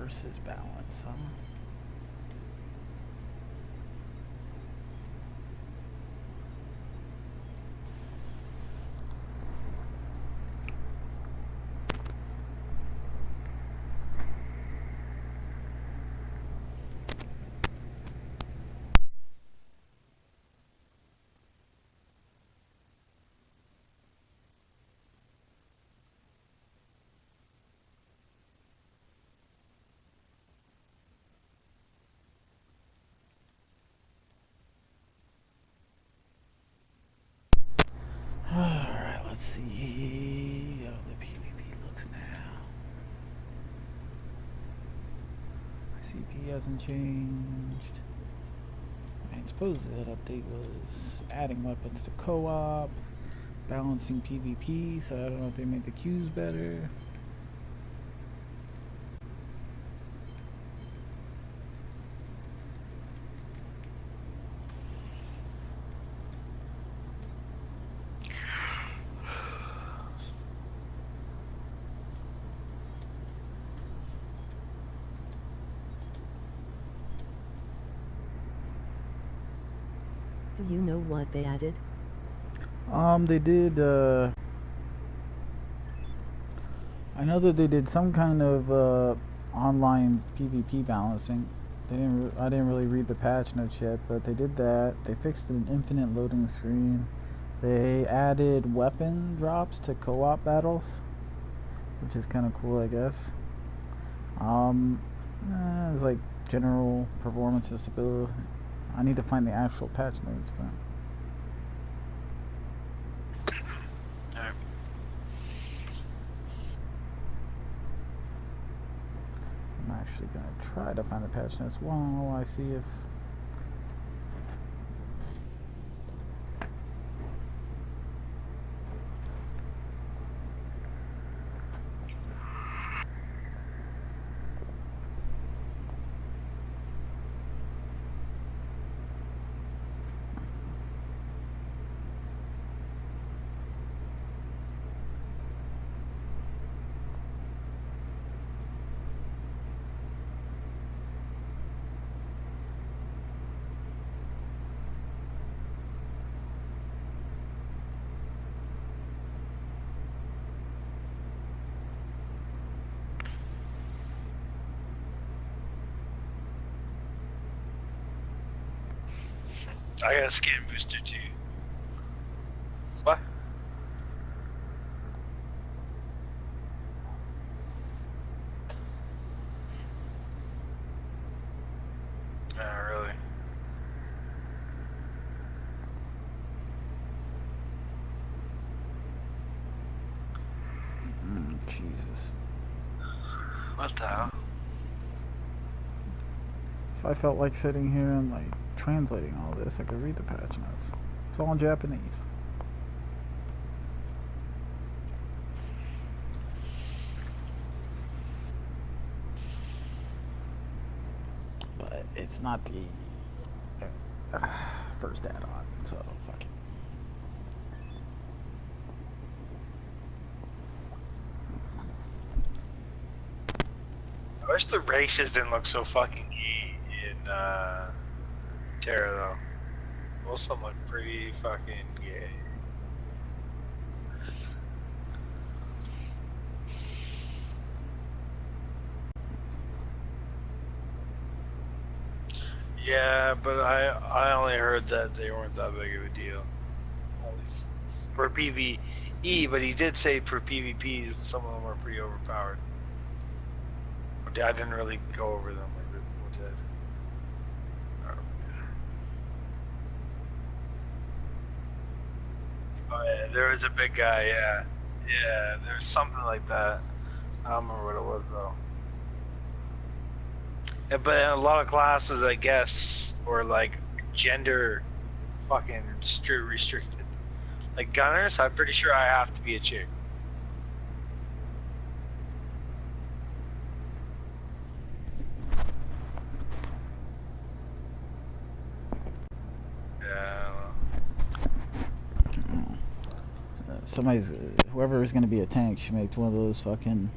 versus balance, huh? Alright, let's see how the PvP looks now. CP hasn't changed. I suppose that update was adding weapons to co-op, balancing PvP, so I don't know if they made the queues better. Do you know what they added? They did, I know that they did some kind of, online PvP balancing. I didn't really read the patch notes yet, but they did that. They fixed an infinite loading screen. They added weapon drops to co-op battles, which is kind of cool, I guess. It was like general performance and stability. I need to find the actual patch notes, but I'm actually gonna try to find the patch notes while I see if I got a skin booster too. What? Really? Jesus. What the hell? If I felt like sitting here and like translating all this, I could read the patch notes. It's all in Japanese. But it's not the first add-on, so fuck it. I wish the races didn't look so fucking gay in Terra though. Most of them look pretty fucking gay. Yeah, but I only heard that they weren't that big of a deal. For PvE, but he did say for PvP some of them were pretty overpowered. I didn't really go over them like what did. Oh yeah, there was a big guy, yeah. Yeah, there's something like that. I don't remember what it was though. Yeah, but in a lot of classes, I guess, were like gender fucking restricted. Like gunners, I'm pretty sure I have to be a chick. Whoever is gonna be a tank should make one of those fucking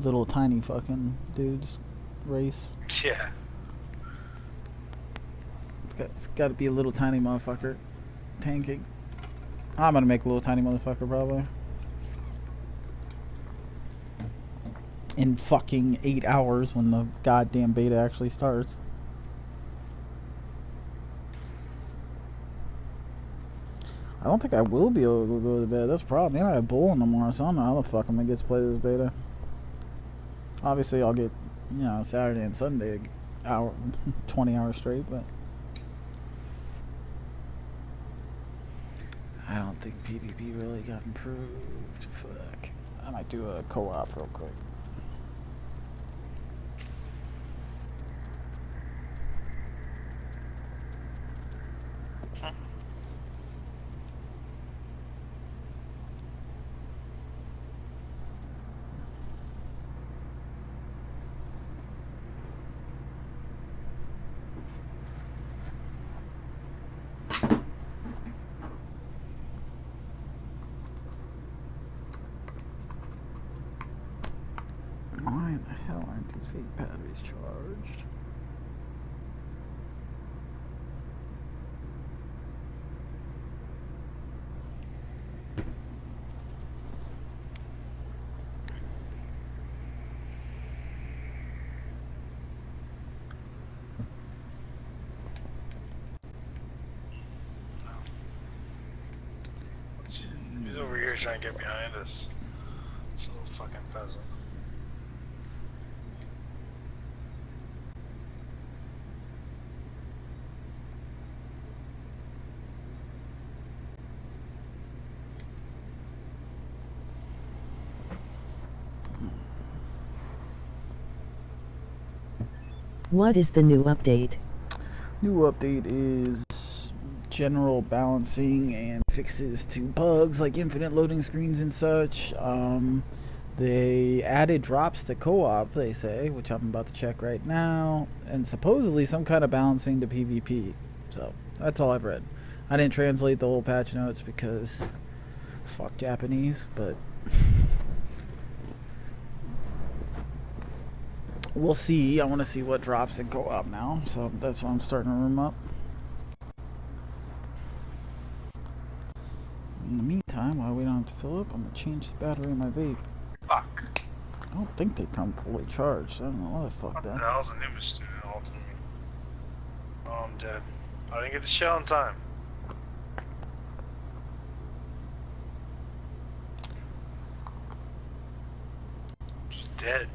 little tiny fucking dudes race. Yeah. It's got to be a little tiny motherfucker tanking. I'm gonna make a little tiny motherfucker probably. In fucking 8 hours when the goddamn beta actually starts. I don't think I will be able to go to bed. That's the problem. Man, I have bowling tomorrow, so I don't know how the fuck I'm gonna get to play this beta. Obviously, I'll get, you know, Saturday and Sunday, hour, 20 hours straight, but I don't think PvP really got improved. Fuck. I might do a co-op real quick. Why in the hell aren't these fake batteries charged? He's over here trying to get behind us. This little fucking peasant. What is the new update? New update is general balancing and fixes to bugs like infinite loading screens and such. They added drops to co-op, they say, which I'm about to check right now, and supposedly some kind of balancing to PvP. So that's all I've read. I didn't translate the whole patch notes because fuck Japanese, but we'll see. I want to see what drops in co-op now, so that's why I'm starting to room up. In the meantime, while we don't have to fill up, I'm going to change the battery in my vape. Fuck. I don't think they come fully charged. I don't know what the fuck that's. What the hell's a new student ultimately? Oh, I'm dead. I didn't get the shell in time. She's dead.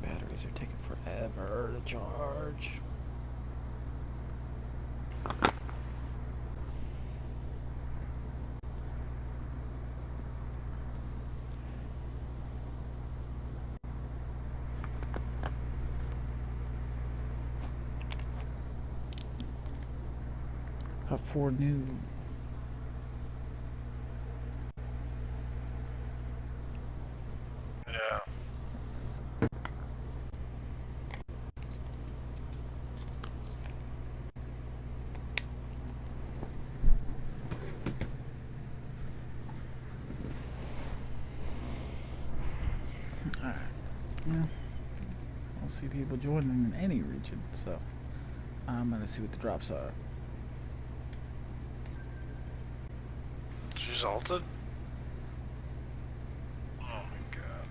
Batteries are taking forever to charge. Got 4 new. Yeah. Alright. Yeah. I'll see people joining in any region, so I'm gonna see what the drops are. She's ulted? Oh my god.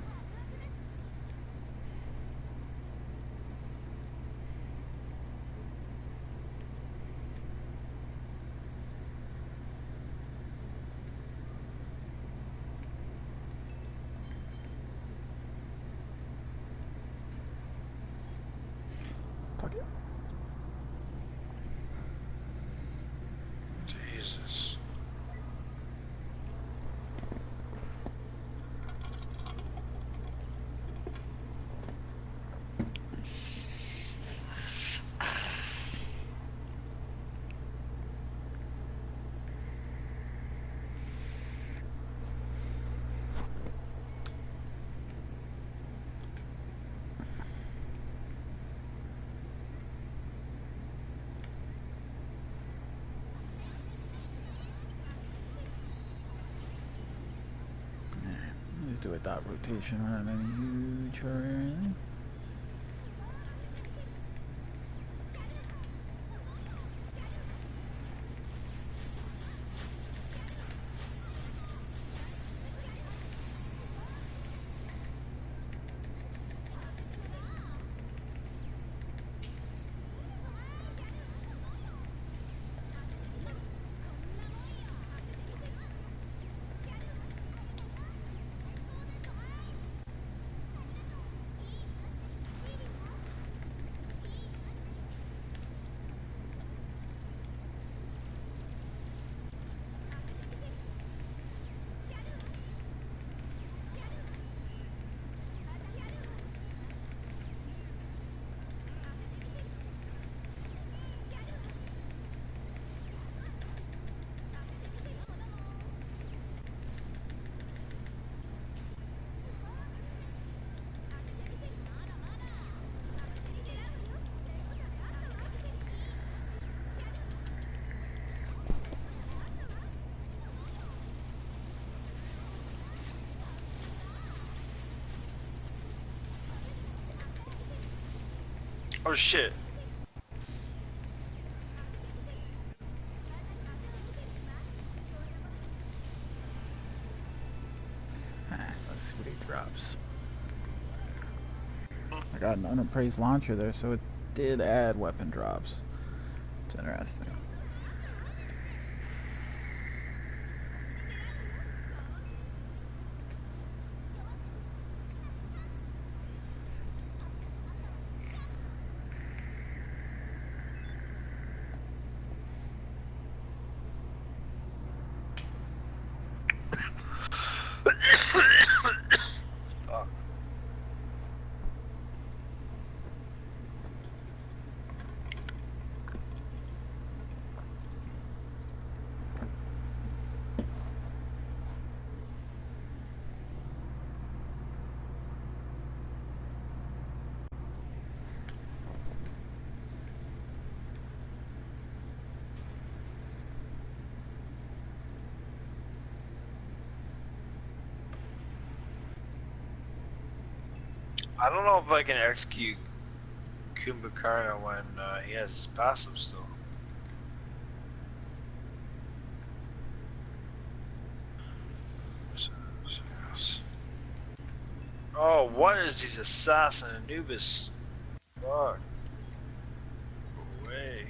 Fuck it. Jesus. do a dot rotation on any huge or anything. Oh shit. Let's see what he drops. I got an unappraised launcher there, so it did add weapon drops. It's interesting. I don't know if I can execute Kumbhakarna when he has his passive still. Oh, what is these assassin Anubis? Fuck. Go away.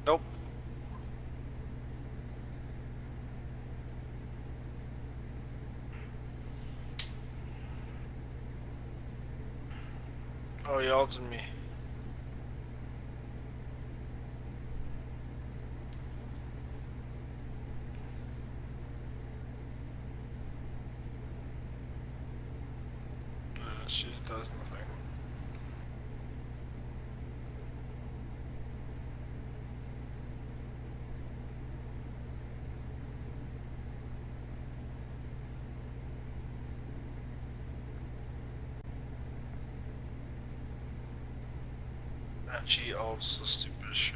Nope. Oh, he ulted me. Shit does nothing. That she ults the stupid shit.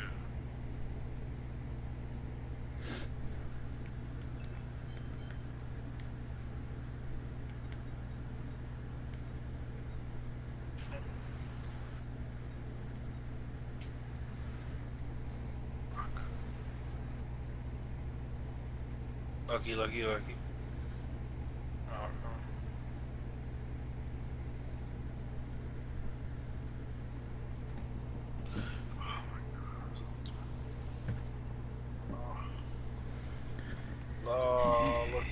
Lucky, lucky, lucky. Oh, no. Oh, lucky.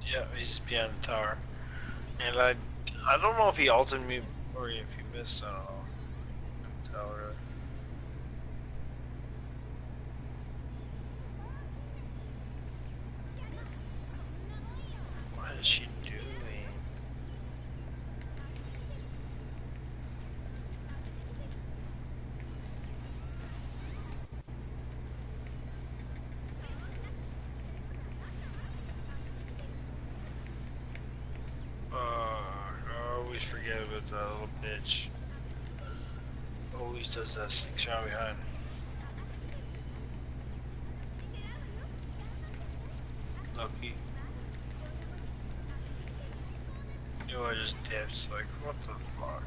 Yeah, he's behind the tower. And I don't know if he ulted me or if he missed, I don't know. Couldn't tell really. What you doing? I always forget about that little bitch. Always does that, sneaks around behind. Lucky. You know, I just dipped, like, what the fuck?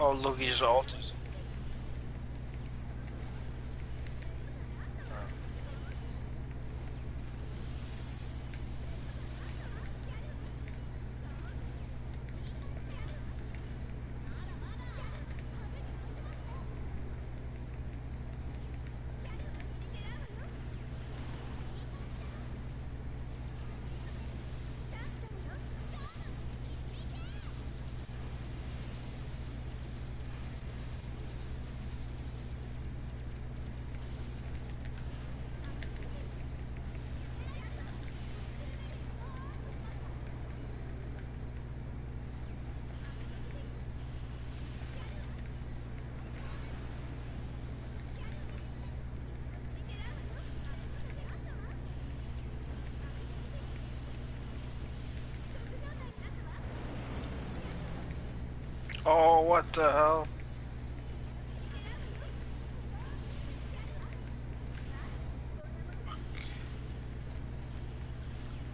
Oh, look, he just altered. Oh, what the hell?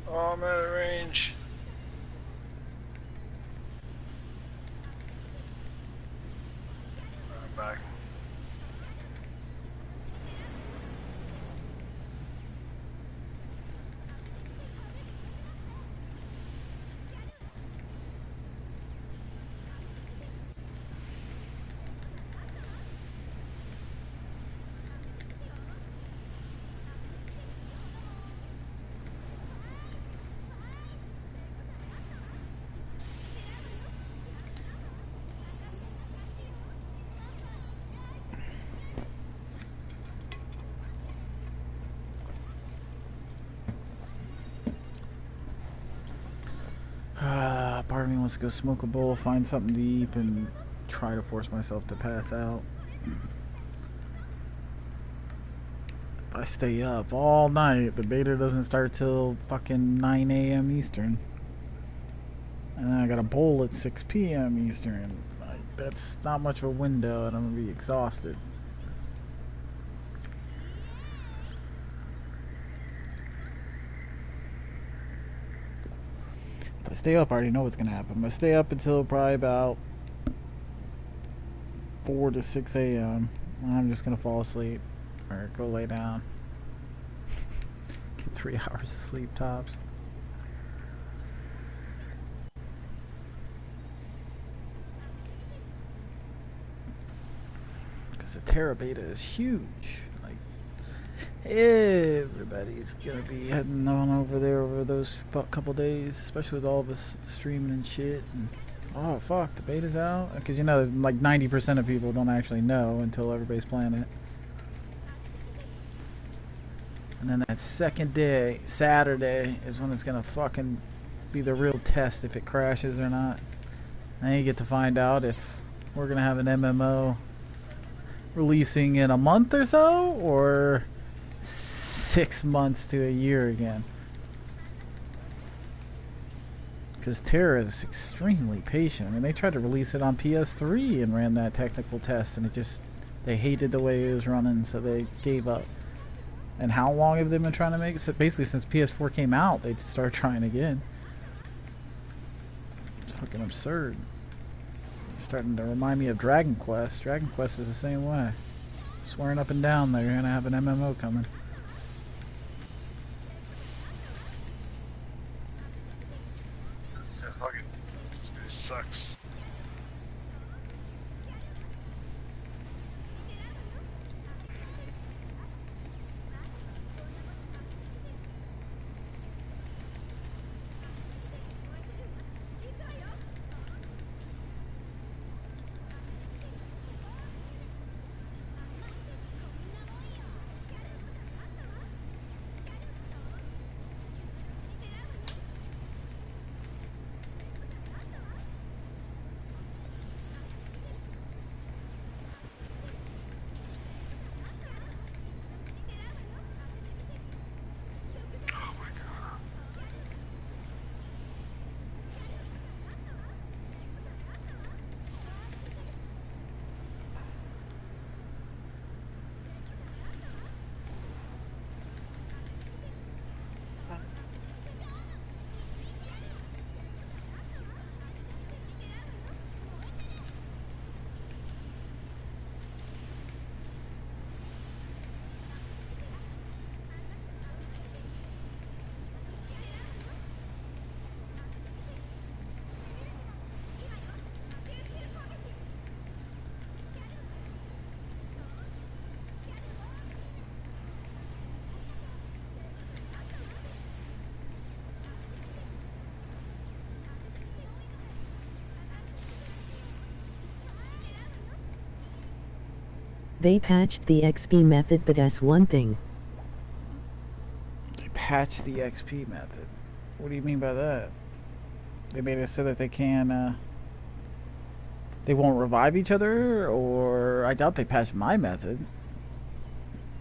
Oh, I'm out of range. I'm back. Part of me wants to go smoke a bowl, find something to eat, and try to force myself to pass out. If I stay up all night, the beta doesn't start till fucking 9 a.m. Eastern. And then I got a bowl at 6 p.m. Eastern. Like, that's not much of a window, and I'm gonna be exhausted. If I stay up, I already know what's gonna happen. I'm gonna stay up until probably about 4 to 6 a.m. I'm just gonna fall asleep or go lay down. Get 3 hours of sleep tops. Because the Terra beta is huge. Like, everybody's gonna be heading on over there over those couple days, especially with all of us streaming and shit. And, oh fuck, the beta's out? Because you know, like 90% of people don't actually know until everybody's playing it. And then that second day, Saturday, is when it's gonna fucking be the real test if it crashes or not. Then you get to find out if we're gonna have an MMO releasing in a month or so, or 6 months to a year again. Because Terra is extremely patient. I mean, they tried to release it on PS3 and ran that technical test, and they hated the way it was running, so they gave up. And how long have they been trying to make it? So basically, since PS4 came out, they started trying again. It's fucking absurd. It's starting to remind me of Dragon Quest. Dragon Quest is the same way. Swearing up and down that you're gonna have an MMO coming. Yeah, fucking, it sucks. They patched the XP method, but that's one thing. They patched the XP method. What do you mean by that? They made it so that they can, they won't revive each other, or I doubt they patched my method.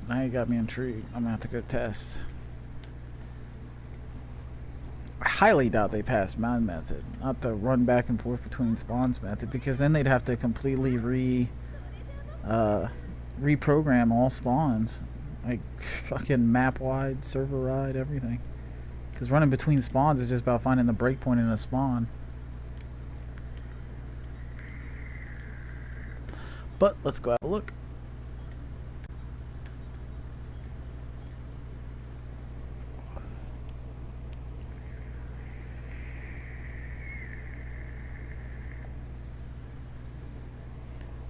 Now you got me intrigued. I'm gonna have to go test. I highly doubt they passed my method, not the run back and forth between spawns method, because then they'd have to completely reprogram all spawns, like fucking map wide, server wide, everything. Because running between spawns is just about finding the breakpoint in a spawn. But let's go have a look.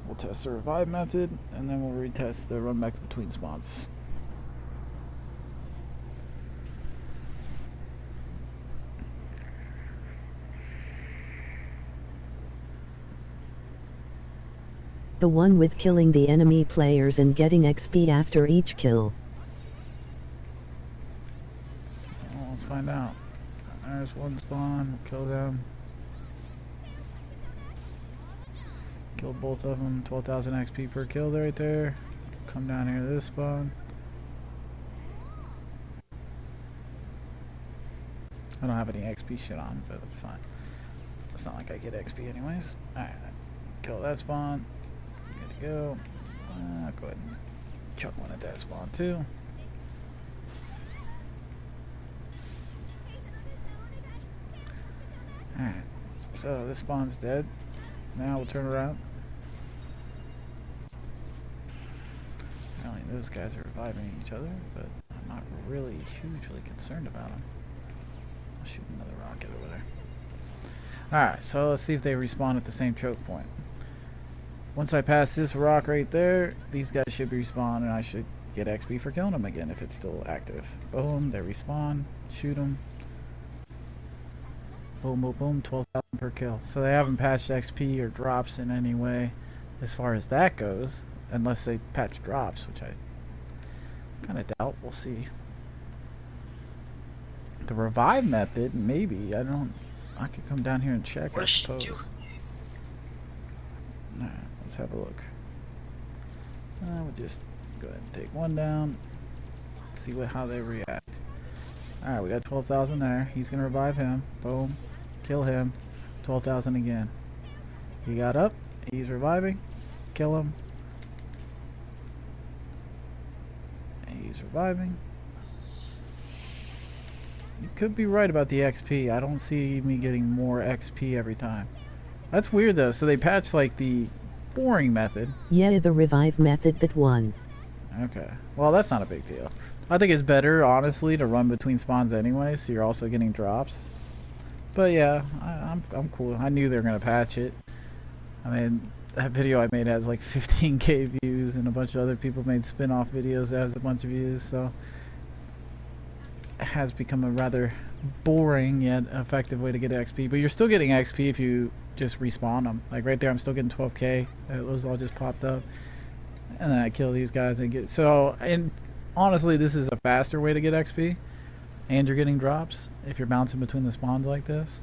We'll test the revive method, and then we'll retest the run back between spawns. The one with killing the enemy players and getting XP after each kill. Well, let's find out. There's one spawn, we'll kill them. Killed both of them, 12,000 XP per kill right there. Come down here to this spawn. I don't have any XP shit on, but that's fine. It's not like I get XP anyways. Alright, kill that spawn. Good to go. Go ahead and chuck one at that spawn too. Alright, so this spawn's dead. Now we'll turn around. Apparently those guys are reviving each other, but I'm not really hugely concerned about them. I'll shoot another rocket over there. Alright, so let's see if they respawn at the same choke point. Once I pass this rock right there, these guys should be respawned, and I should get XP for killing them again if it's still active. Boom, they respawn, shoot them. Boom, boom, boom, 12,000 per kill. So they haven't patched XP or drops in any way as far as that goes, unless they patch drops, which I kind of doubt. We'll see. The revive method, maybe. I could come down here and check, I suppose. Alright, let's have a look. We'll just go ahead and take one down. See how they react. Alright, we got 12,000 there. He's going to revive him. Boom. Kill him. 12,000 again. He got up. He's reviving. Kill him. He's reviving. You could be right about the XP. I don't see me getting more XP every time. That's weird though. So they patched like the boring method. Yeah, the revive method that won. Okay. Well, that's not a big deal. I think it's better, honestly, to run between spawns anyway, so you're also getting drops. But yeah, I'm cool. I knew they were gonna patch it. I mean, that video I made has like 15k views, and a bunch of other people made spin-off videos that has a bunch of views, so it has become a rather boring yet effective way to get XP. But you're still getting XP if you just respawn them. Like right there, I'm still getting 12k. Those all just popped up, and then I kill these guys and get and honestly, this is a faster way to get XP, and you're getting drops if you're bouncing between the spawns like this.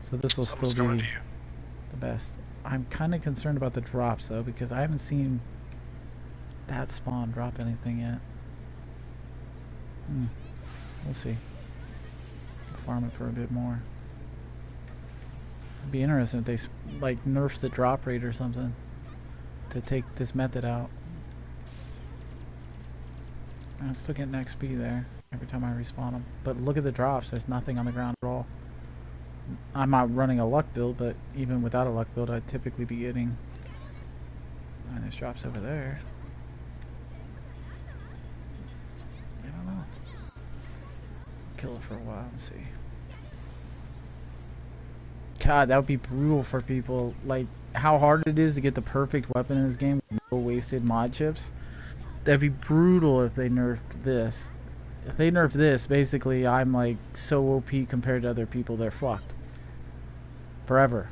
So this will still be the best. I'm kind of concerned about the drops though, because I haven't seen that spawn drop anything yet. We'll see. Farm it for a bit more. It'd be interesting if they like nerfed the drop rate or something to take this method out. I'm still getting XP there every time I respawn them. But look at the drops. There's nothing on the ground at all. I'm not running a luck build, but even without a luck build, I'd typically be getting... And there's drops over there. I don't know. Kill it for a while and see. God, that would be brutal for people. Like, how hard it is to get the perfect weapon in this game with no wasted mod chips. That'd be brutal if they nerfed this. If they nerf this, basically I'm like so OP compared to other people, they're fucked. Forever.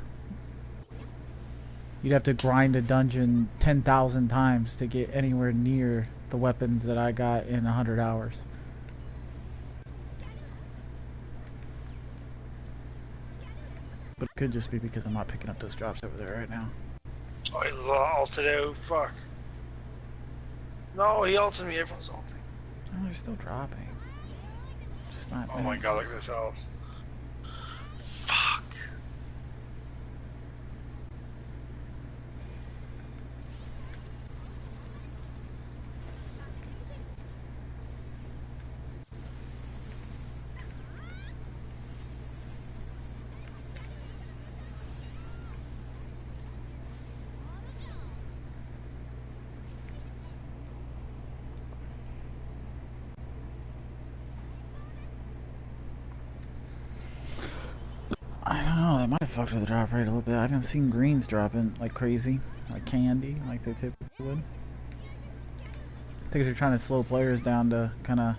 you'd have to grind a dungeon 10,000 times to get anywhere near the weapons that I got in 100 hours. But it could just be because I'm not picking up those drops over there right now. Oh, he ulted out. Fuck. No, he ulted me. Everyone's ulting. Oh, they're still dropping. Just not. Oh my god, look at this else. Fuck. I don't know, they might have fucked with the drop rate a little bit. I haven't seen greens dropping like crazy, like candy, like they typically would. I think they're trying to slow players down to kind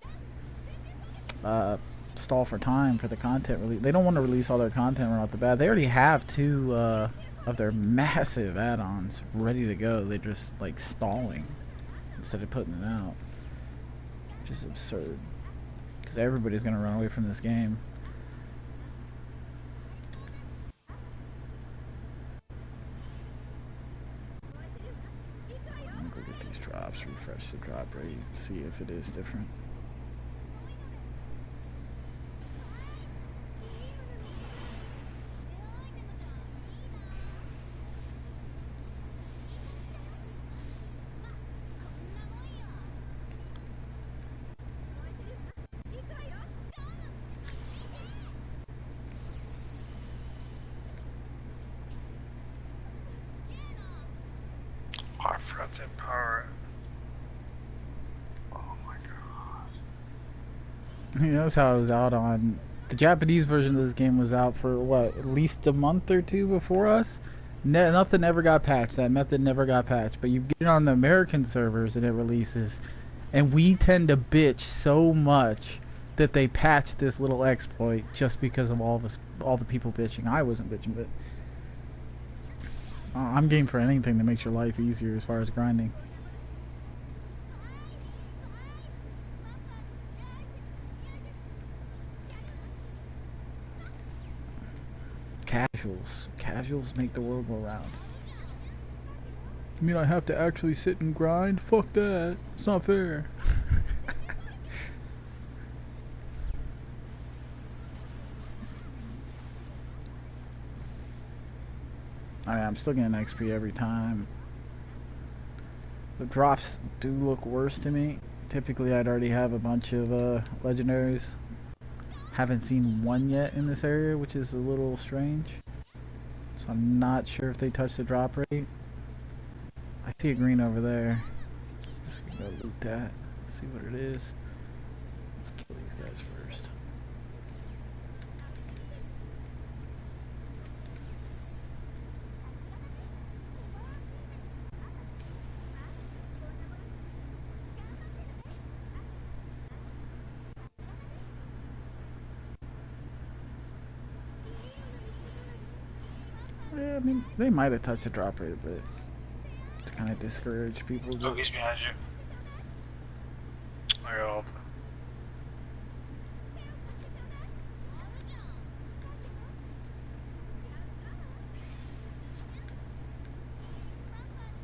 of stall for time for the content release. They don't want to release all their content right off the bat. They already have 2 of their massive add-ons ready to go. They're just like stalling instead of putting it out, which is absurd because everybody's gonna run away from this game. Drops, refresh the drop rate, see if it is different. I forgot to empower it. He knows how it was out on the Japanese version of this game was out for what, at least a month or 2 before us. Nothing ever got patched. That method never got patched. But you get it on the American servers and it releases, and we tend to bitch so much that they patched this little exploit just because of all the people bitching. I wasn't bitching, but I'm game for anything that makes your life easier as far as grinding. Casuals make the world go round. I mean, I have to actually sit and grind? Fuck that. It's not fair. I'm still getting XP every time. The drops do look worse to me. Typically, I'd already have a bunch of legendaries. Haven't seen one yet in this area, which is a little strange. So I'm not sure if they touch the drop rate. I see a green over there. Guess we can go loot that. See what it is. Let's kill these guys first. Yeah, I mean, they might have touched the drop rate a bit to kind of discourage people. Oh, he's behind you. I got ult.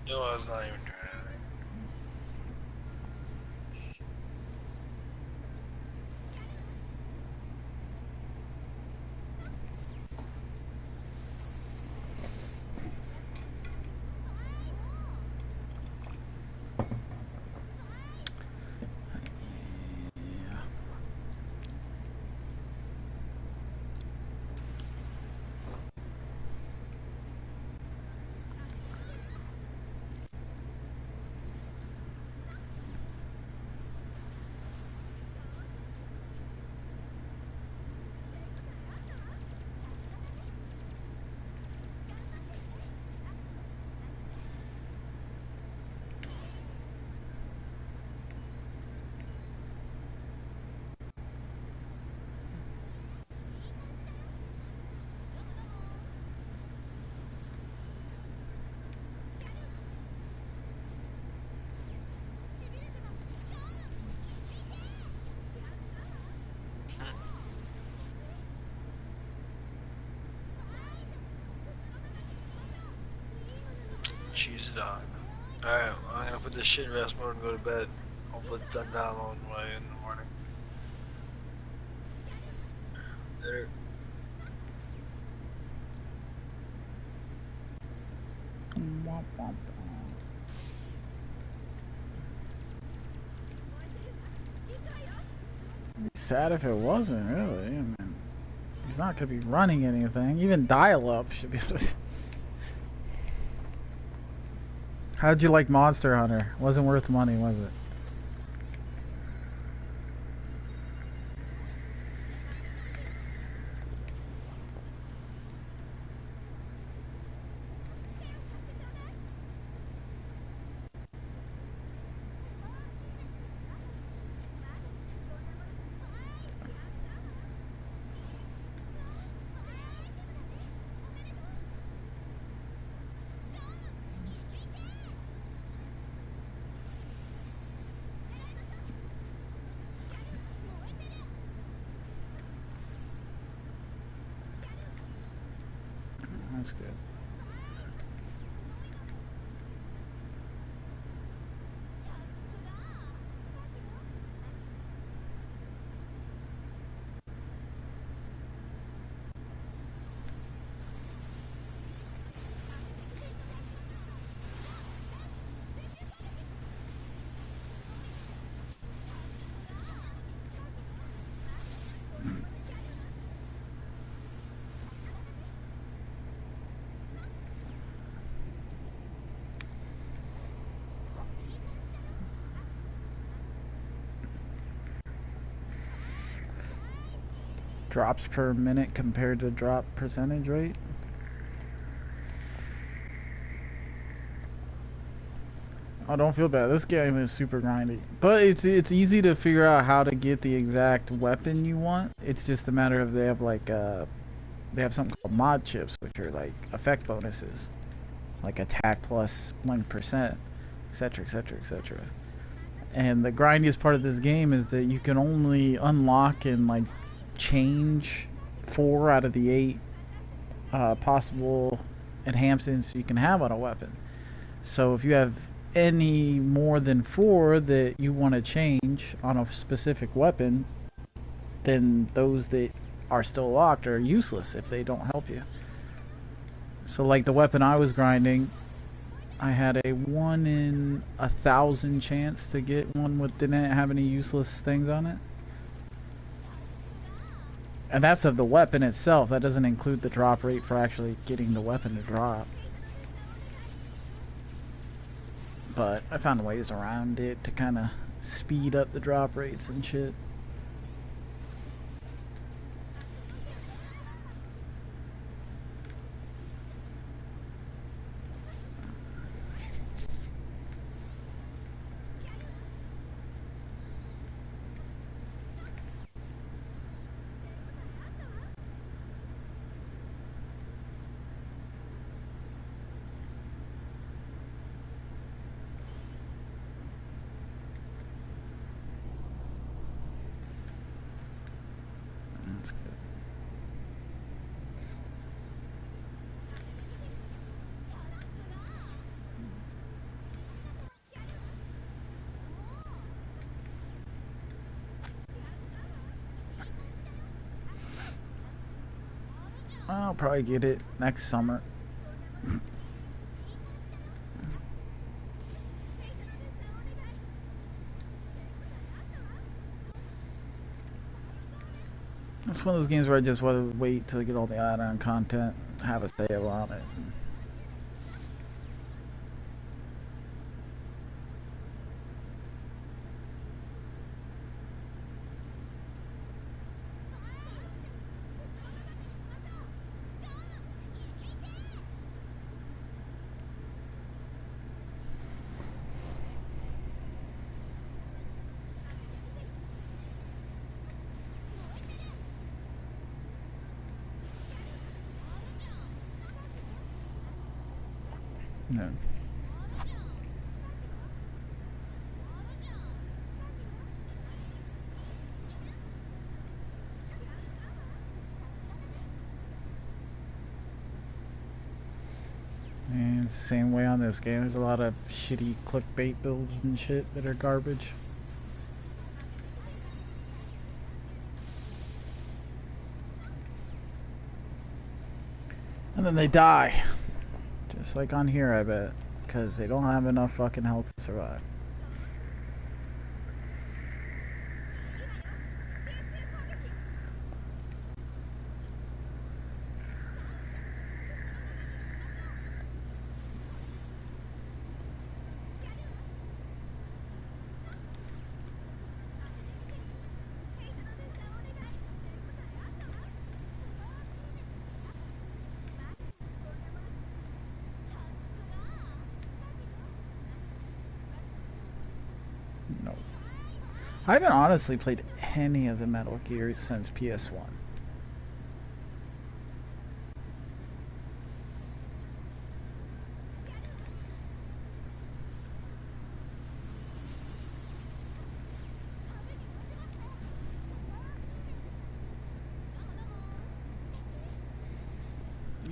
No, I was not even trying. She's a dog. Alright, I'm gonna put this shit in rest mode and go to bed. Hopefully it's done downloading way in the morning. Later. Sad if it wasn't, really. I mean, he's not gonna be running anything. Even dial-up should be able to. How'd you like Monster Hunter? Wasn't worth money, was it? That's good. Drops per minute compared to drop percentage rate. Oh, don't feel bad. This game is super grindy, but it's easy to figure out how to get the exact weapon you want. It's just a matter of they have like they have something called mod chips, which are like effect bonuses. It's like attack plus 1%, etc., etc., etc. And the grindiest part of this game is that you can only unlock and like change 4 out of the 8 possible enhancements you can have on a weapon. So if you have any more than 4 that you want to change on a specific weapon, then those that are still locked are useless if they don't help you. So like the weapon I was grinding, I had a 1 in 1,000 chance to get one that didn't have any useless things on it. And that's of the weapon itself. That doesn't include the drop rate for actually getting the weapon to drop. But I found ways around it to kind of speed up the drop rates and shit. That's good. I'll probably get it next summer. It's one of those games where I just want to wait till I get all the add-on content, have a sale on it. No. And same way on this game. There's a lot of shitty clickbait builds and shit that are garbage. And then they die. Just like on here, I bet. Because they don't have enough fucking health to survive. No. I haven't honestly played any of the Metal Gears since PS1.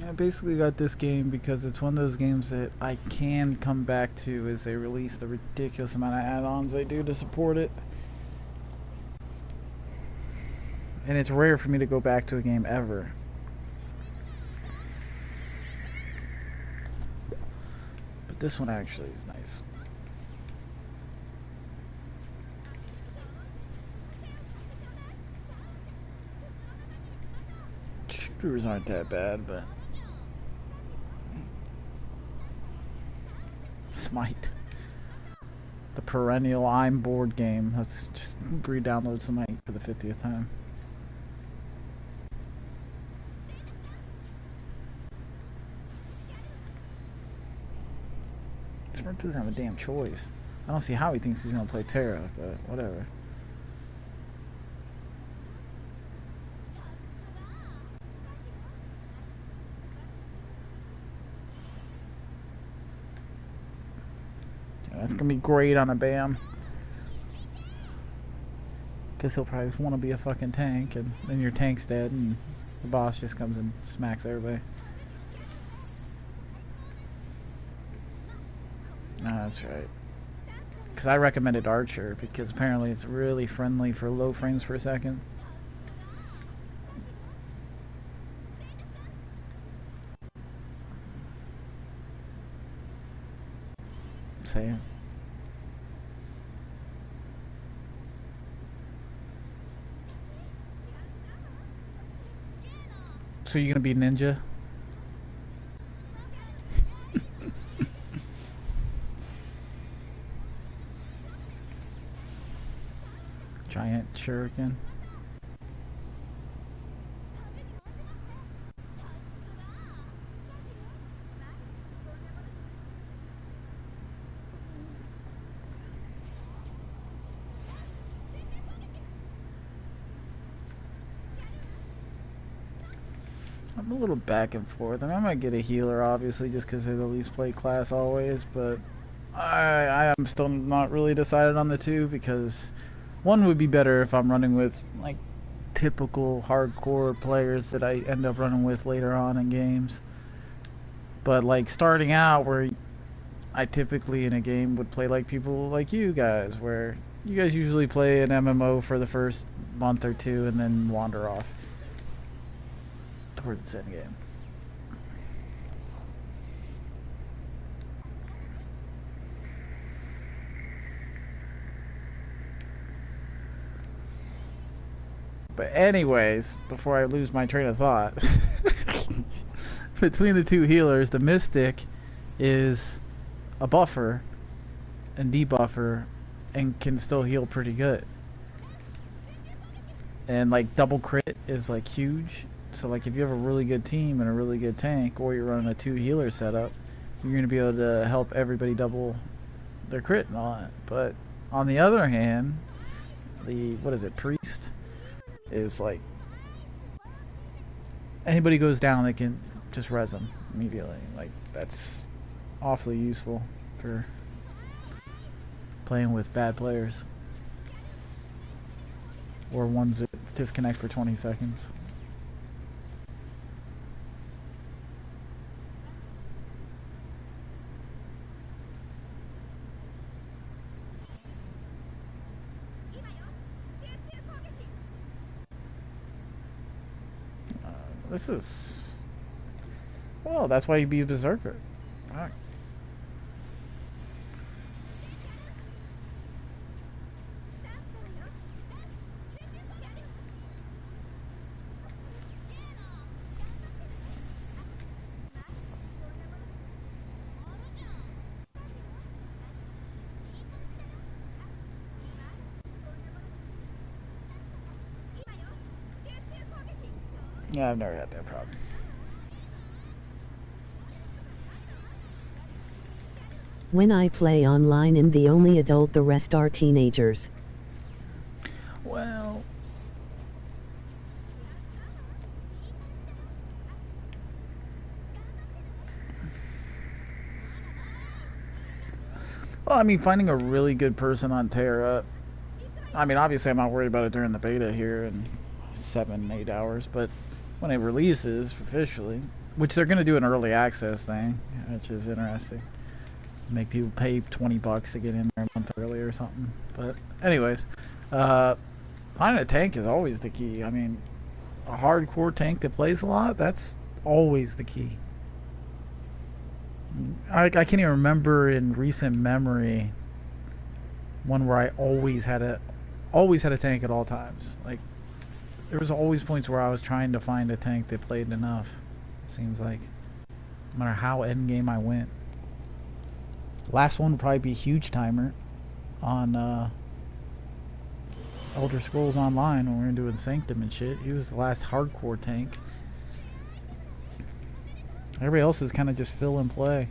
I basically got this game because it's one of those games that I can come back to as they release the ridiculous amount of add-ons they do to support it. And it's rare for me to go back to a game ever. But this one actually is nice. Shooters aren't that bad, but Smite, the perennial I'm bored game. Let's just re-download Smite for the 50th time. Smart doesn't have a damn choice. I don't see how he thinks he's gonna play Terra, but whatever. That's gonna be great on a BAM. Because he'll probably want to be a fucking tank, and then your tank's dead, and the boss just comes and smacks everybody. No, that's right. Because I recommended Archer, because apparently it's really friendly for low frames per second. Same. So you're gonna be ninja? Giant shuriken. I'm a little back and forth. I mean, I might get a healer, obviously, just because they're the least played class always, but I am still not really decided on the two, because one would be better if I'm running with, like, typical hardcore players that I end up running with later on in games. But, like, starting out, where I typically in a game would play like people like you guys, where you guys usually play an MMO for the first month or two and then wander off towards the end game. But anyways, before I lose my train of thought, between the two healers, the Mystic is a buffer and debuffer and can still heal pretty good. And like double crit is like huge. So like if you have a really good team and a really good tank, or you're running a 2 healer setup, you're going to be able to help everybody double their crit and all that. But on the other hand, the, what is it, priest is like, anybody goes down, they can just res them immediately. Like, that's awfully useful for playing with bad players, or ones that disconnect for 20 seconds. This is... Well, that's why you be a berserker. Alright. Yeah, I've never had that problem. When I play online, I'm the only adult, the rest are teenagers. Well... Well, I mean, finding a really good person on Terra... I mean, obviously I'm not worried about it during the beta here in 7-8 hours, but when it releases officially, which they're going to do an early access thing, which is interesting. Make people pay $20 to get in there a month early or something. But anyways, finding a tank is always the key. I mean, a hardcore tank that plays a lot, that's always the key. I can't even remember in recent memory one where I always had a tank at all times. Like, there was always points where I was trying to find a tank that played enough. It seems like, no matter how endgame I went. Last one would probably be Huge Timer on Elder Scrolls Online when we were doing Sanctum and shit. He was the last hardcore tank. Everybody else is kind of just fill and play.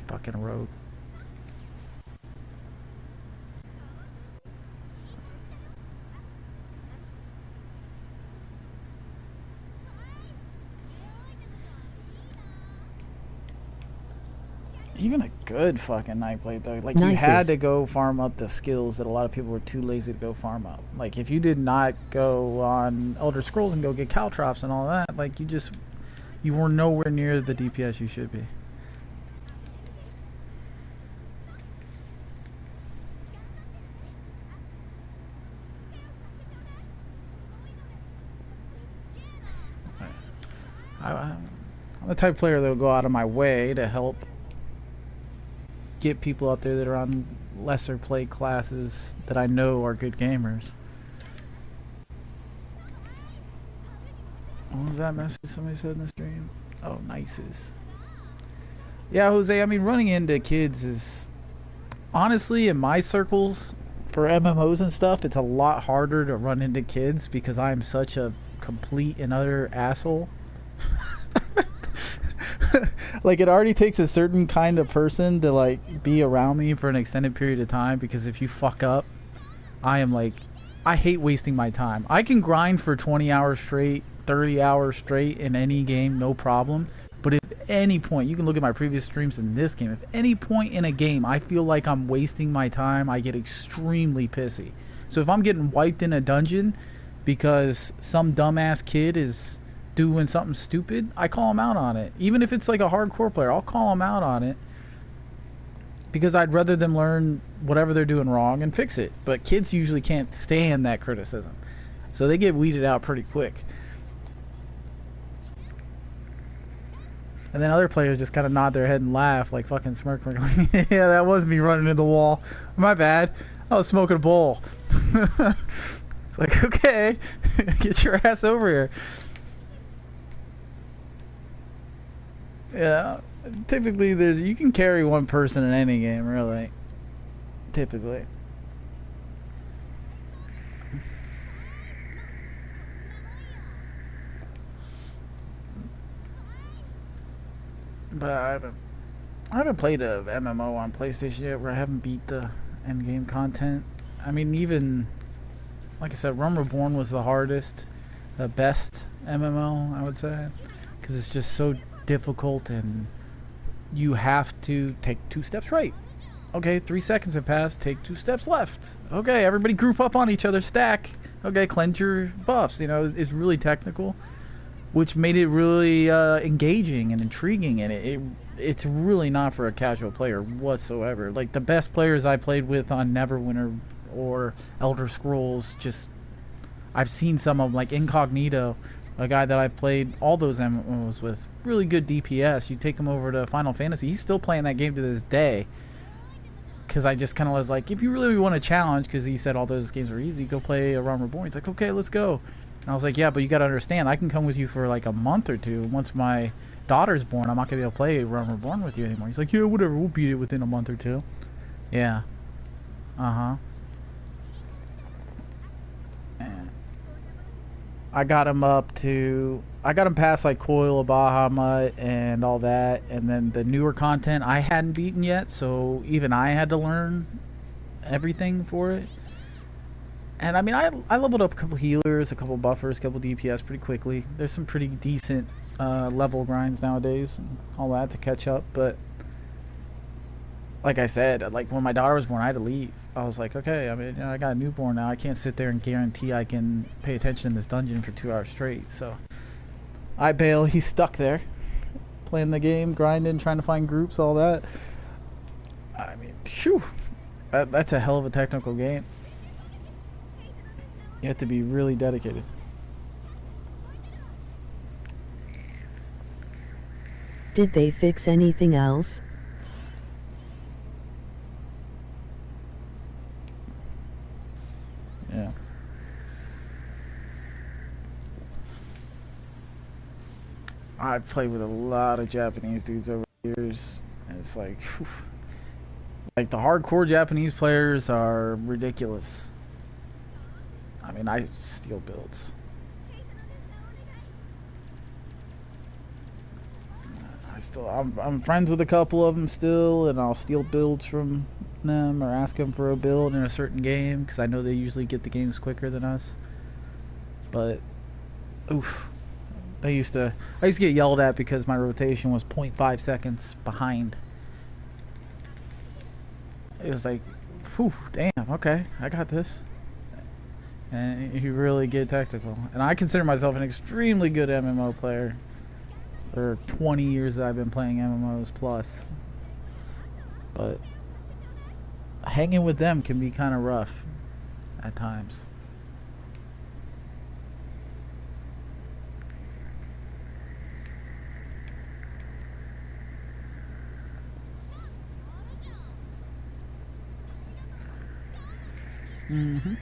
Fucking rogue. Even a good fucking Nightblade though, like, you had to go farm up the skills that a lot of people were too lazy to go farm up. Like, if you did not go on Elder Scrolls and go get Caltrops and all that, like, you were nowhere near the DPS you should be. I'm the type of player that will go out of my way to help get people out there that are on lesser play classes that I know are good gamers. What was that message somebody said in the stream? Oh, nices. Yeah, Jose, I mean, running into kids is... Honestly, in my circles, for MMOs and stuff, it's a lot harder to run into kids because I'm such a complete and utter asshole. Like, it already takes a certain kind of person to, like, be around me for an extended period of time, because if you fuck up, I am like, I hate wasting my time. I can grind for 20 hours straight, 30 hours straight in any game, no problem. But if any point, you can look at my previous streams in this game, if any point in a game I feel like I'm wasting my time, I get extremely pissy. So if I'm getting wiped in a dungeon because some dumbass kid is doing something stupid, I call him out on it. Even if it's like a hardcore player, I'll call him out on it, because I'd rather them learn whatever they're doing wrong and fix it. But kids usually can't stand that criticism, so they get weeded out pretty quick. And then other players just kind of nod their head and laugh, like fucking smirk. Yeah, that was me running into the wall. My bad. I was smoking a bowl. It's like, okay, get your ass over here. Yeah, typically you can carry one person in any game, really. Typically. But I haven't played a MMO on PlayStation yet where I haven't beat the end game content. I mean, even like I said, Realm Reborn was the hardest, the best MMO, I would say, because it's just so difficult and you have to take 2 steps right. Okay, 3 seconds have passed, take 2 steps left. Okay, everybody group up on each other, stack. Okay, cleanse your buffs. You know, it's really technical, which made it really engaging and intriguing, and it's really not for a casual player whatsoever. Like, the best players I played with on Neverwinter or Elder Scrolls. Just I've seen some of them, like Incognito, a guy that I've played all those MMOs with, really good DPS. You take him over to Final Fantasy, he's still playing that game to this day. Because I just kind of was like, if you really want a challenge, because he said all those games were easy, go play A Realm Reborn. He's like, okay, let's go. And I was like, yeah, but you got to understand, I can come with you for like a month or two. Once my daughter's born, I'm not going to be able to play A Realm Reborn with you anymore. He's like, yeah, whatever, we'll beat it within a month or two. Yeah. Uh-huh. I got him past like Coil, Bahamut, and all that, and then the newer content I hadn't beaten yet, so even I had to learn everything for it. And I mean, I leveled up a couple healers, a couple buffers, a couple DPS pretty quickly. There's some pretty decent level grinds nowadays, and all that to catch up, but like I said, like when my daughter was born, I had to leave. I was like, okay, I mean, you know, I got a newborn now. I can't sit there and guarantee I can pay attention in this dungeon for 2 hours straight. So I bail. He's stuck there, playing the game, grinding, trying to find groups, all that. I mean, phew, that's a hell of a technical game. You have to be really dedicated. Did they fix anything else? Yeah. I've played with a lot of Japanese dudes over the years, and it's like, whew, like the hardcore Japanese players are ridiculous. I mean, I steal builds. I'm friends with a couple of them still, and I'll steal builds from them or ask them for a build in a certain game because I know they usually get the games quicker than us. But oof, I used to get yelled at because my rotation was 0.5 seconds behind. It was like, whew, damn, okay, I got this. And you really get tactical. And I consider myself an extremely good MMO player. For 20 years that I've been playing MMOs plus. But hanging with them can be kind of rough at times. Mm-hmm.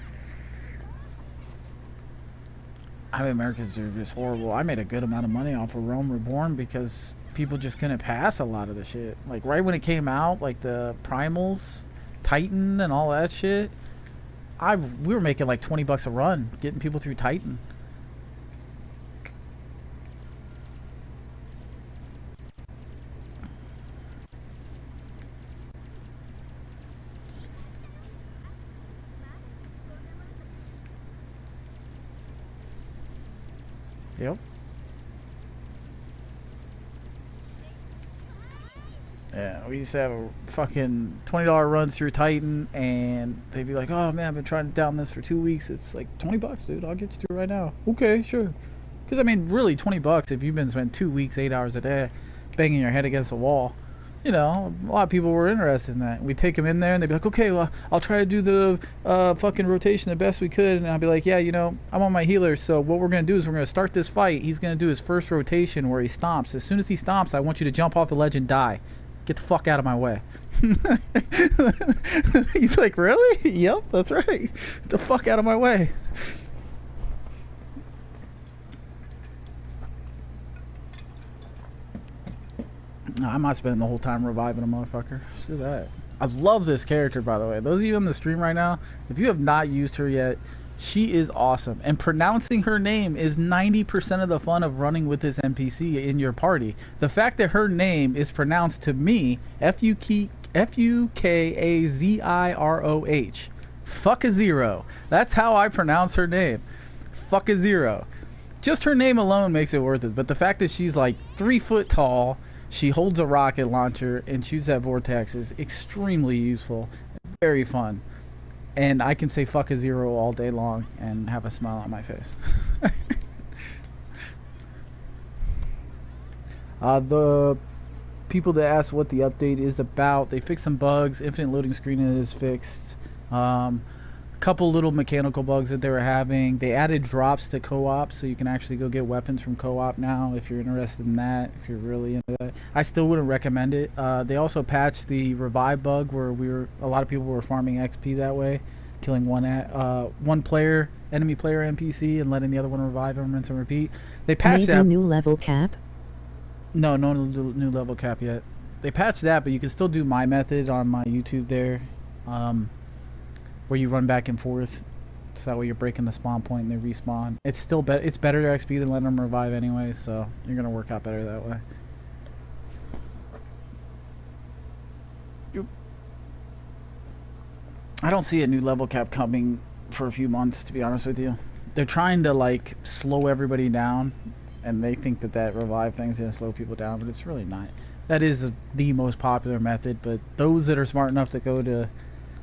I mean, Americans are just horrible. I made a good amount of money off of Realm Reborn because people just couldn't pass a lot of the shit. Like, right when it came out, like the Primals, Titan, and all that shit, we were making like 20 bucks a run getting people through Titan. Yep. Yeah, we used to have a fucking $20 runs through Titan, and they'd be like, "Oh man, I've been trying to down this for 2 weeks. It's like 20 bucks, dude. I'll get you through right now." Okay, sure. Because I mean, really, 20 bucks if you've been spending 2 weeks, 8 hours a day, banging your head against a wall. You know, a lot of people were interested in that. We'd take them in there, and they'd be like, "Okay, well, I'll try to do the fucking rotation the best we could." And I'd be like, "Yeah, you know, I'm on my healer, so what we're going to do is we're going to start this fight. He's going to do his first rotation where he stomps. As soon as he stomps, I want you to jump off the ledge and die. Get the fuck out of my way." He's like, "Really?" Yep, that's right. Get the fuck out of my way. I'm not spending the whole time reviving a motherfucker. Screw that. I love this character, by the way. Those of you on the stream right now, if you have not used her yet, she is awesome. And pronouncing her name is 90% of the fun of running with this NPC in your party. The fact that her name is pronounced to me, Fukaziroh. Fuck a zero. That's how I pronounce her name. Fuck a zero. Just her name alone makes it worth it. But the fact that she's like 3 foot tall, she holds a rocket launcher and shoots at vortex is extremely useful. Very fun. And I can say fuck a zero all day long and have a smile on my face. The people that asked what the update is about, they fixed some bugs. Infinite loading screen is fixed. couple little mechanical bugs that they were having. They added drops to co-op, so you can actually go get weapons from co-op now if you're interested in that, if you're really into that. I still wouldn't recommend it. They also patched the revive bug where a lot of people were farming XP that way, killing one player, enemy player NPC, and letting the other one revive and rinse and repeat. They patched Maybe that. new level cap? No new level cap yet. They patched that, but you can still do my method on my YouTube there, where you run back and forth. So that way you're breaking the spawn point and they respawn. It's still it's better XP than letting them revive anyway, so you're gonna work out better that way. I don't see a new level cap coming for a few months, to be honest with you. They're trying to like slow everybody down, and they think that revive thing's gonna slow people down, but it's really not. That is the most popular method, but those that are smart enough to go to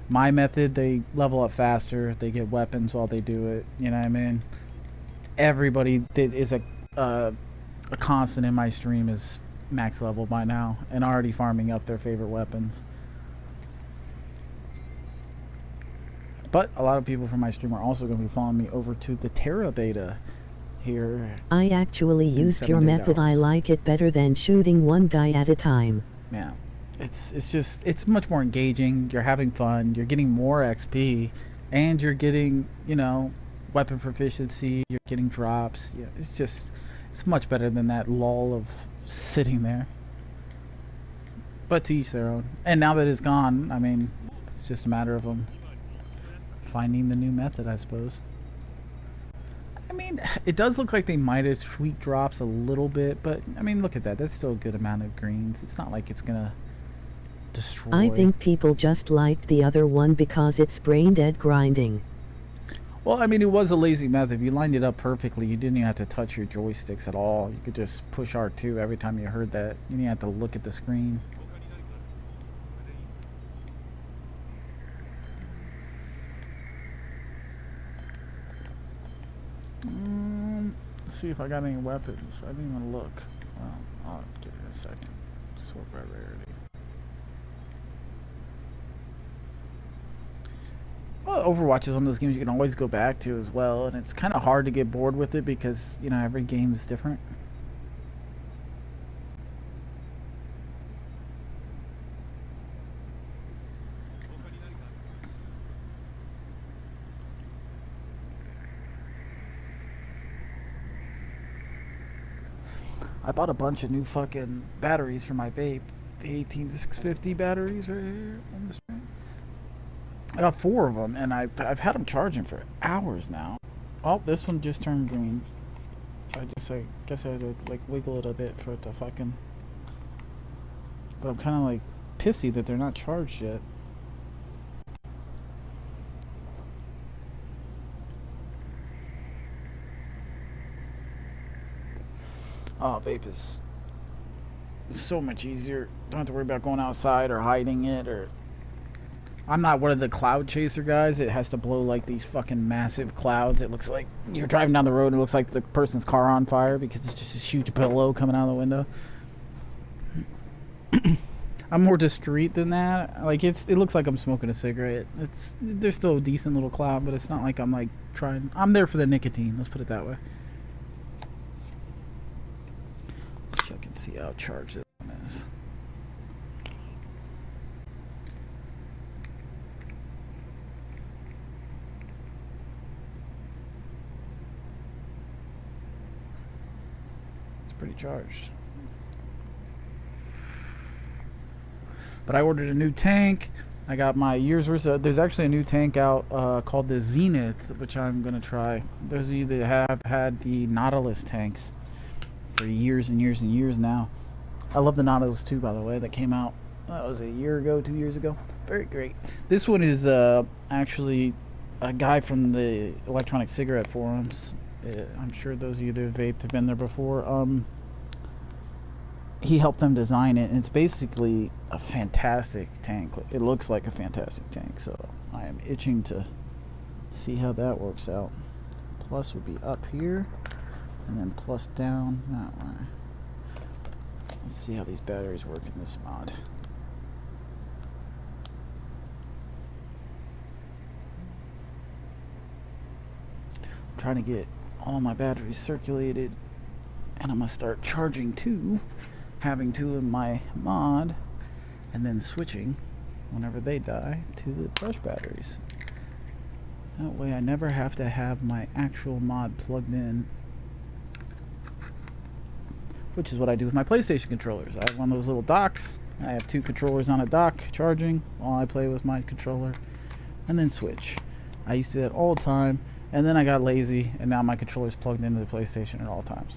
my method, they level up faster, they get weapons while they do it, you know what I mean? Everybody that is a constant in my stream is max level by now and already farming up their favorite weapons. But a lot of people from my stream are also going to be following me over to the Terra beta here. I actually used your method. I like it better than shooting one guy at a time. Yeah. It's much more engaging. You're having fun. You're getting more XP, and you're getting, weapon proficiency. You're getting drops. Yeah, it's much better than that lull of sitting there. But to each their own. And now that it's gone, I mean, it's just a matter of them finding the new method, I suppose. I mean, it does look like they might have tweaked drops a little bit, but I mean, look at that. That's still a good amount of greens. It's not like it's gonna destroy. I think people just liked the other one because it's brain dead grinding. Well, I mean, it was a lazy method. If you lined it up perfectly, you didn't even have to touch your joysticks at all. You could just push R2 every time you heard that. You didn't have to look at the screen. Let's see if I got any weapons. I didn't even look. Well, I'll give it a second. Sort by rarity. Well, Overwatch is one of those games you can always go back to as well, and it's kind of hard to get bored with it because, every game is different. I bought a bunch of new fucking batteries for my vape. The 18650 batteries right here on the screen. I got 4 of them, and I've had them charging for hours now. Oh, this one just turned green. I guess I had to like wiggle it a bit for it to fucking. But I'm kind of like pissy that they're not charged yet. Oh, vape is so much easier. Don't have to worry about going outside or hiding it, or I'm not one of the cloud chaser guys. It has to blow like these fucking massive clouds. It looks like you're driving down the road and it looks like the person's car on fire because it's just this huge billow coming out of the window. I'm more discreet than that. Like it looks like I'm smoking a cigarette. There's still a decent little cloud, but it's not like I'm like trying. I'm there for the nicotine. Let's put it that way. Let's check and see how charged this one is. Pretty charged. But I ordered a new tank. I got my year's worth of, there's actually a new tank out called the Zenith, which I'm gonna try. Those of you that have had the Nautilus tanks for years and years and years now. I love the Nautilus too, by the way. That came out, that was a year ago, 2 years ago. Very great. This one is actually a guy from the electronic cigarette forums. I'm sure those of you that have vaped have been there before. He helped them design it, and it's basically a fantastic tank. It looks like a fantastic tank, so I am itching to see how that works out. Plus would be up here, and then plus down that way. Let's see how these batteries work in this mod. trying to get all my batteries circulated, and I'm gonna start charging two, having two in my mod, and then switching whenever they die to the brush batteries. That way I never have to have my actual mod plugged in, which is what I do with my PlayStation controllers. I have one of those little docks. I have two controllers on a dock charging while I play with my controller, and then switch. I used to do that all the time, and then I got lazy, and now my controller's plugged into the PlayStation at all times.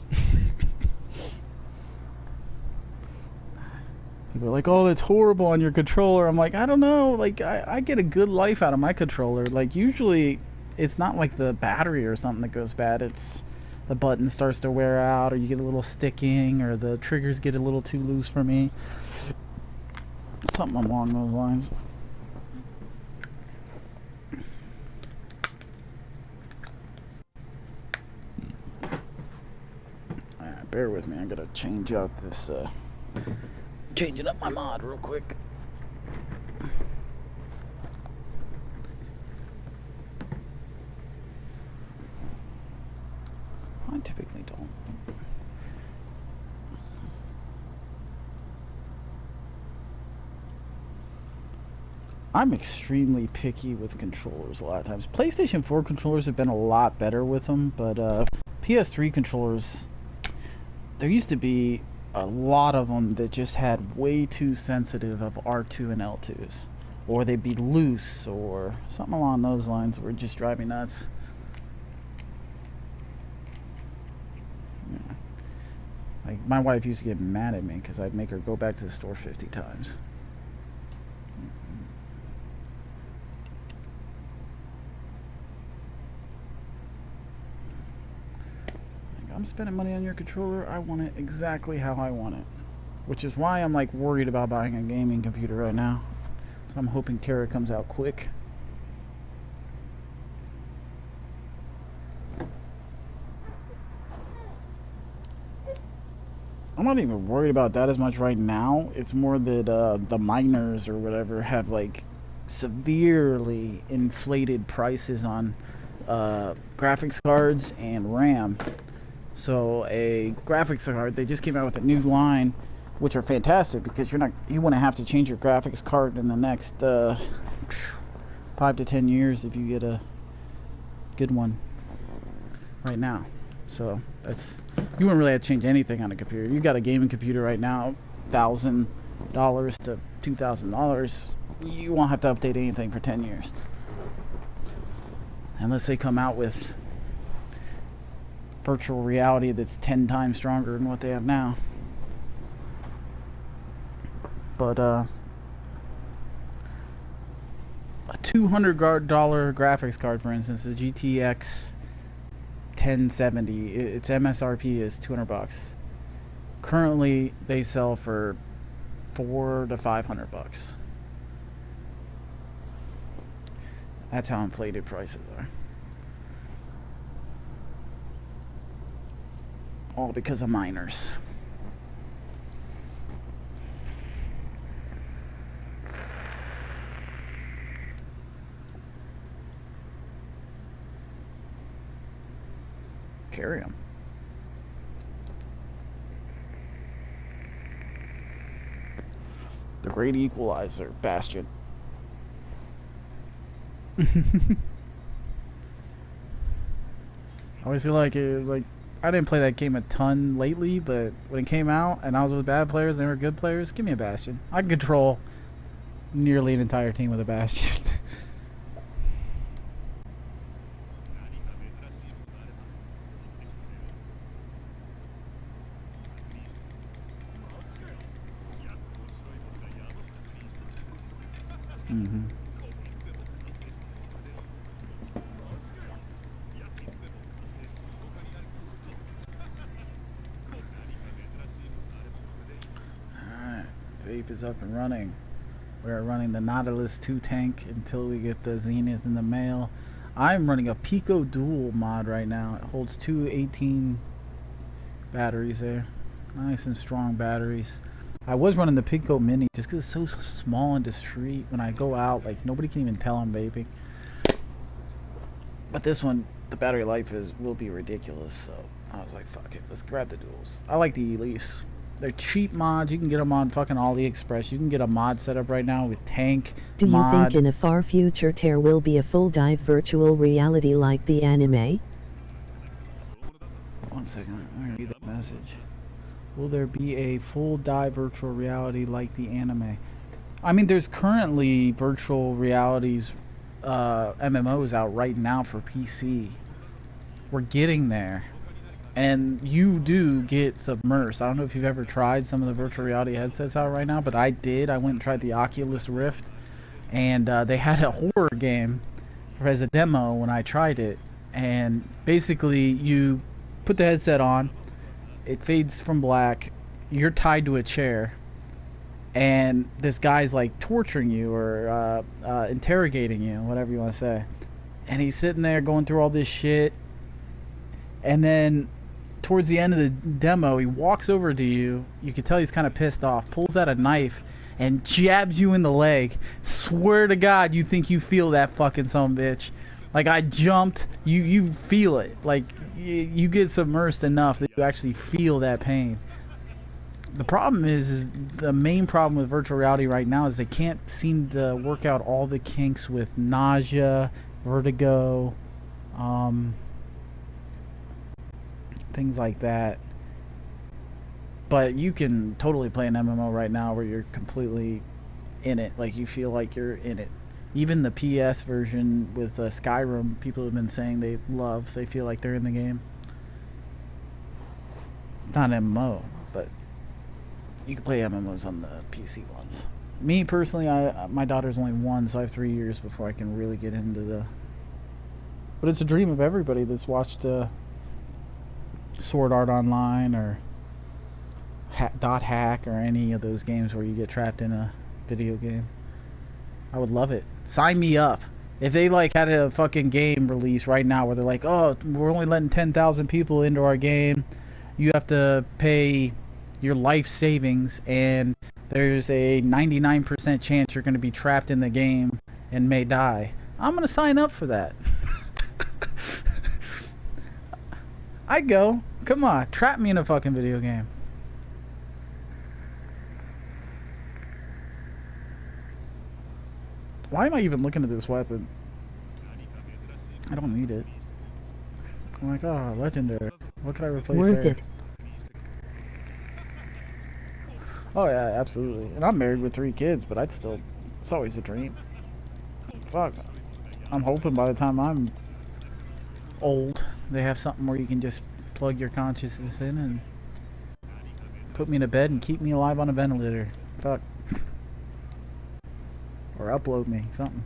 People are like, oh, that's horrible on your controller. I'm like, I don't know. Like, I get a good life out of my controller. Like, usually, it's not like the battery or something that goes bad. It's the button starts to wear out, or you get a little sticking, or the triggers get a little too loose for me. Something along those lines. Alright, bear with me. I gotta change out this, changing up my mod real quick. I typically don't. I'm extremely picky with controllers a lot of times. PlayStation 4 controllers have been a lot better with them, but PS3 controllers, there used to be a lot of them that just had way too sensitive of R2 and L2s, or they'd be loose or something along those lines were just driving nuts. Yeah. Like, my wife used to get mad at me because I'd make her go back to the store 50 times. I'm spending money on your controller. I want it exactly how I want it, which is why I'm like worried about buying a gaming computer right now. So I'm hoping Terra comes out quick. I'm not even worried about that as much right now. It's more that the miners or whatever have like severely inflated prices on graphics cards and RAM. So a graphics card, they just came out with a new line, which are fantastic because you wouldn't have to change your graphics card in the next 5 to 10 years if you get a good one right now. So you wouldn't really have to change anything on a computer. You got a gaming computer right now, $1,000 to $2,000. You won't have to update anything for 10 years, unless they come out with virtual reality that's 10 times stronger than what they have now. But a $200 graphics card, for instance, the GTX 1070, its MSRP is $200. Currently, they sell for $400 to $500. That's how inflated prices are. All because of miners. Carry them. The great equalizer, Bastion. I always feel like I didn't play that game a ton lately, but when it came out and I was with bad players and they were good players, give me a Bastion. I can control nearly an entire team with a Bastion. Mm-hmm. Alright, vape is up and running. We are running the Nautilus 2 tank until we get the Zenith in the mail. I'm running a Pico Dual mod right now. It holds two 18 batteries there. Nice and strong batteries. I was running the Pico Mini just because it's so small and discreet. When I go out, like, nobody can even tell I'm vaping. But this one, the battery life will be ridiculous. So I was like, fuck it, let's grab the duels. I like the Elise. They're cheap mods. You can get them on fucking AliExpress. You can get a mod set up right now with tank Do you mod. think in a far future Terra will be a full dive virtual reality like the anime? 1 second, I'm gonna read that message. Will there be a full dive virtual reality like the anime? I mean, there's currently virtual realities MMOs out right now for PC. We're getting there. And you do get submersed. I don't know if you've ever tried some of the virtual reality headsets out right now, but I did. I went and tried the Oculus Rift, and they had a horror game as a demo when I tried it. And basically, you put the headset on, it fades from black, you're tied to a chair, and this guy's like torturing you or interrogating you, whatever you want to say. And he's sitting there going through all this shit, and then towards the end of the demo, he walks over to you. You can tell he's kind of pissed off. Pulls out a knife and jabs you in the leg. Swear to God, you think you feel that fucking son of a bitch. Like, I jumped. You feel it. Like, you get submersed enough that you actually feel that pain. The problem is the main problem with virtual reality right now is they can't seem to work out all the kinks with nausea, vertigo, things like that. But you can totally play an MMO right now where you're completely in it, like you feel like you're in it. Even the PS version with Skyrim, people have been saying they love, they feel like they're in the game. Not an MMO, but you can play MMOs on the PC ones. Me personally, my daughter's only 1, so I have 3 years before I can really get into the... But it's a dream of everybody that's watched Sword Art Online or Dot Hack or any of those games where you get trapped in a video game. I would love it. Sign me up. If they like had a fucking game release right now where they're like, oh, we're only letting 10,000 people into our game, you have to pay your life savings, and there's a 99% chance you're going to be trapped in the game and may die. I'm going to sign up for that. I go. Come on, trap me in a fucking video game. Why am I even looking at this weapon? I don't need it. I'm like, oh, legendary. What can I replace Worth there? it. Oh yeah, absolutely. And I'm married with 3 kids, but I'd still... It's always a dream. Fuck. I'm hoping by the time I'm old, they have something where you can just plug your consciousness in and put me in a bed and keep me alive on a ventilator. Fuck. Or upload me, something.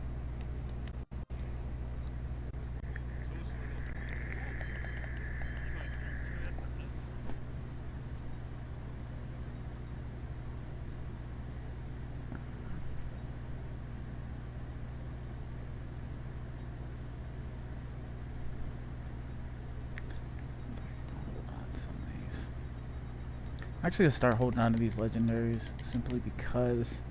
I'm actually gonna start holding on to these legendaries simply because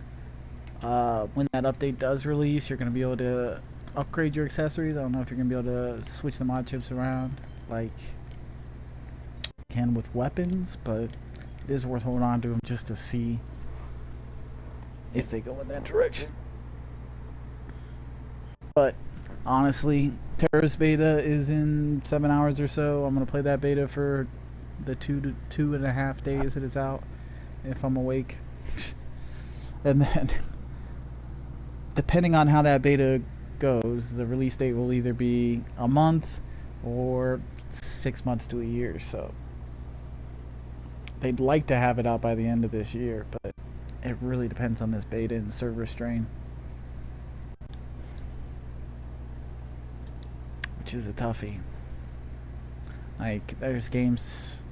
when that update does release, you're gonna be able to upgrade your accessories. I don't know if you're gonna be able to switch the mod chips around like you can with weapons, but it is worth holding on to them just to see if they go in that direction. But honestly, Terra's beta is in 7 hours or so. I'm gonna play that beta for the 2.5 days that it's out, if I'm awake. And then, depending on how that beta goes, the release date will either be a month or 6 months to a year. So they'd like to have it out by the end of this year, but it really depends on this beta and server strain, which is a toughie. Like, there's games,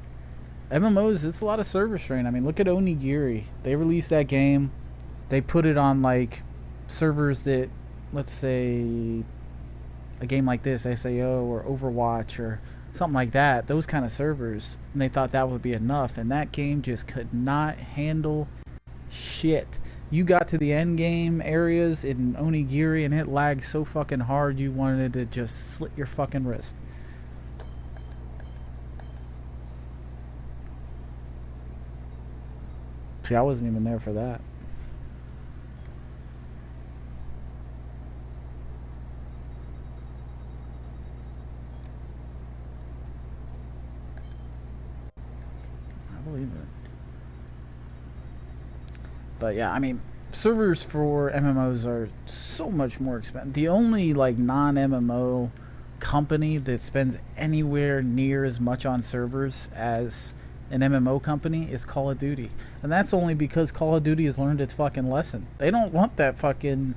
MMOs, it's a lot of server strain. I mean, look at Onigiri. They released that game, they put it on like servers that, let's say a game like this, SAO or Overwatch or something like that, those kind of servers, and they thought that would be enough, and that game just could not handle shit. You got to the end game areas in Onigiri and it lagged so fucking hard you wanted to just slit your fucking wrist. See, I wasn't even there for that. I believe it. But yeah, I mean, servers for MMOs are so much more expensive. The only like non-MMO company that spends anywhere near as much on servers as an MMO company is Call of Duty. And that's only because Call of Duty has learned its fucking lesson. They don't want that fucking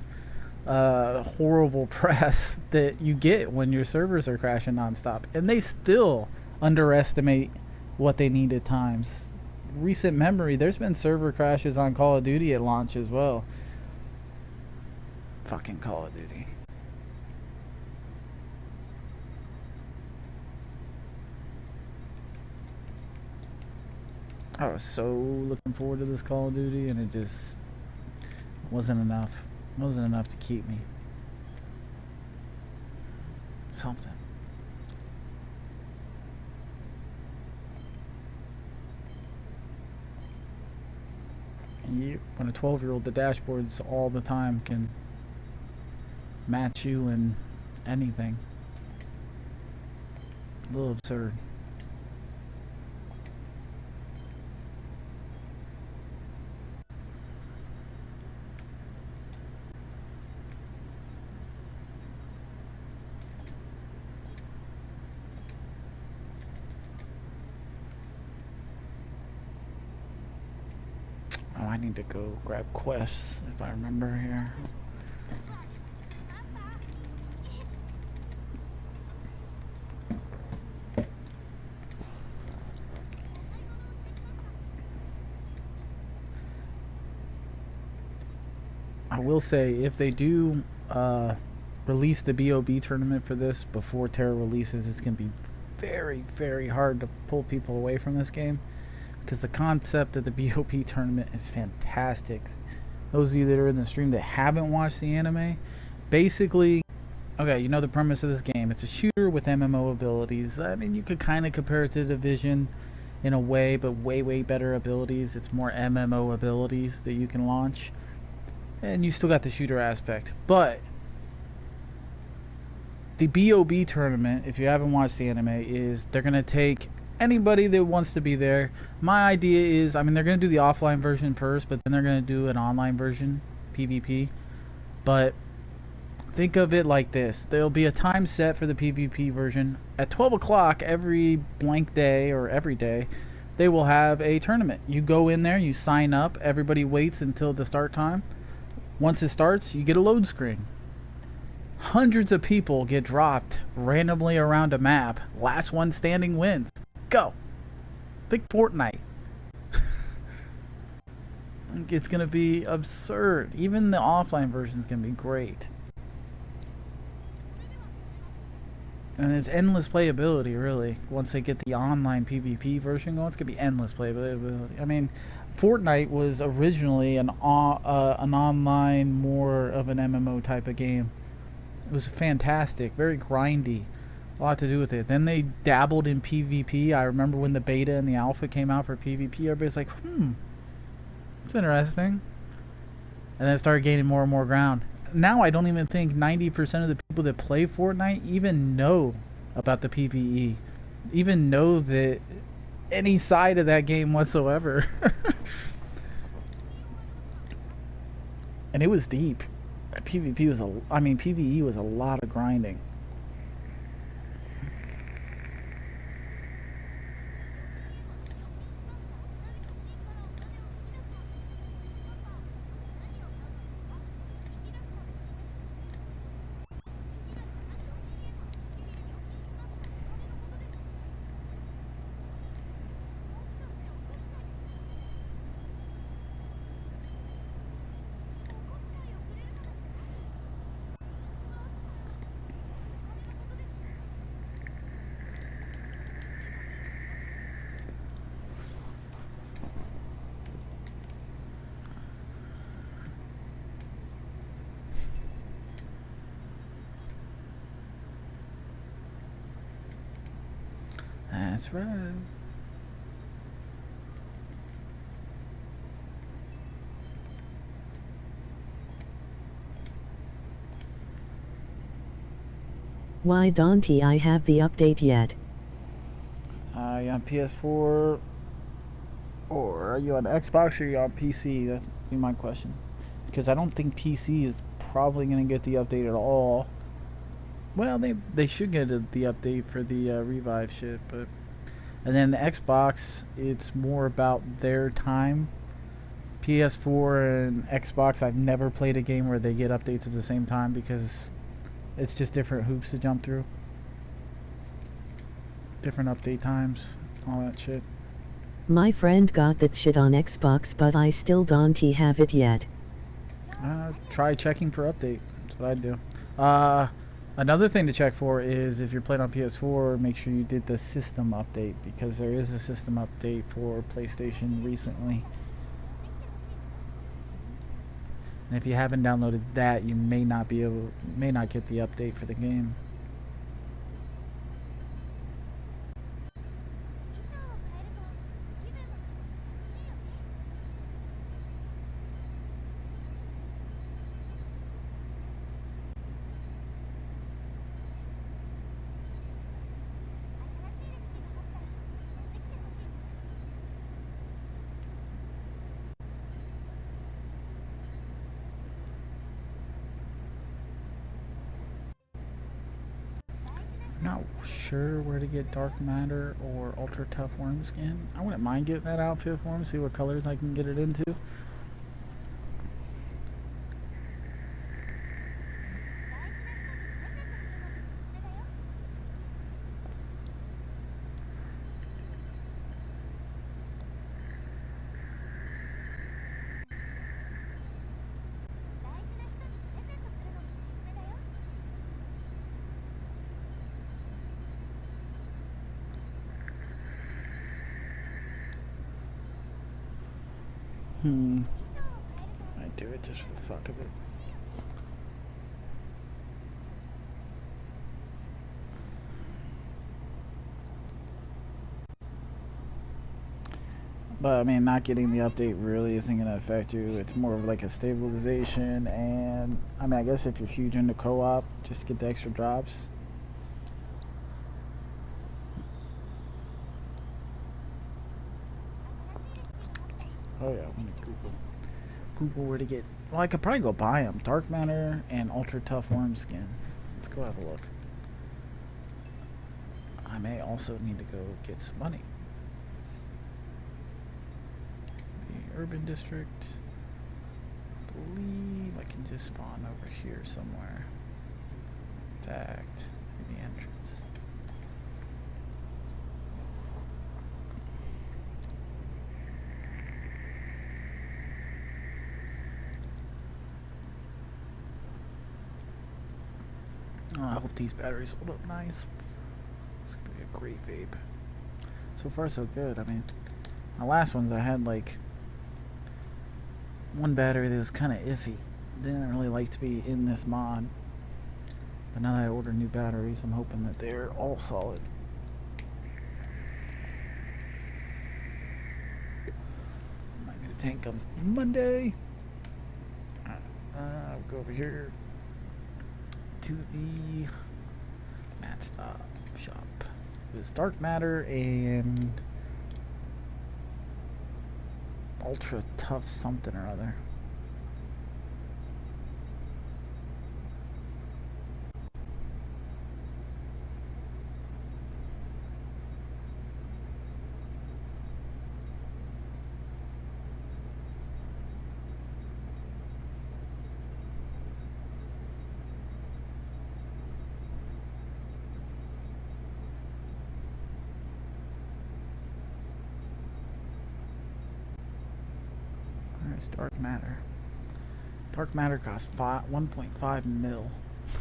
horrible press that you get when your servers are crashing nonstop. And they still underestimate what they need at times. Recent memory, there's been server crashes on Call of Duty at launch as well. Fucking Call of Duty. I was so looking forward to this Call of Duty, and it just wasn't enough. It wasn't enough to keep me. Something. And when a 12-year-old, the dashboards all the time can match you in anything. A little absurd. Oh, I need to go grab quests if I remember here. I will say, if they do release the BOB tournament for this before Terra releases, it's going to be very, very hard to pull people away from this game, because the concept of the BOP tournament is fantastic. Those of you that are in the stream that haven't watched the anime, basically, okay, you know the premise of this game. It's a shooter with MMO abilities. I mean, you could kind of compare it to Division in a way, but way, way better abilities. It's more MMO abilities that you can launch. And you still got the shooter aspect. But the BOB tournament, if you haven't watched the anime, is they're going to take anybody that wants to be there. My idea is, I mean, they're going to do the offline version first, but then they're going to do an online version, PvP. But think of it like this. There'll be a time set for the PvP version. At 12 o'clock every blank day, or every day, they will have a tournament. You go in there, you sign up, everybody waits until the start time. Once it starts, you get a load screen. Hundreds of people get dropped randomly around a map. Last one standing wins. Go. Think Fortnite. It's going to be absurd. Even the offline version is going to be great. And it's endless playability, really. Once they get the online PvP version going, it's going to be endless playability. I mean, Fortnite was originally an online, more of an MMO type of game. It was fantastic, very grindy, a lot to do with it. Then they dabbled in PvP. I remember when the beta and the alpha came out for PvP, everybody's like, it's interesting. And then it started gaining more and more ground. Now I don't even think 90% of the people that play Fortnite even know about the PvE, even know that any side of that game whatsoever. And it was deep. PvP was PvE was a lot of grinding. That's right. Why don't I have the update yet? Are you on PS4 or are you on Xbox or are you on PC? That'd be my question. Because I don't think PC is probably going to get the update at all. Well, they should get the update for the revive shit, but and then Xbox, it's more about their time. PS4 and Xbox, I've never played a game where they get updates at the same time because it's just different hoops to jump through. Different update times, all that shit. My friend got that shit on Xbox, but I still don't have it yet. Try checking for update. That's what I'd do. Another thing to check for is if you're playing on PS4, make sure you did the system update because there is a system update for PlayStation recently. And if you haven't downloaded that, you may not get the update for the game. Not sure where to get Dark Matter or Ultra Tough Worm Skin. I wouldn't mind getting that outfit for him, see what colors I can get it into. Might do it just for the fuck of it. But I mean, not getting the update really isn't going to affect you. It's more of like a stabilization, and I mean, I guess if you're huge into co-op, just get the extra drops. Oh yeah, I'm gonna Google where to get. Well, I could probably go buy them. Dark Matter and Ultra Tough Worm Skin. Let's go have a look. I may also need to go get some money. The Urban District. I believe I can just spawn over here somewhere. Tact in the entrance. Oh, I hope these batteries hold up nice. It's gonna be a great vape. So far so good. I mean, my last ones I had like one battery that was kind of iffy. Didn't really like to be in this mod. But now that I ordered new batteries, I'm hoping that they're all solid. My new tank comes Monday. I'll go over here to the Mat Stop shop. It was Dark Matter and Ultra Tough something or other. Where's Dark Matter? Dark Matter costs 1.5 mil.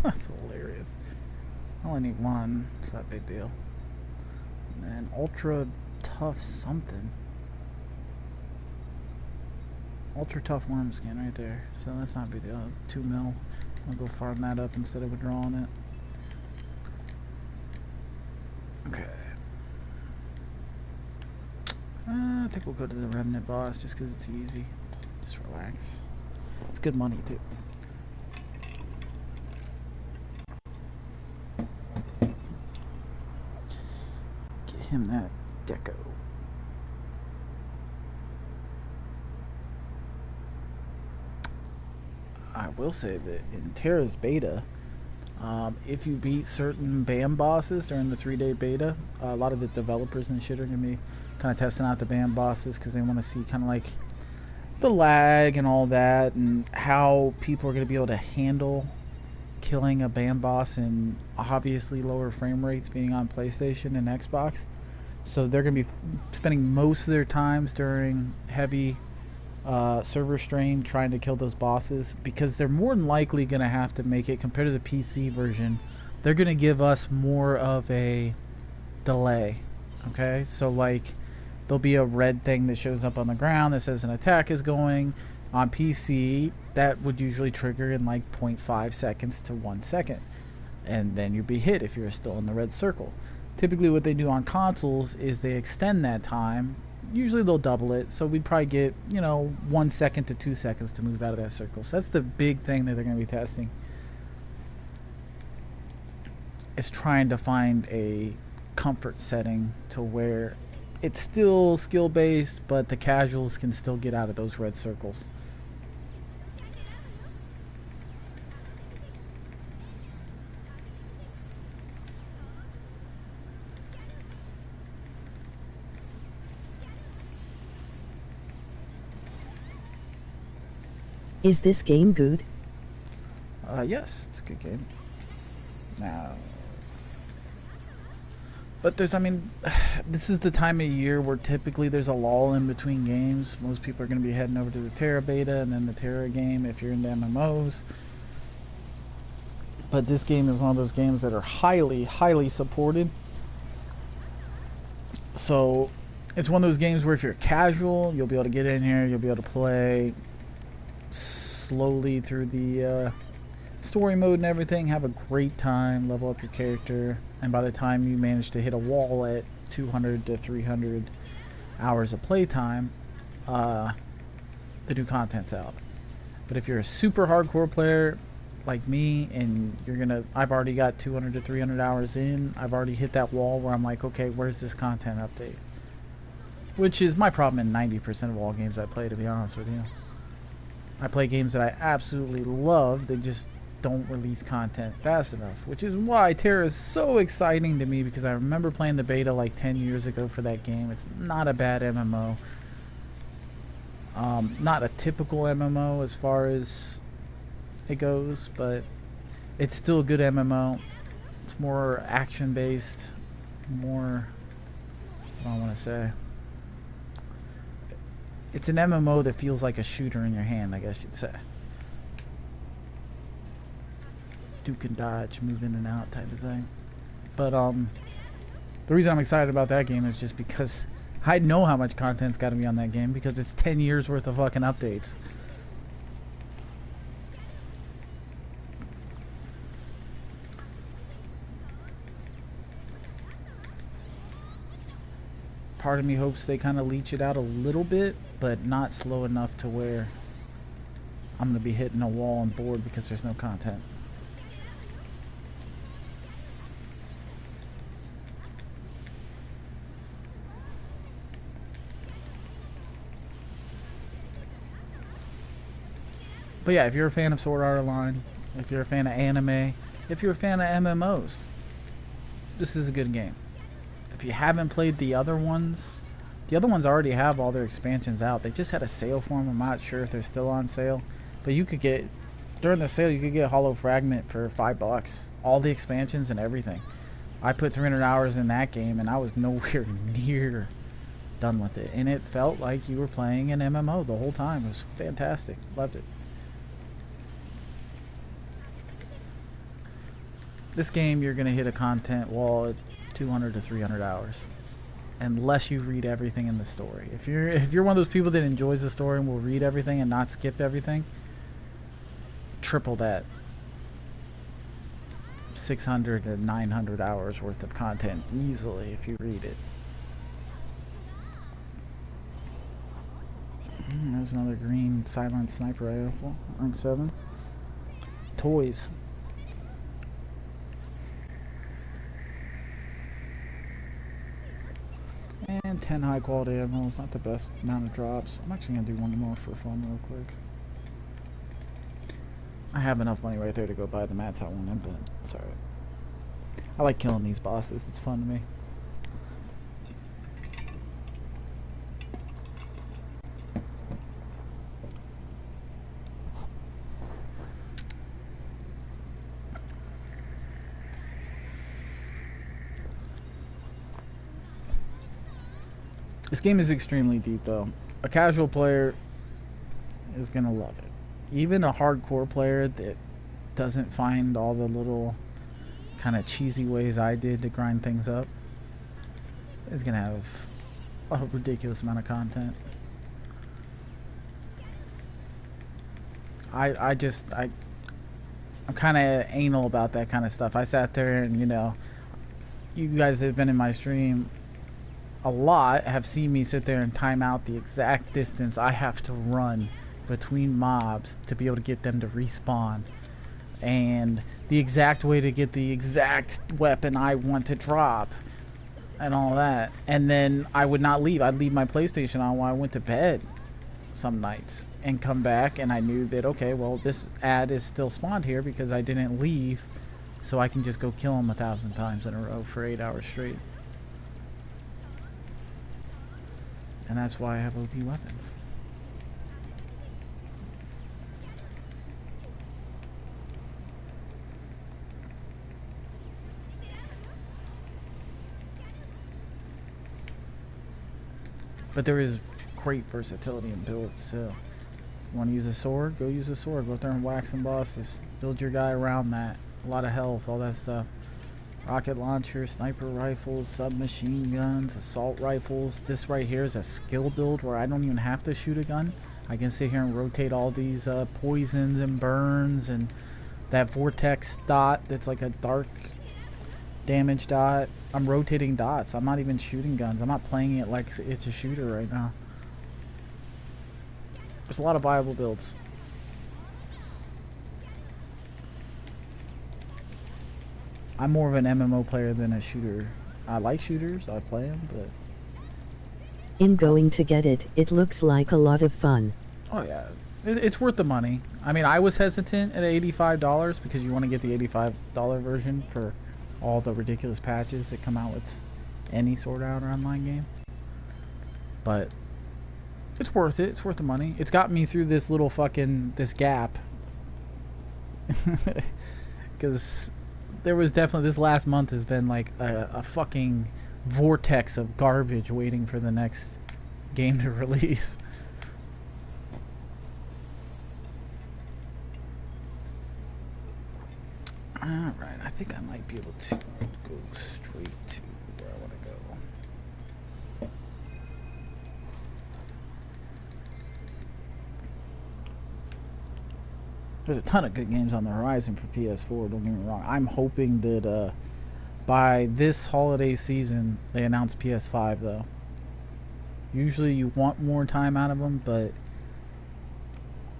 That's hilarious. I only need one. It's not a big deal. And then Ultra Tough something. Ultra Tough Worm Skin right there. So that's not a big deal. 2 mil. I'll go farm that up instead of withdrawing it. Okay. think we'll go to the Remnant boss just because it's easy. Just relax. It's good money too. Get him that deco. I will say that in Terra's beta, if you beat certain BAM bosses during the 3-day beta, a lot of the developers and shit are going to be kind of testing out the BAM bosses because they want to see kind of like the lag and all that and how people are going to be able to handle killing a BAM boss in obviously lower frame rates being on PlayStation and Xbox. So they're going to be spending most of their times during heavy server strain trying to kill those bosses because they're more than likely going to have to make it compared to the PC version. They're going to give us more of a delay. Okay, so like there'll be a red thing that shows up on the ground that says an attack is going. On PC, that would usually trigger in like 0.5 seconds to 1 second, and then you'd be hit if you're still in the red circle. Typically what they do on consoles is they extend that time. Usually they'll double it, so we'd probably get, 1 second to 2 seconds to move out of that circle. So that's the big thing that they're going to be testing. Is trying to find a comfort setting to where it's still skill based, but the casuals can still get out of those red circles. Is this game good? Yes, it's a good game. Now, but this is the time of year where typically there's a lull in between games. Most people are going to be heading over to the Terra beta and then the Terra game if you're into MMOs. But this game is one of those games that are highly, highly supported. So it's one of those games where if you're casual, you'll be able to get in here, you'll be able to play slowly through the story mode and everything, have a great time, level up your character, and by the time you manage to hit a wall at 200 to 300 hours of playtime, the new content's out. But if you're a super hardcore player like me and I've already got 200 to 300 hours in, I've already hit that wall where I'm like, okay, where's this content update? Which is my problem in 90% of all games I play, to be honest with you. I play games that I absolutely love, they just don't release content fast enough, which is why Terra is so exciting to me, because I remember playing the beta like 10 years ago for that game. It's not a bad MMO. Not a typical MMO as far as it goes, but it's still a good MMO. It's more action based, more, what do I want to say? It's an MMO that feels like a shooter in your hand, I guess you'd say. Duke and dodge, move in and out type of thing. But the reason I'm excited about that game is just because I know how much content's got to be on that game, because it's 10 years worth of fucking updates. Part of me hopes they kind of leech it out a little bit, but not slow enough to where I'm going to be hitting a wall and bored because there's no content. But yeah, if you're a fan of Sword Art Online, if you're a fan of anime, if you're a fan of MMOs, this is a good game. If you haven't played the other ones already have all their expansions out. They just had a sale for them. I'm not sure if they're still on sale, but you could get, during the sale, you could get Hollow Fragment for $5. All the expansions and everything. I put 300 hours in that game and I was nowhere near done with it. And it felt like you were playing an MMO the whole time. It was fantastic. Loved it. This game, you're going to hit a content wall at 200 to 300 hours. Unless you read everything in the story. If you're one of those people that enjoys the story and will read everything and not skip everything, triple that. 600 to 900 hours worth of content easily if you read it. There's another green silent sniper rifle. Rank 7. Toys. And 10 high quality ammo. It's not the best amount of drops. I'm actually going to do one more for fun real quick. I have enough money right there to go buy the mats I wanted, but it's alright. I like killing these bosses. It's fun to me. This game is extremely deep, though. A casual player is gonna love it. Even a hardcore player that doesn't find all the little kind of cheesy ways I did to grind things up is gonna have a ridiculous amount of content. I'm kind of anal about that kind of stuff. I sat there and, you know, you guys that have been in my stream a lot have seen me sit there and time out the exact distance I have to run between mobs to be able to get them to respawn, and the exact way to get the exact weapon I want to drop and all that. And then I would not leave. I'd leave my PlayStation on while I went to bed some nights and come back, and I knew that, okay, well, this ad is still spawned here because I didn't leave, so I can just go kill him 1,000 times in a row for 8 hours straight. And that's why I have OP weapons. But there is great versatility in builds too. You want to use a sword? Go use a sword. Go out there and whack some bosses. Build your guy around that. A lot of health, all that stuff. Rocket launchers, sniper rifles, submachine guns, assault rifles. This right here is a skill build where I don't even have to shoot a gun. I can sit here and rotate all these poisons and burns and that vortex dot that's like a dark damage dot. I'm rotating dots. I'm not even shooting guns. I'm not playing it like it's a shooter right now. There's a lot of viable builds. I'm more of an MMO player than a shooter. I like shooters, I play them, but... In going to get it, it looks like a lot of fun. Oh yeah, it's worth the money. I mean, I was hesitant at $85 because you want to get the $85 version for all the ridiculous patches that come out with any Sword Art Online game. But it's worth it. It's worth the money. It's got me through this little fucking, this gap. Because there was definitely, this last month has been like a fucking vortex of garbage waiting for the next game to release. Alright, I think I might be able to go straight to where I want to go. There's a ton of good games on the horizon for PS4, don't get me wrong. I'm hoping that by this holiday season they announce PS5 though. Usually you want more time out of them, but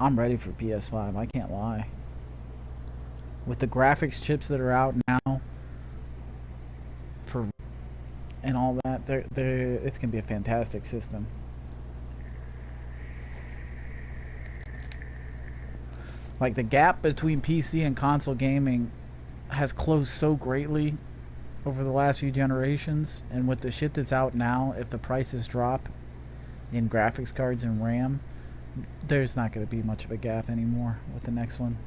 I'm ready for PS5, I can't lie. With the graphics chips that are out now for and all that, it's gonna be a fantastic system. Like, the gap between PC and console gaming has closed so greatly over the last few generations, and with the shit that's out now, if the prices drop in graphics cards and RAM, there's not going to be much of a gap anymore with the next one.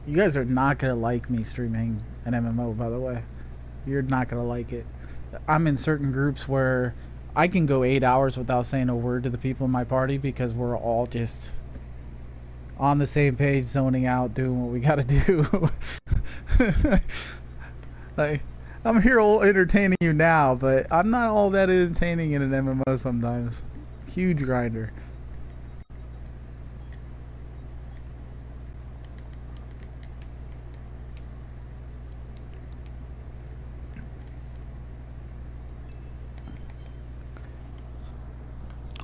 You guys are not going to like me streaming an MMO, by the way. You're not going to like it. I'm in certain groups where I can go 8 hours without saying a word to the people in my party because we're all just on the same page, zoning out, doing what we got to do. Like, I'm here entertaining you now, but I'm not all that entertaining in an MMO sometimes. Huge grinder.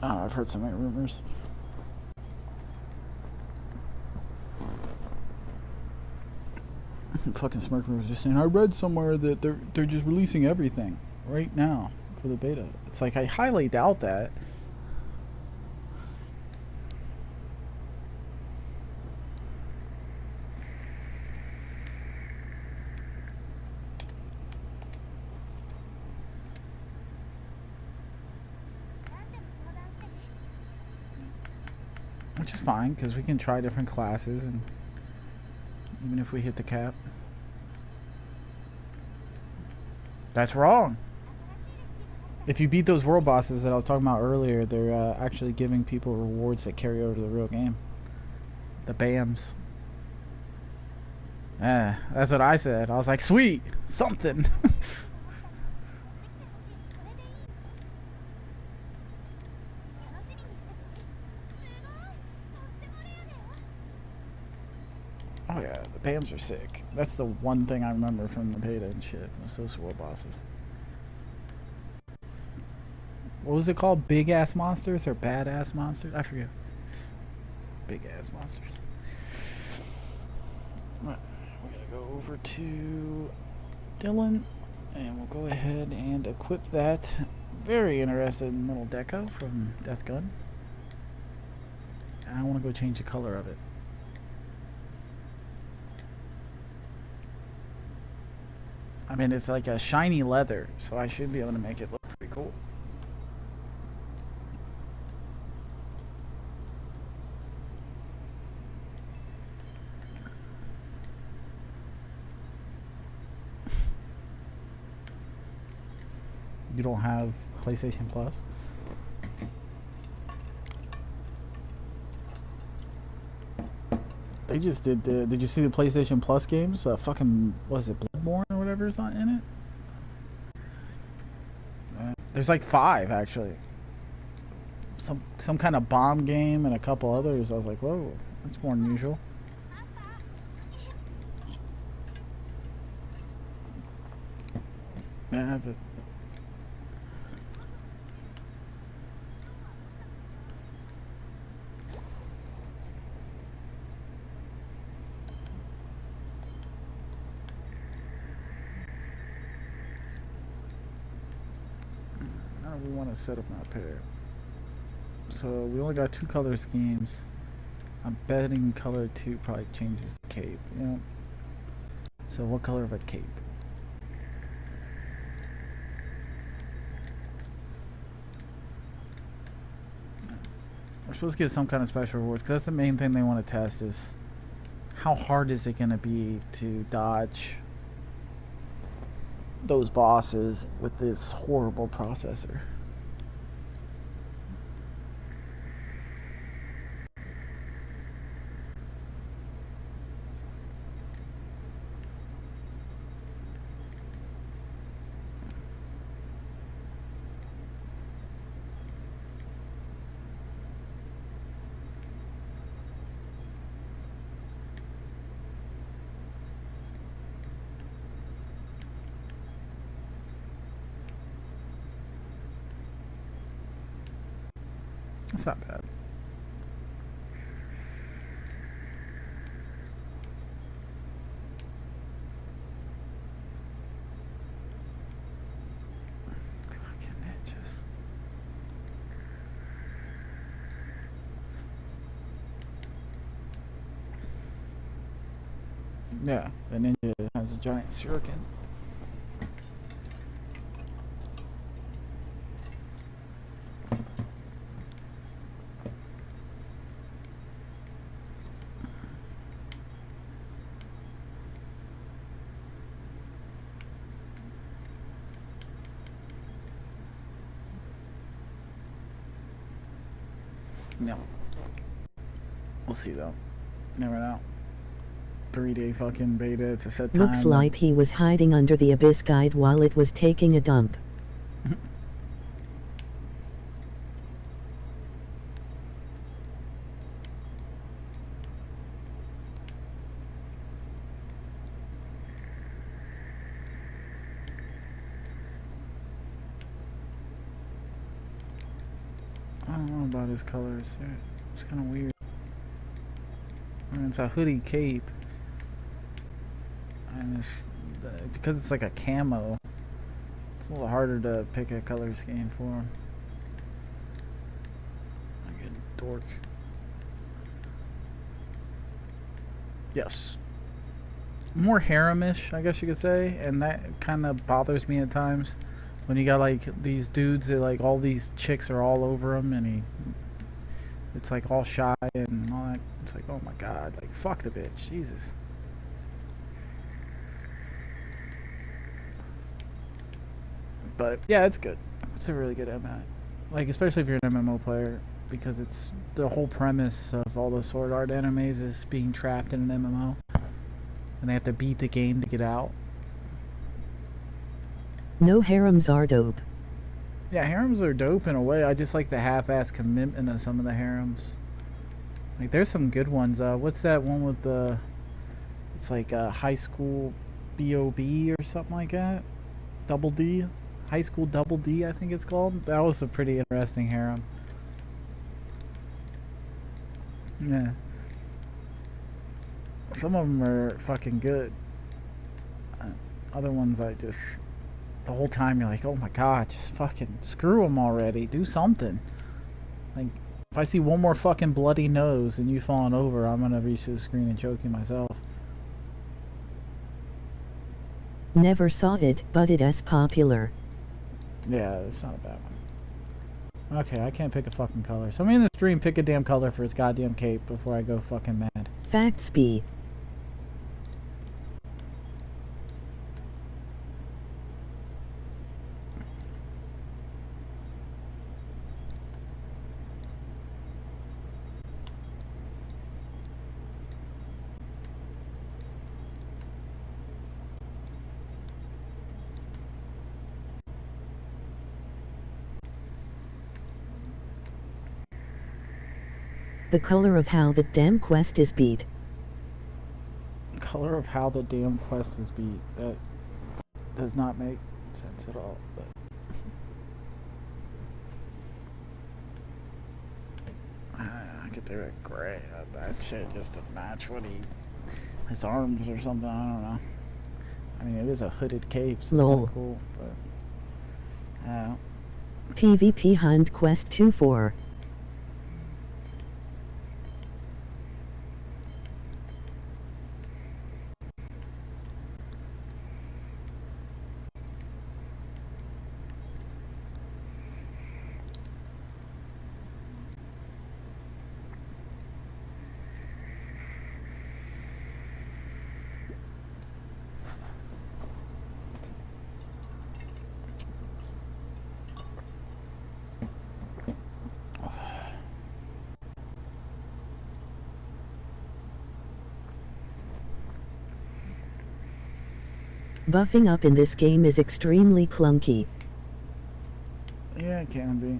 Oh, I've heard so many rumors. Fucking Smirk was just saying, I read somewhere that they're just releasing everything right now for the beta. It's like, I highly doubt that. Which is fine, because we can try different classes, and even if we hit the cap. That's wrong. If you beat those world bosses that I was talking about earlier, they're actually giving people rewards that carry over to the real game. The BAMs. That's what I said. I was like, sweet! Something! Oh yeah, the BAMs are sick. That's the one thing I remember from the beta and shit, was those world bosses. What was it called? Big ass monsters or bad ass monsters? I forget. Big ass monsters. Alright, we're gonna go over to Dylan, and we'll go ahead and equip that very interesting little deco from Death Gun. I want to go change the color of it. I mean, it's like a shiny leather, so I should be able to make it look pretty cool. You don't have PlayStation Plus? They just did the... Did you see the PlayStation Plus games? Fucking... What is it? Bloodborne or whatever is on in it? There's like 5, actually. Some kind of bomb game and a couple others. I was like, whoa, that's more than usual. Yeah, but... we want to set up my pair. So we only got 2 color schemes. I'm betting color 2 probably changes the cape. You know? So what color of a cape? We're supposed to get some kind of special rewards, because that's the main thing they want to test, is how hard is it going to be to dodge those bosses with this horrible processor. That's not bad. Fucking ninjas. Yeah, the ninja has a giant shuriken. No. We'll see though. Never know. 3-day fucking beta to set time. Looks like he was hiding under the Abyss Guide while it was taking a dump. about his colors. It's kind of weird. I mean, it's a hoodie cape, and because it's like a camo, it's a little harder to pick a color scheme for him. I get dork. Yes. More harem-ish, I guess you could say, and that kind of bothers me at times when you got like these dudes that like all these chicks are all over him, and it's like all shy and all that. It's like, oh my god, like fuck the bitch, Jesus. But yeah, it's good. It's a really good MMO, like especially if you're an MMO player, because it's the whole premise of all the Sword Art animes is being trapped in an MMO, and they have to beat the game to get out. No harems are dope. Yeah, harems are dope in a way. I just like the half-ass commitment of some of the harems. Like, there's some good ones. What's that one with the... It's like high school B.O.B. or something like that? Double D? High school Double D, I think it's called. That was a pretty interesting harem. Yeah. Some of them are fucking good. Other ones I just... The whole time you're like, oh my god, just fucking screw them already. Do something. Like, if I see one more fucking bloody nose and you falling over, I'm gonna reach to the screen and choke you myself. Never saw it, but it is popular. Yeah, it's not a bad one. Okay, I can't pick a fucking color. Somebody in the stream pick a damn color for his goddamn cape before I go fucking mad. Facts B. The color of how the damn quest is beat. Color of how the damn quest is beat. That does not make sense at all. But I could do it gray. That shit just to match what his arms or something. I don't know. I mean, it is a hooded cape, so it's kind of cool. But PvP Hunt Quest 2-4. Buffing up in this game is extremely clunky. yeah, it can be.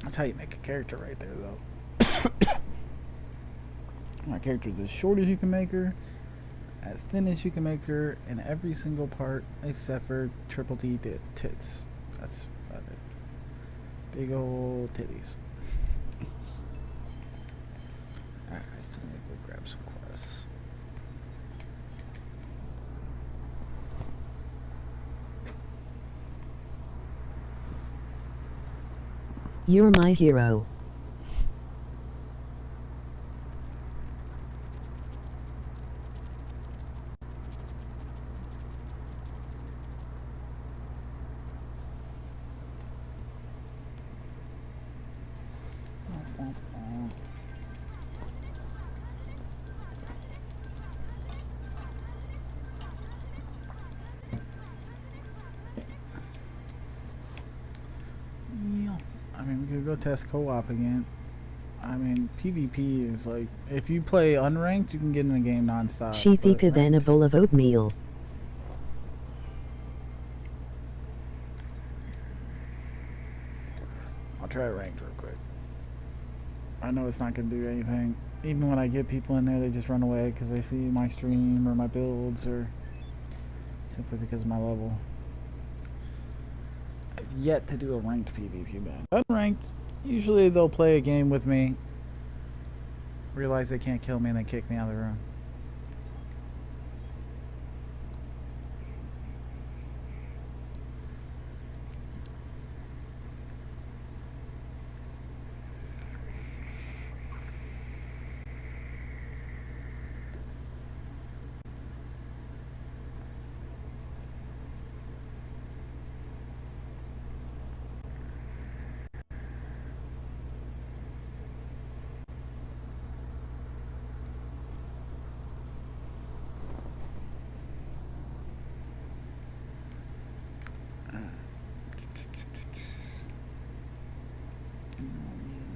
That's how you make a character right there, though. My character's as short as you can make her, as thin as you can make her, in every single part except for Triple D tits. That's about it. Big old titties. Alright, I still need to go grab some quests. You're my hero. go test co-op again. I mean, PvP is like, if you play unranked, you can get in the game non-stop. She thicker than a bowl of oatmeal. I'll try ranked real quick. I know it's not going to do anything. Even when I get people in there, they just run away because they see my stream or my builds, or simply because of my level. I've yet to do a ranked PvP match. Unranked, usually they'll play a game with me, realize they can't kill me, and then kick me out of the room.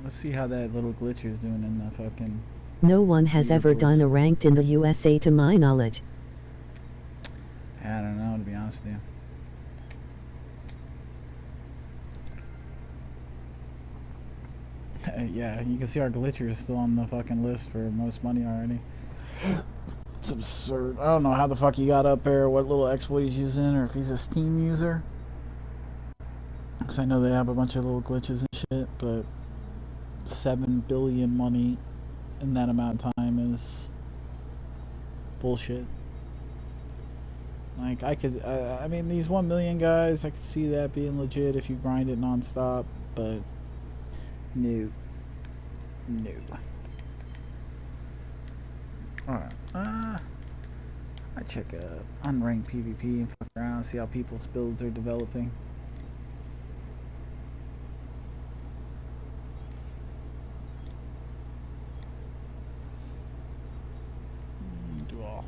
Let's see how that little glitcher is doing in the fucking... No one has ever done a ranked in the USA to my knowledge. I don't know, to be honest with you. Yeah, you can see our glitcher is still on the fucking list for most money already. It's absurd. I don't know how the fuck he got up there, what little exploit he's using, or if he's a Steam user. Because I know they have a bunch of little glitches and shit, but 7 billion money in that amount of time is bullshit. Like, I mean, these 1 million guys, I could see that being legit if you grind it non-stop, but no. No. Alright, I check unranked PvP and fuck around, see how people's builds are developing. Do all.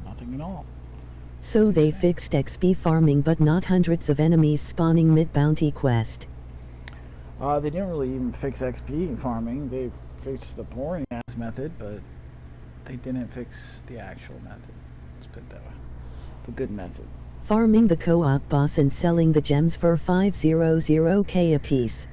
Nothing at all. So they fixed XP farming but not hundreds of enemies spawning mid-bounty quest. They didn't really even fix XP farming. They fixed the boring ass method, but they didn't fix the actual method. Let's put it that way. The good method. Farming the co-op boss and selling the gems for 500k a piece.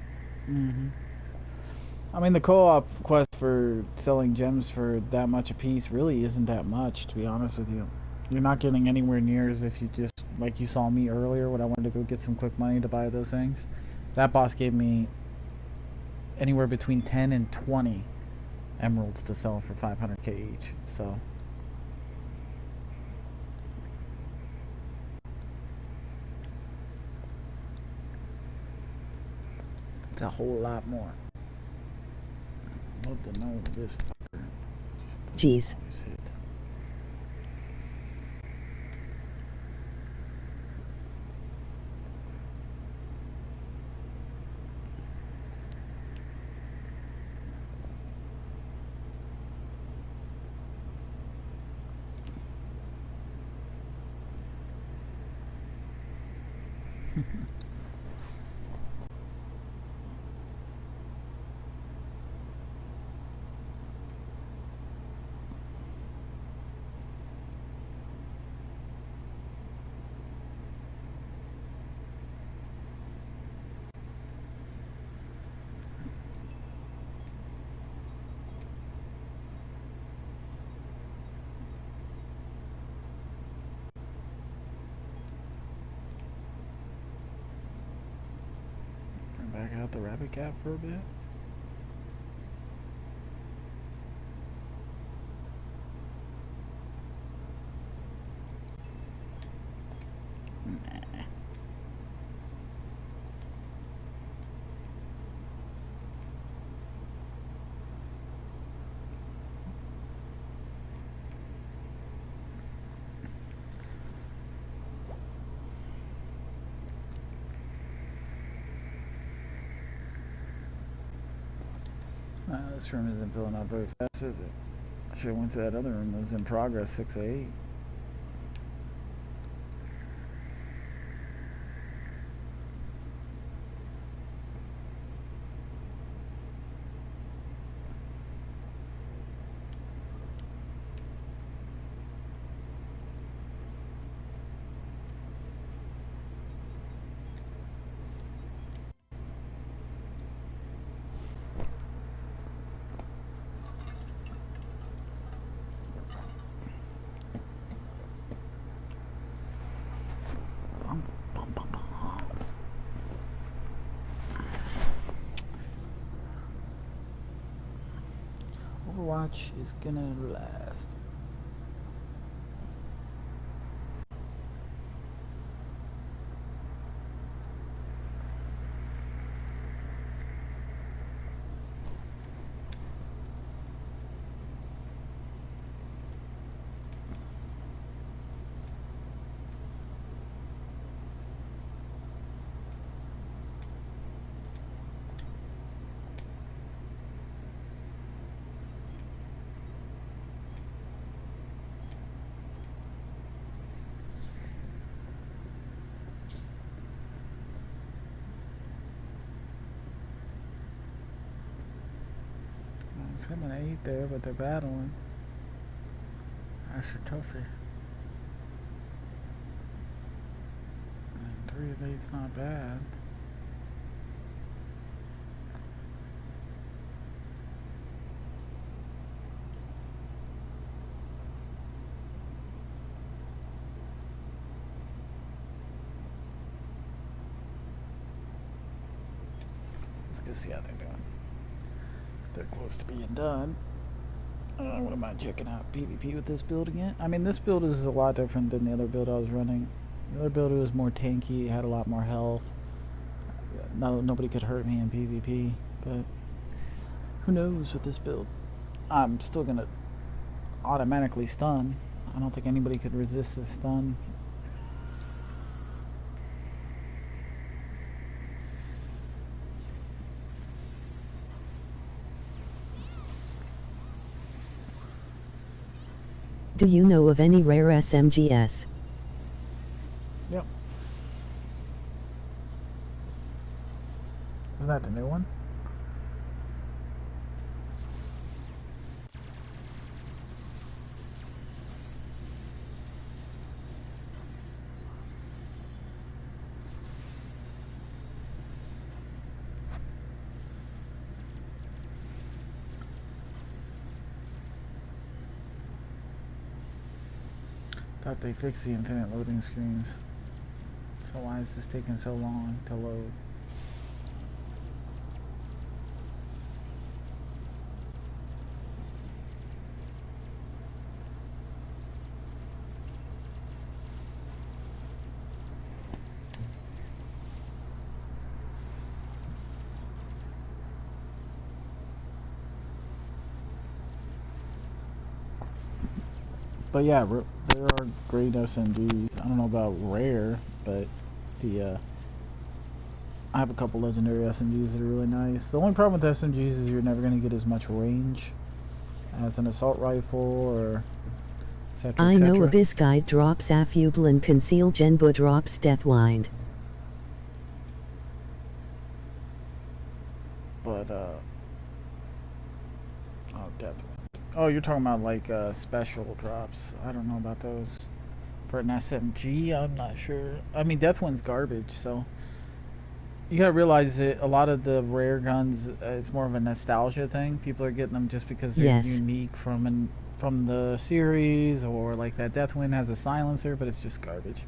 I mean, the co-op quest for selling gems for that much a piece really isn't that much, to be honest with you. You're not getting anywhere near as if you just, like you saw me earlier when I wanted to go get some quick money to buy those things. That boss gave me anywhere between 10 and 20 emeralds to sell for 500k each, so... it's a whole lot more. Love to know this fucker Jeez. hit. Back out the rabbit cap for a bit. Nah. This room isn't filling up very fast, is it? I should have went to that other room that was in progress, 6 of 8. Overwatch is gonna last. It's 7 and 8 there, but they're battling. That's a toughie. And 3 of 8's not bad. Let's go see how they're doing. They're close to being done. I wouldn't mind checking out PvP with this build again. I mean, this build is a lot different than the other build I was running. The other build was more tanky, had a lot more health. Nobody could hurt me in PvP, but who knows with this build. I'm still gonna automatically stun. I don't think anybody could resist this stun. Do you know of any rare SMGs? Yep. Isn't that the new one? Thought they fixed the infinite loading screens. So why is this taking so long to load? But yeah, there are great SMGs. I don't know about rare, but I have a couple legendary SMGs that are really nice. The only problem with SMGs is you're never going to get as much range as an assault rifle or etc. I know Abyss Guide drops Affubal and Conceal Genbu drops Deathwind. But Deathwind. Oh, you're talking about like special drops. I don't know about those. For an SMG, I'm not sure. I mean, Deathwind's garbage, so you gotta realize that a lot of the rare guns, it's more of a nostalgia thing. People are getting them just because they're unique from the series, or like that Deathwind has a silencer, but it's just garbage.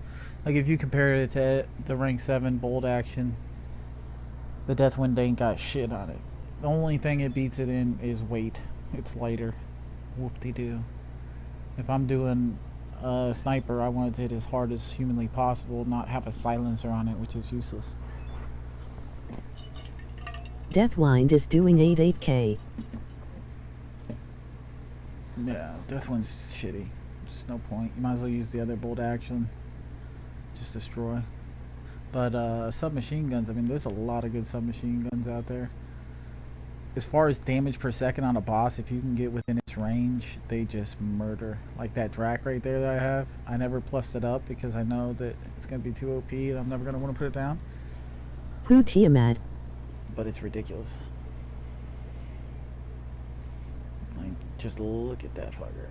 Like if you compare it to the rank 7 bolt action, the Deathwind ain't got shit on it. The only thing it beats it in is weight. It's lighter. Whoop-de-doo. If I'm doing a sniper, I want it to hit as hard as humanly possible, not have a silencer on it, which is useless. Deathwind is doing 88k. Yeah, Deathwind's shitty. There's no point. You might as well use the other bolt action. Just destroy. But submachine guns, I mean, there's a lot of good submachine guns out there. As far as damage per second on a boss, if you can get within its range, they just murder. Like that Drac right there that I have. I never plussed it up because I know that it's going to be too OP and I'm never going to want to put it down. Who Tiamat? But it's ridiculous. Like, just look at that fucker.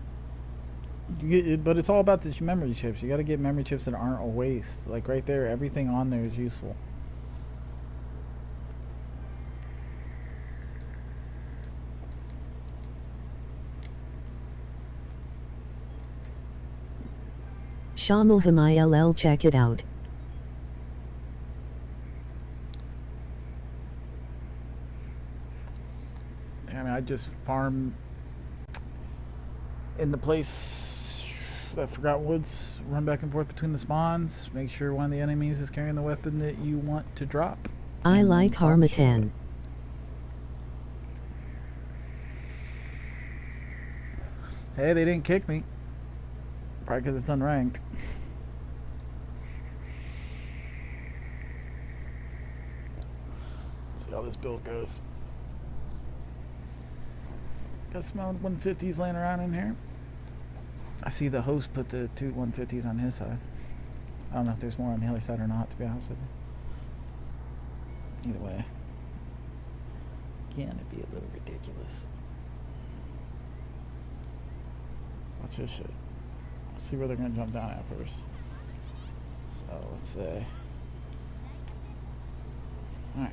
But it's all about the memory chips. You got to get memory chips that aren't a waste. Like right there, everything on there is useful. Shamilham ILL, check it out. I mean, I just farm in the place that Forgotten Woods. Run back and forth between the spawns. Make sure one of the enemies is carrying the weapon that you want to drop. I like Harmatan. Hey, they didn't kick me. Probably because it's unranked. See how this build goes. Got some 150s laying around in here. I see the host put the 2 150s on his side. I don't know if there's more on the other side or not, to be honest with you. Either way. Can it be a little ridiculous? Watch this shit. Let's see where they're going to jump down at first. So, let's say. Alright.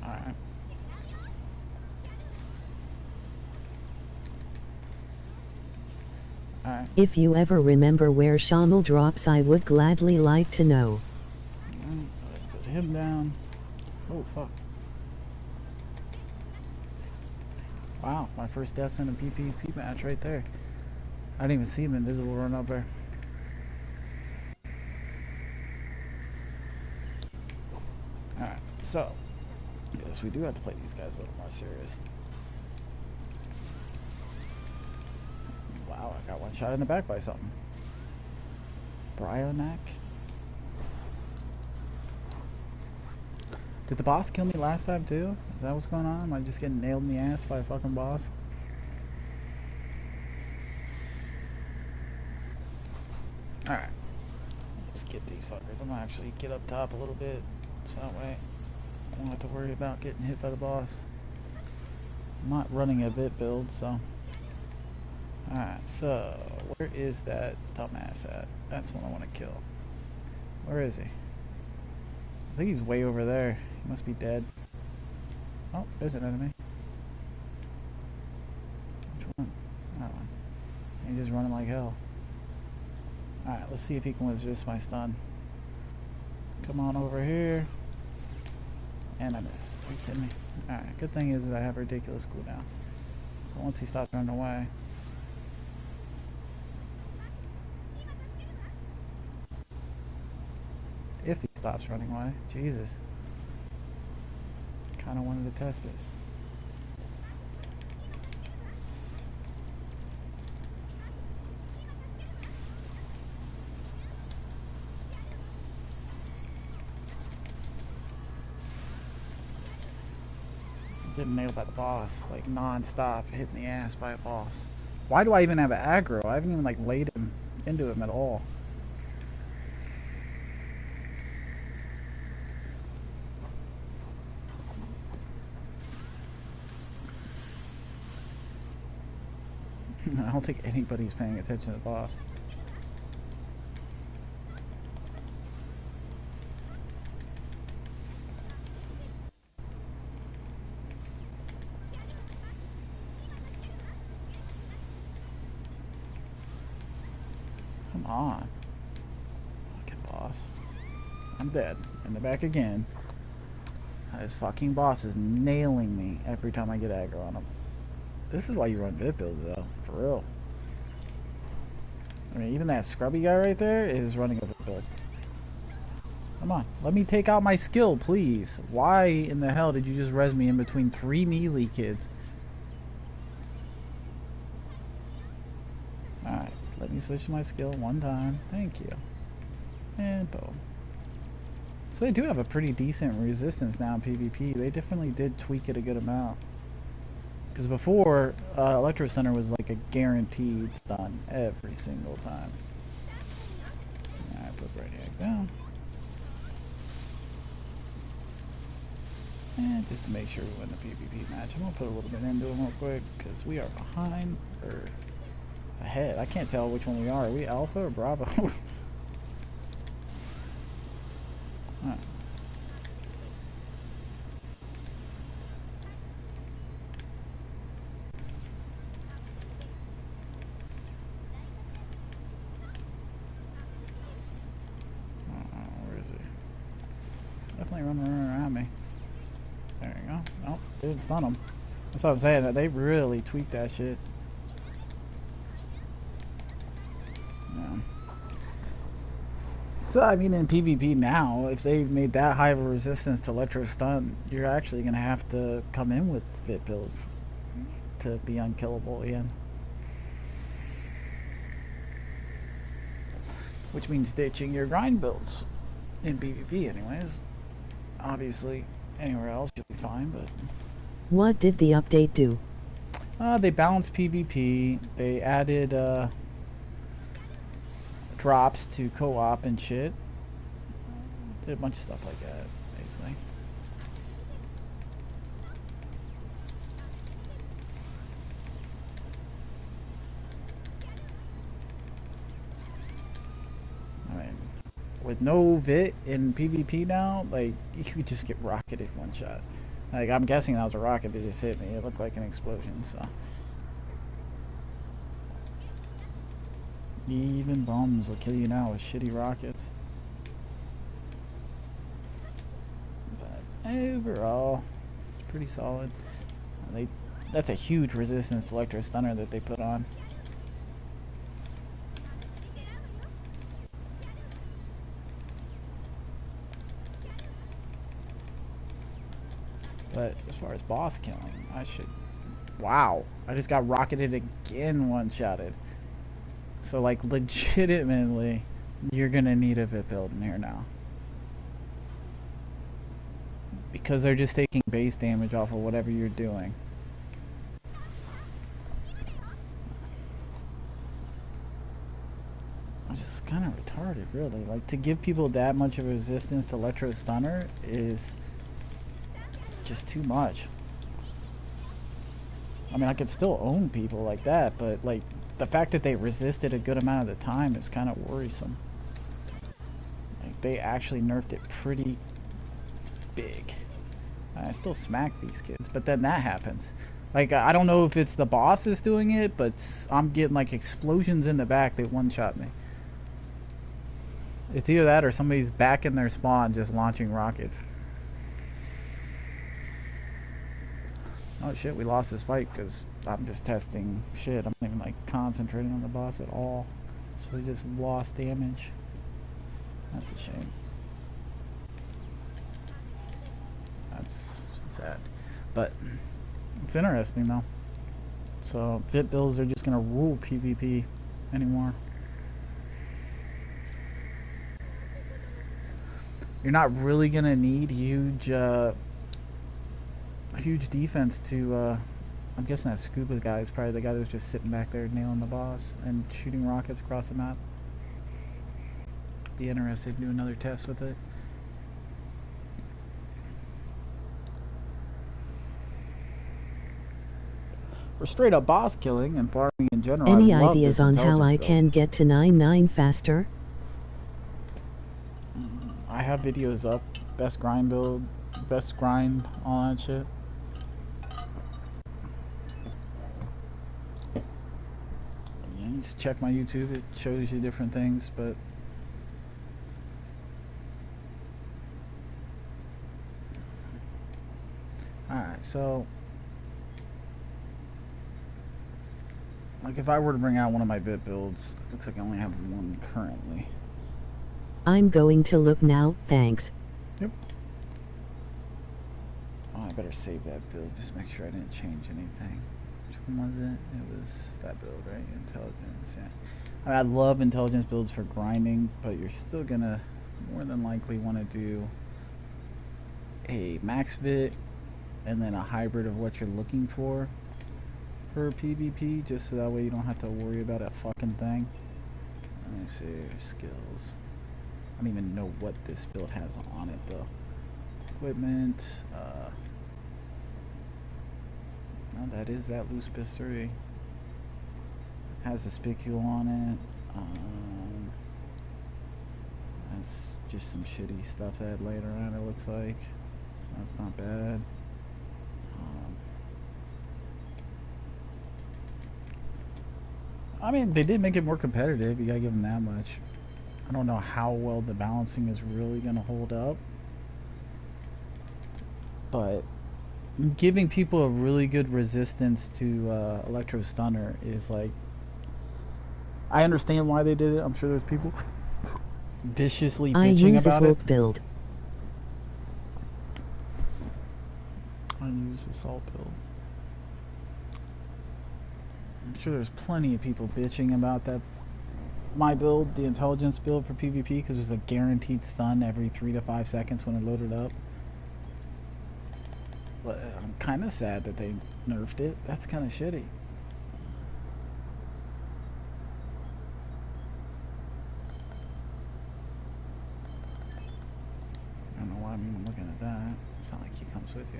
Alright. Alright. If you ever remember where Shonel drops, I would gladly like to know. Put him down. Oh, fuck. Wow, my first death in a PvP match right there. I didn't even see him invisible run up there. Alright, so. Yes, we do have to play these guys a little more serious. Wow, I got one shot in the back by something. Bryonac? Did the boss kill me last time too? Is that what's going on? Am I just getting nailed in the ass by a fucking boss? Alright. Let's get these fuckers. I'm gonna actually get up top a little bit. So that way I don't have to worry about getting hit by the boss. I'm not running a vip build, so. Alright, so where is that dumbass at? That's the one I want to kill. Where is he? I think he's way over there. He must be dead. Oh, there's an enemy. Which one? That one. He's just running like hell. Alright, let's see if he can resist my stun. Come on over here. And I missed. Are you kidding me? Alright, good thing is that I have ridiculous cooldowns. So once he stops running away. If he stops running away. Jesus. Kinda wanted to test this. Getting nailed by the boss, like non-stop, hitting the ass by a boss. Why do I even have an aggro? I haven't even like laid him into him at all. I don't think anybody's paying attention to the boss. Come on. Fucking boss. I'm dead. In the back again. This fucking boss is nailing me every time I get aggro on him. This is why you run vip builds though. For real. I mean, even that scrubby guy right there is running a vip build. Come on. Let me take out my skill, please. Why in the hell did you just res me in between 3 melee kids? Alright. Let me switch my skill one time. Thank you. And boom. So they do have a pretty decent resistance now in PvP. They definitely did tweak it a good amount. Because before, Electro Center was like a guaranteed stun every single time. Alright, put Brainiac down. And just to make sure we win the PvP match, I'm going to put a little bit into him real quick. Because we are behind, or ahead. I can't tell which one we are. Are we Alpha or Bravo? Alright. definitely running around me. There you go. Nope, didn't stun him. That's what I'm saying. They really tweaked that shit. Yeah. So, I mean, in PvP now, if they've made that high of a resistance to electro stun, you're actually going to have to come in with fit builds to be unkillable again. Which means ditching your grind builds. In PvP, anyways. Obviously, anywhere else you'll be fine, but... What did the update do? They balanced PvP. They added, drops to co-op and shit. Did a bunch of stuff like that, basically. I mean, with no VIT in PvP now, like, you could just get rocketed one shot. Like, I'm guessing that was a rocket that just hit me. It looked like an explosion, so... Even bombs will kill you now with shitty rockets. But overall, it's pretty solid. That's a huge resistance to electro stunner that they put on. But as far as boss killing, I should... Wow, I just got rocketed again, one-shotted. So, like, legitimately, you're gonna need a VIP build in here now. Because they're just taking base damage off of whatever you're doing. It's just kind of retarded, really. Like, to give people that much of a resistance to electro stunner is just too much. I mean, I could still own people like that, but, like, the fact that they resisted a good amount of the time is kind of worrisome. Like, they actually nerfed it pretty big. I still smack these kids, but then that happens. Like, I don't know if it's the bosses doing it, but I'm getting, like, explosions in the back that one-shot me. It's either that or somebody's back in their spawn just launching rockets. Oh shit, we lost this fight because I'm just testing shit. I'm not even like concentrating on the boss at all. So we just lost damage. That's a shame. That's sad. But it's interesting though. So fit builds are just gonna rule PvP anymore. You're not really gonna need huge defense to I'm guessing that scuba guy is probably the guy that was just sitting back there nailing the boss and shooting rockets across the map. Be interested to do another test with it. For straight up boss killing and farming in general, Any I love ideas this on how I build. can get to 9-9 faster? I have videos up. Best grind build, best grind, all that shit. You just check my YouTube, it shows you different things, but alright, so like if I were to bring out one of my bit builds, it looks like I only have one currently. I'm going to look now, thanks. Yep. Oh, I better save that build, just make sure I didn't change anything. Which one was it? It was that build, right? Intelligence, yeah. I mean, I love intelligence builds for grinding, but you're still gonna more than likely want to do a max vit and then a hybrid of what you're looking for PvP, just so that way you don't have to worry about a fucking thing. Let me see, skills. I don't even know what this build has on it though. Equipment, no, that is that loose piss 3. Has a spicule on it. That's just some shitty stuff that I had laid around, it looks like. So that's not bad. I mean, they did make it more competitive, you gotta give them that much. I don't know how well the balancing is really gonna hold up. but giving people a really good resistance to electro stunner is like, I understand why they did it. I'm sure there's people viciously I bitching use about it. assault build. I use assault build. I'm sure there's plenty of people bitching about that. My build, the intelligence build for PvP, because there's a guaranteed stun every 3 to 5 seconds when it loaded up. But I'm kind of sad that they nerfed it. That's kind of shitty. I don't know why I'm even looking at that. It's not like he comes with you.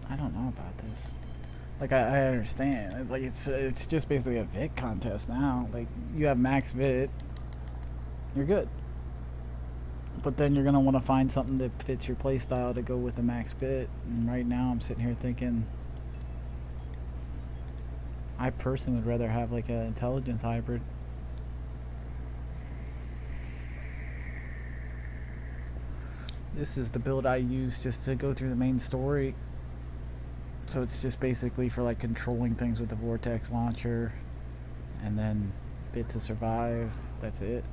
I don't know about this. Like, I understand. It's like it's just basically a vit contest now. Like, you have max vit, you're good. But then you're gonna want to find something that fits your playstyle to go with the max vit. And right now, I'm sitting here thinking, I personally would rather have like an intelligence hybrid. This is the build I use just to go through the main story. So it's just basically for like controlling things with the vortex launcher, and then bit to survive. That's it.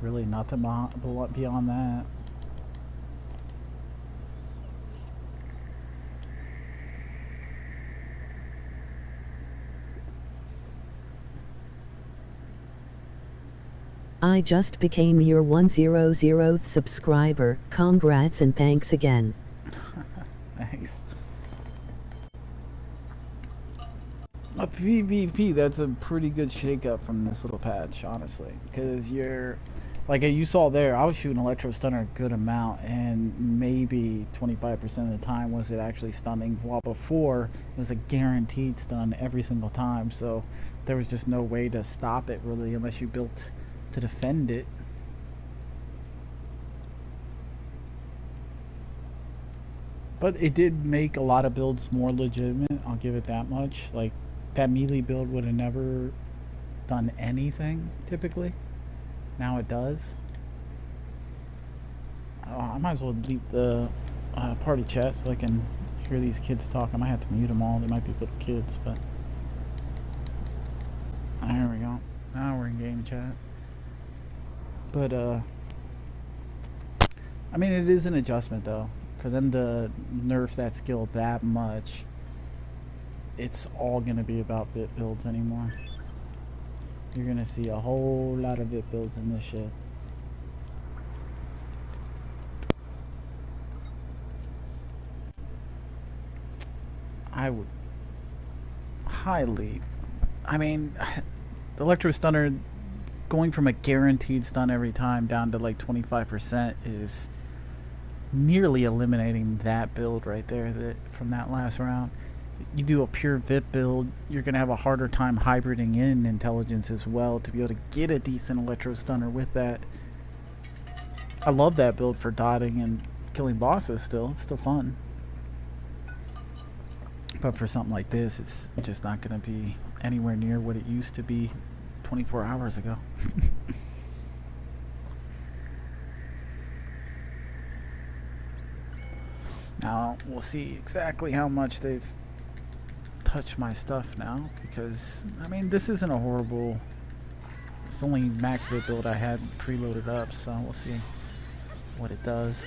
Really nothing beyond that. I just became your 100th subscriber. Congrats and thanks again. Thanks. A PvP, that's a pretty good shakeup from this little patch, honestly. Because you're, like you saw there, I was shooting electro stunner a good amount, and maybe 25% of the time was it actually stunning, while before it was a guaranteed stun every single time. So there was just no way to stop it really unless you built to defend it. But it did make a lot of builds more legitimate, I'll give it that much. Like, that melee build would have never done anything, typically. Now it does. Oh, I might as well delete the party chat so I can hear these kids talk. I might have to mute them all. They might be little kids, but... There we go. Now we're in game chat. But, I mean, it is an adjustment, though. For them to nerf that skill that much, it's all going to be about bit builds anymore. You're going to see a whole lot of bit builds in this shit. I would highly... I mean, the Electro Stunner going from a guaranteed stun every time down to like 25% is nearly eliminating that build right there from that last round. You do a pure VIP build, you're going to have a harder time hybriding in intelligence as well to be able to get a decent electro stunner with that. I love that build for dotting and killing bosses still. It's still fun. But for something like this, it's just not going to be anywhere near what it used to be 24 hours ago. Now, we'll see exactly how much they've touched my stuff now, because, I mean, this isn't a horrible... It's the only max bit build I had preloaded up, so we'll see what it does.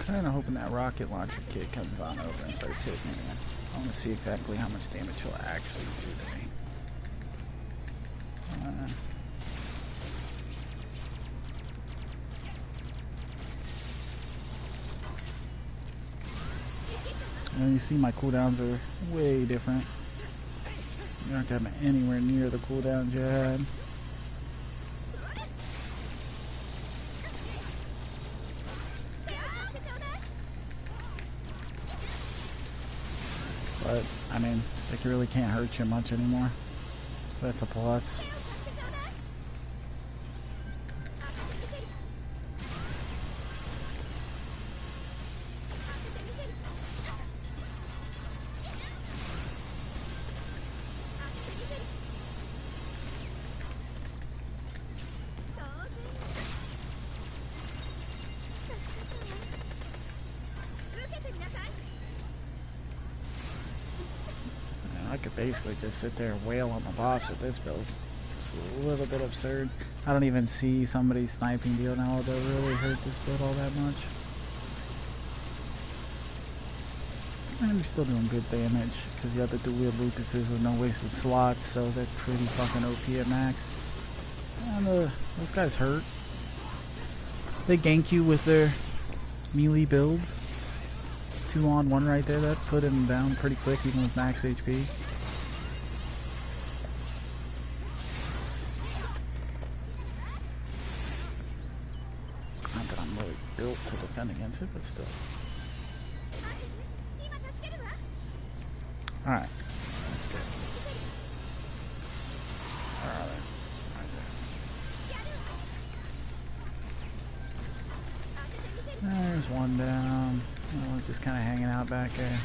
Kinda hoping that rocket launcher kit comes on over and starts hitting me. I want to see exactly how much damage he'll actually do to me. And you see my cooldowns are way different. You don't have anywhere near the cooldowns you had. Like, you really can't hurt you much anymore. So that's a plus. I could basically just sit there and wail on the boss with this build. It's a little bit absurd. I don't even see somebody sniping deal now that really hurt this build all that much. And you're still doing good damage because you have the dual wield Lucases with no wasted slots, so they're pretty fucking OP at max. And those guys hurt. They gank you with their melee builds. 2-on-1 right there, that put him down pretty quick even with max HP. Not that I'm really built to defend against it, but still. Alright, that's good. Alright, right there. There's one down. Oh, just kind of hanging out back there.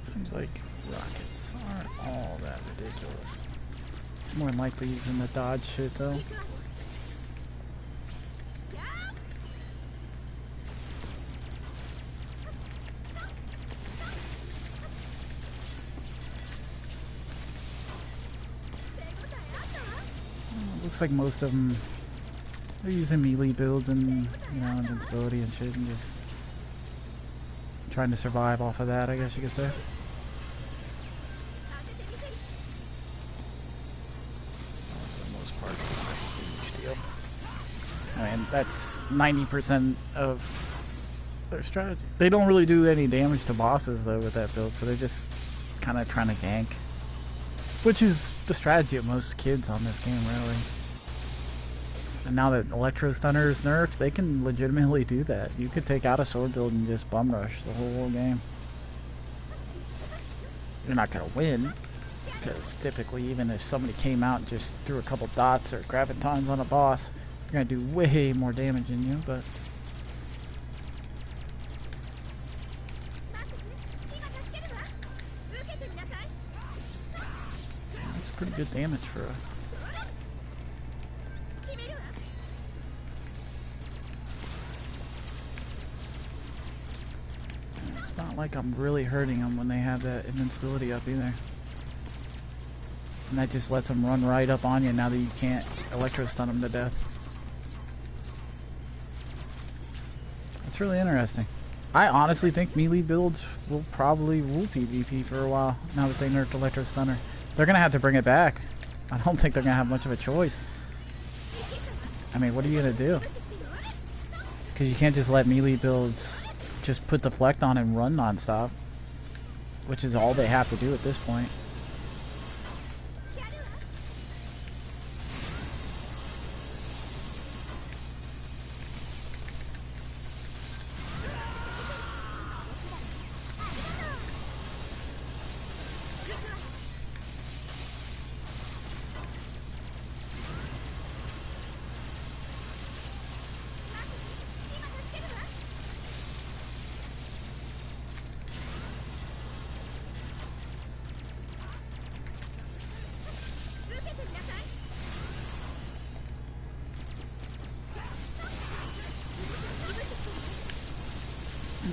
Seems like rockets aren't all that ridiculous. It's more likely using the dodge shit though. Looks like most of them are using melee builds and, you know, invincibility and shit, and just trying to survive off of that, I guess you could say. For the most part, it's not a huge deal. I mean, that's 90% of their strategy. They don't really do any damage to bosses though with that build, so they're just kind of trying to gank. Which is the strategy of most kids on this game, really. And now that Electro Stunner is nerfed, they can legitimately do that. You could take out a sword build and just bum rush the whole game. You're not going to win, because typically even if somebody came out and just threw a couple dots or gravitons on a boss, you're going to do way more damage than you, but... that's pretty good damage for a... It's not like I'm really hurting them when they have that invincibility up either. And that just lets them run right up on you now that you can't electro stun them to death. That's really interesting. I honestly think melee builds will probably rule PvP for a while now that they nerfed electro stunner. They're gonna have to bring it back. I don't think they're gonna have much of a choice. I mean, what are you gonna do? Because you can't just let melee builds just put deflect on and run non-stop, which is all they have to do at this point.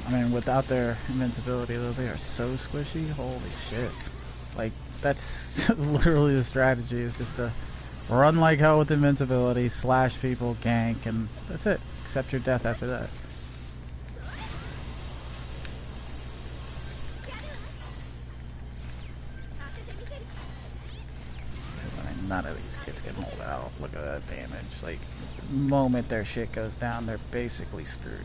I mean, without their invincibility, though, they are so squishy. Holy shit. Like, that's literally the strategy, is just to run like hell with invincibility, slash people, gank, and that's it. Accept your death after that. I mean, none of these kids can hold out. Look at that damage. Like, the moment their shit goes down, they're basically screwed.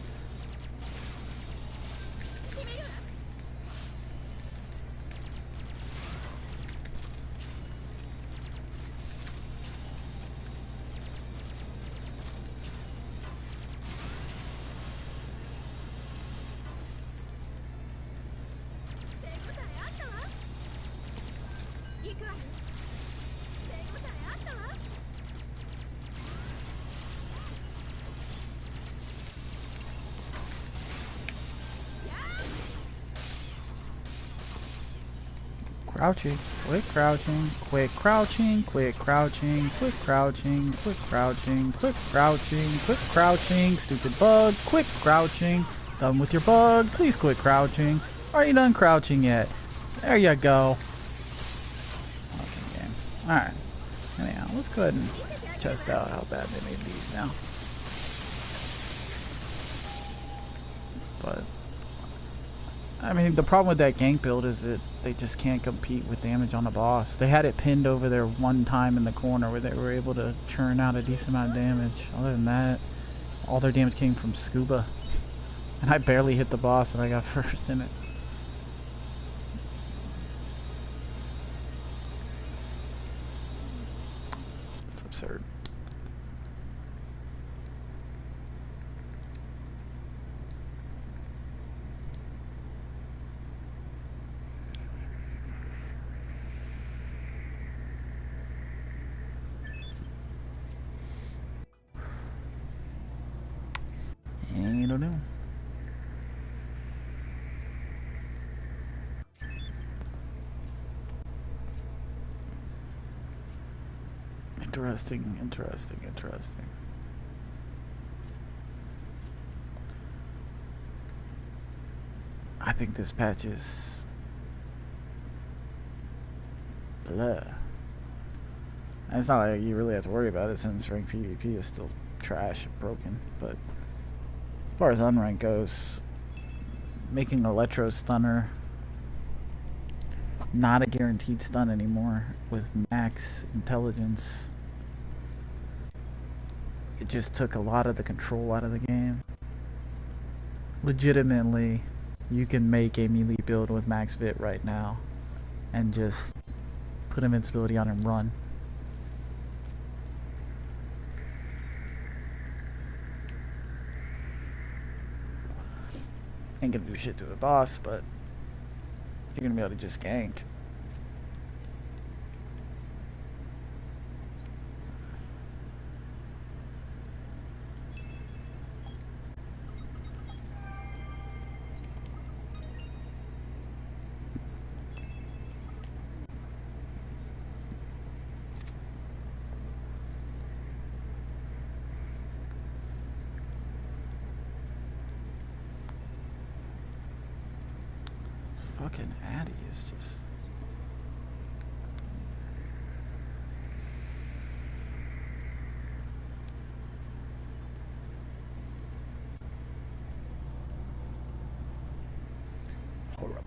Crouching, quick crouching, quick crouching, quick crouching, quick crouching, quick crouching, quick crouching, quick crouching, stupid bug, quick crouching. Done with your bug, please quit crouching. Are you done crouching yet? There you go. Okay, game. Alright. Anyhow, let's go ahead and test out how bad they made these now. But I mean, the problem with that gank build is that they just can't compete with damage on the boss. They had it pinned over there one time in the corner where they were able to churn out a decent amount of damage. Other than that, all their damage came from scuba. And I barely hit the boss and I got first in it. It's absurd. I don't know. Interesting, interesting, interesting. I think this patch is blah. And it's not like you really have to worry about it since ranked PvP is still trash and broken, but as far as unranked goes, making Electro Stunner not a guaranteed stun anymore with max intelligence, it just took a lot of the control out of the game. Legitimately, you can make a melee build with max vit right now and just put invincibility on and run. Ain't gonna do shit to a boss, but you're gonna be able to just gank. Fucking Addy is just... horrible.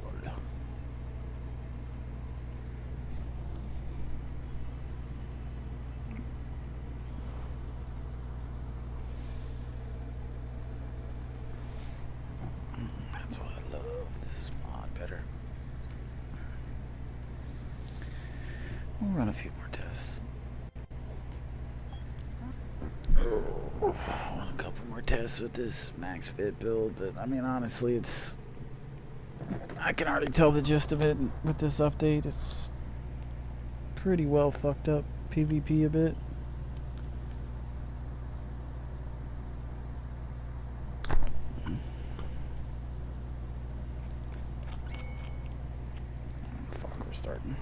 That's what I love. This mod better. We'll run a few more tests. Run a couple more tests with this max fit build, but I mean honestly it's... I can already tell the gist of it with this update. It's pretty well fucked up PvP a bit. Fuck, we're starting.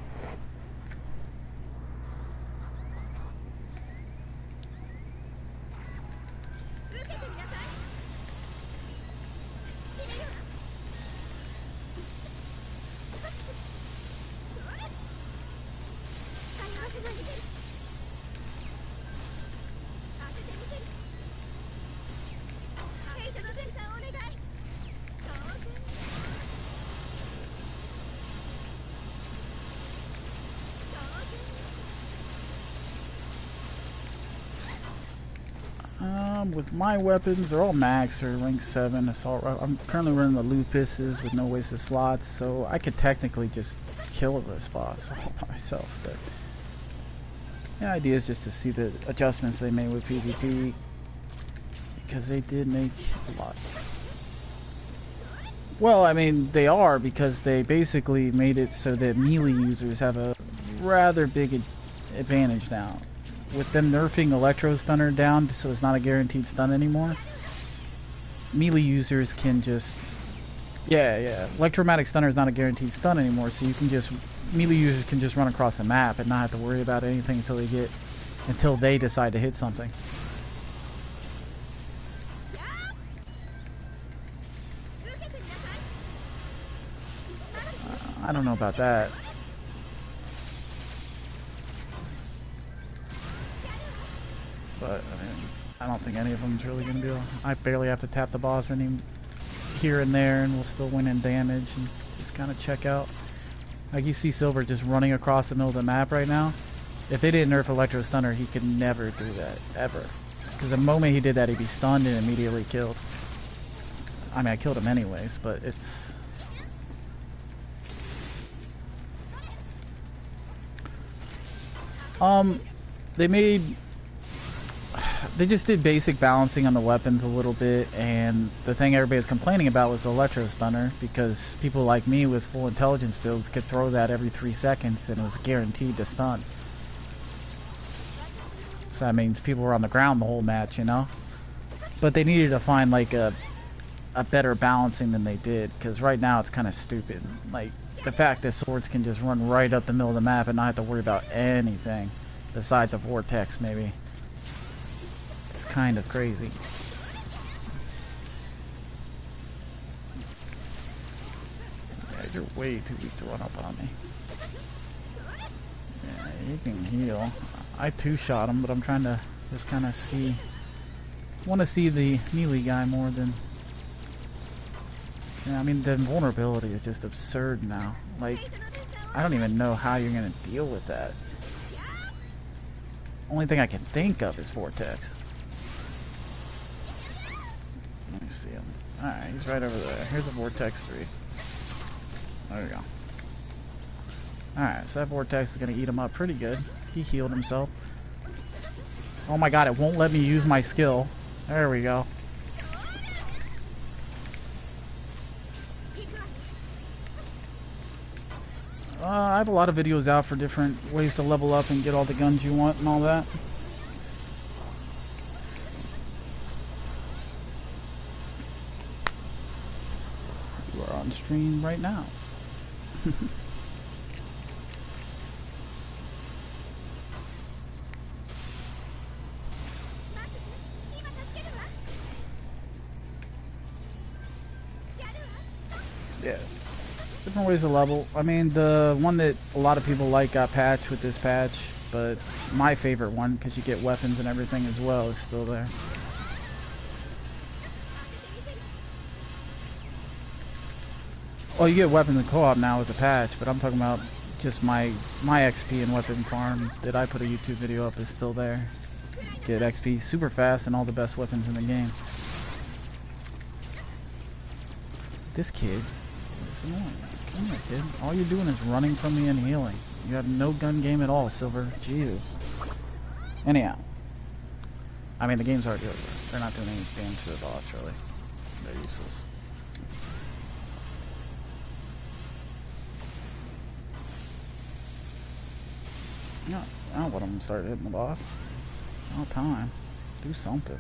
With my weapons, they're all max or rank 7 assault. I'm currently running the Lupuses with no wasted slots, so I could technically just kill this boss all by myself. But the idea is just to see the adjustments they made with PvP, because they did make a lot. Well, I mean, they are, because they basically made it so that melee users have a rather big advantage now. With them nerfing Electro Stunner down so it's not a guaranteed stun anymore, melee users can just Yeah, yeah. Electromagnetic stunner is not a guaranteed stun anymore, so you can just melee users can just run across the map and not have to worry about anything until they decide to hit something. I don't know about that. But I mean, I don't think any of them's really gonna be able. I barely have to tap the boss any here and there, and we'll still win in damage and just kind of check out. Like you see Silver just running across the middle of the map right now. If they didn't nerf Electro Stunner, he could never do that ever. Because the moment he did that, he'd be stunned and immediately killed. I mean, I killed him anyways, but it's. They just did basic balancing on the weapons a little bit, and the thing everybody was complaining about was the Electro Stunner, because people like me with full intelligence builds could throw that every 3 seconds and it was guaranteed to stun. So that means people were on the ground the whole match, you know? But they needed to find like a better balancing than they did, because right now it's kind of stupid. Like, the fact that swords can just run right up the middle of the map and not have to worry about anything besides a vortex, maybe. It's kind of crazy. Yeah, you're way too weak to run up on me. Yeah, you can heal. I two-shot him, but I'm trying to just kind of see. I want to see the melee guy more than. Yeah, I mean, the invulnerability is just absurd now. Like, I don't even know how you're gonna deal with that. Only thing I can think of is vortex. Let me see him. Alright, he's right over there. Here's a Vortex 3. There we go. Alright, so that Vortex is going to eat him up pretty good. He healed himself. Oh my god, it won't let me use my skill. There we go. I have a lot of videos out for different ways to level up and get all the guns you want and all that. On stream right now. Yeah, different ways to level. I mean, the one that a lot of people like got patched with this patch, but my favorite one, because you get weapons and everything as well, is still there. Well, you get weapons in co-op now with the patch, but I'm talking about just my XP and weapon farm that I put a YouTube video up is still there. Get XP super fast and all the best weapons in the game. This kid is annoying. Come here, kid. All you're doing is running from me and healing. You have no gun game at all, Silver. Jesus. Anyhow. I mean, the game's already over. They're not doing any damage to the boss, really. They're useless. No, I don't want them to start hitting the boss. All time. Do something.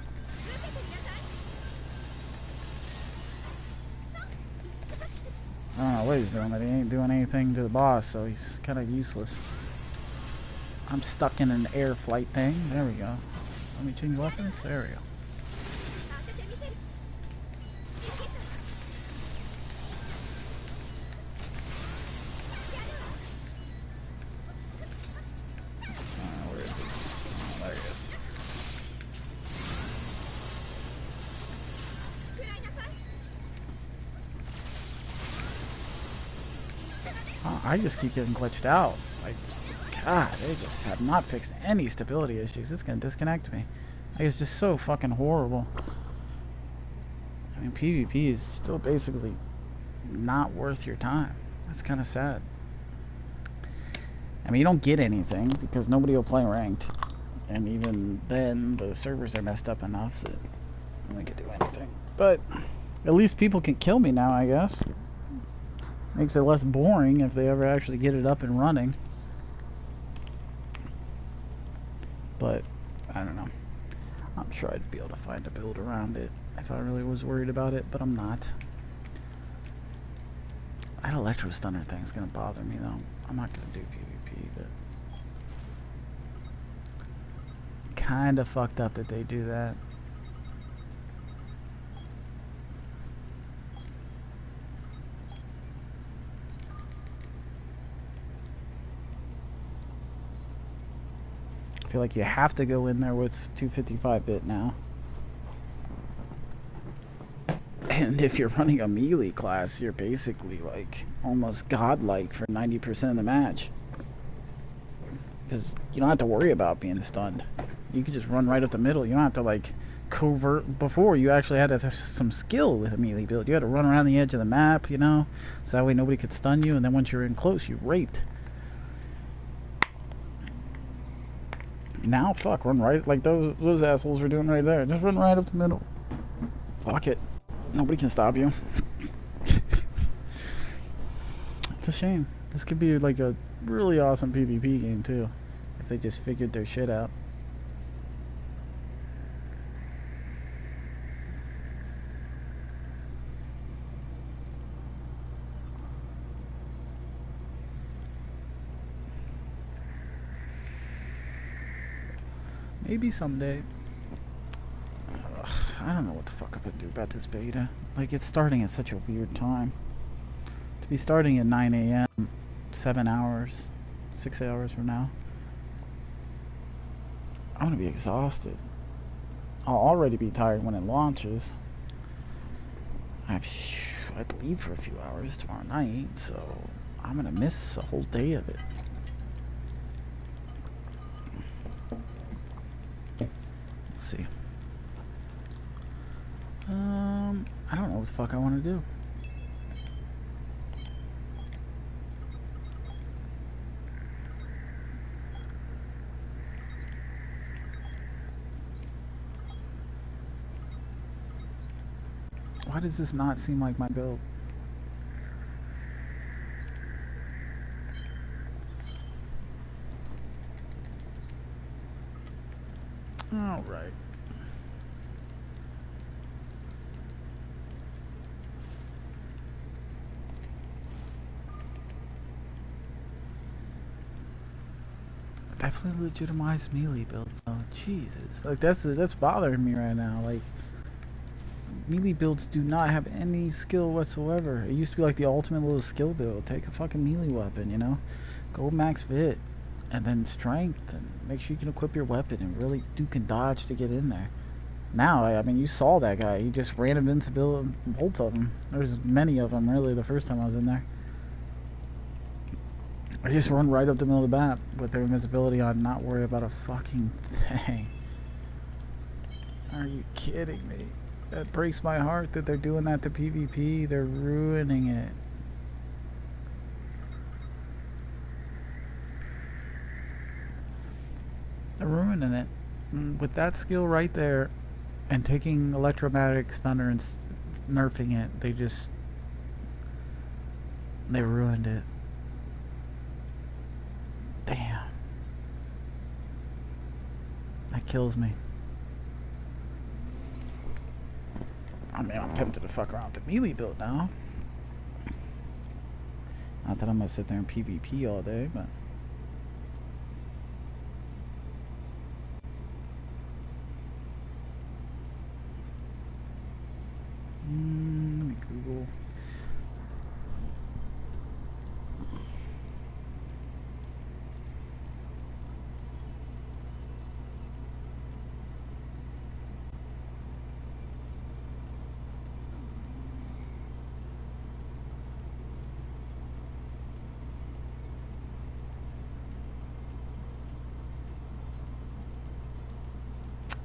I don't know what he's doing, but he ain't doing anything to the boss, so he's kind of useless. I'm stuck in an air flight thing. There we go. Let me change weapons. There we go. Where is he? Oh, there he is. Oh, I just keep getting glitched out. Like, God, they just have not fixed any stability issues. It's gonna disconnect me. Like, it's just so fucking horrible. I mean, PvP is still basically not worth your time. That's kind of sad. I mean, you don't get anything because nobody will play ranked. And even then, the servers are messed up enough that nobody can do anything. But at least people can kill me now, I guess. Makes it less boring if they ever actually get it up and running. But, I don't know. I'm sure I'd be able to find a build around it if I really was worried about it, but I'm not. That electro stunner thing's gonna bother me though. I'm not gonna do PvP, but kinda fucked up that they do that. I feel like you have to go in there with 255-bit now. And if you're running a melee class, you're basically like almost godlike for 90% of the match. Because you don't have to worry about being stunned. You can just run right up the middle. You don't have to like covert. Before, you actually had to have some skill with a melee build. You had to run around the edge of the map, you know, so that way nobody could stun you. And then once you're in close, you raped. Now, fuck, run right like those assholes were doing right there. Just run right up the middle. Fuck it. Nobody can stop you. It's a shame. This could be like a really awesome PvP game too, if they just figured their shit out. Maybe someday. Ugh, I don't know what the fuck I'm gonna do about this beta. Like, it's starting at such a weird time. To be starting at 9 a.m., 7 hours, 6 hours from now, I'm gonna be exhausted. I'll already be tired when it launches. I'd leave for a few hours tomorrow night, so I'm gonna miss a whole day of it. Let's see. I don't know what the fuck I want to do. Why does this not seem like my build? All right. Definitely legitimized melee builds. Oh Jesus! Like that's bothering me right now. Like, melee builds do not have any skill whatsoever. It used to be like the ultimate little skill build. Take a fucking melee weapon, you know? Go max fit. And then strength. And make sure you can equip your weapon and really duke and dodge to get in there. Now, I mean, you saw that guy. He just ran invincibility, both of them. There's many of them, really, the first time I was in there. I just run right up the middle of the map with their invincibility on, not worry about a fucking thing. Are you kidding me? That breaks my heart that they're doing that to PvP. They're ruining it. They're ruining it. With that skill right there, and taking electromagnetic stunner and nerfing it, they ruined it. Damn. That kills me. I mean, I'm tempted to fuck around with the melee build now. Not that I'm gonna sit there and PvP all day, but... let me Google.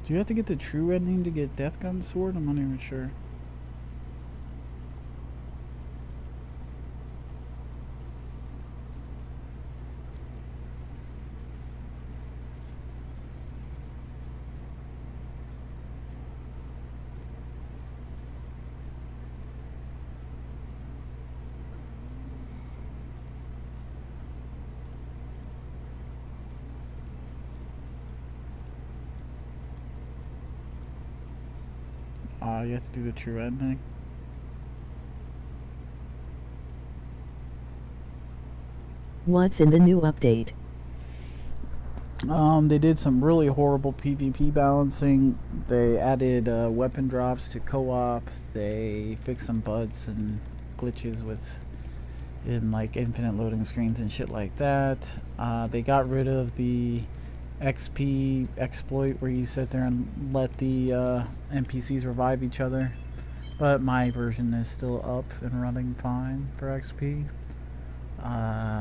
Do you have to get the true ending to get Death Gun Sword? I'm not even sure. You have to do the true ending. What's in the new update? They did some really horrible PvP balancing. They added weapon drops to co-op. They fixed some bugs and glitches in like infinite loading screens and shit like that. They got rid of the XP exploit where you sit there and let the NPCs revive each other. But my version is still up and running fine for XP.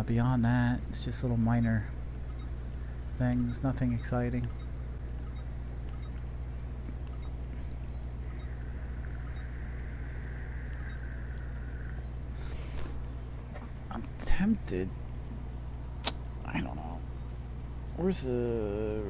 Beyond that, it's just little minor things, nothing exciting. I'm tempted. I don't know. Where's the...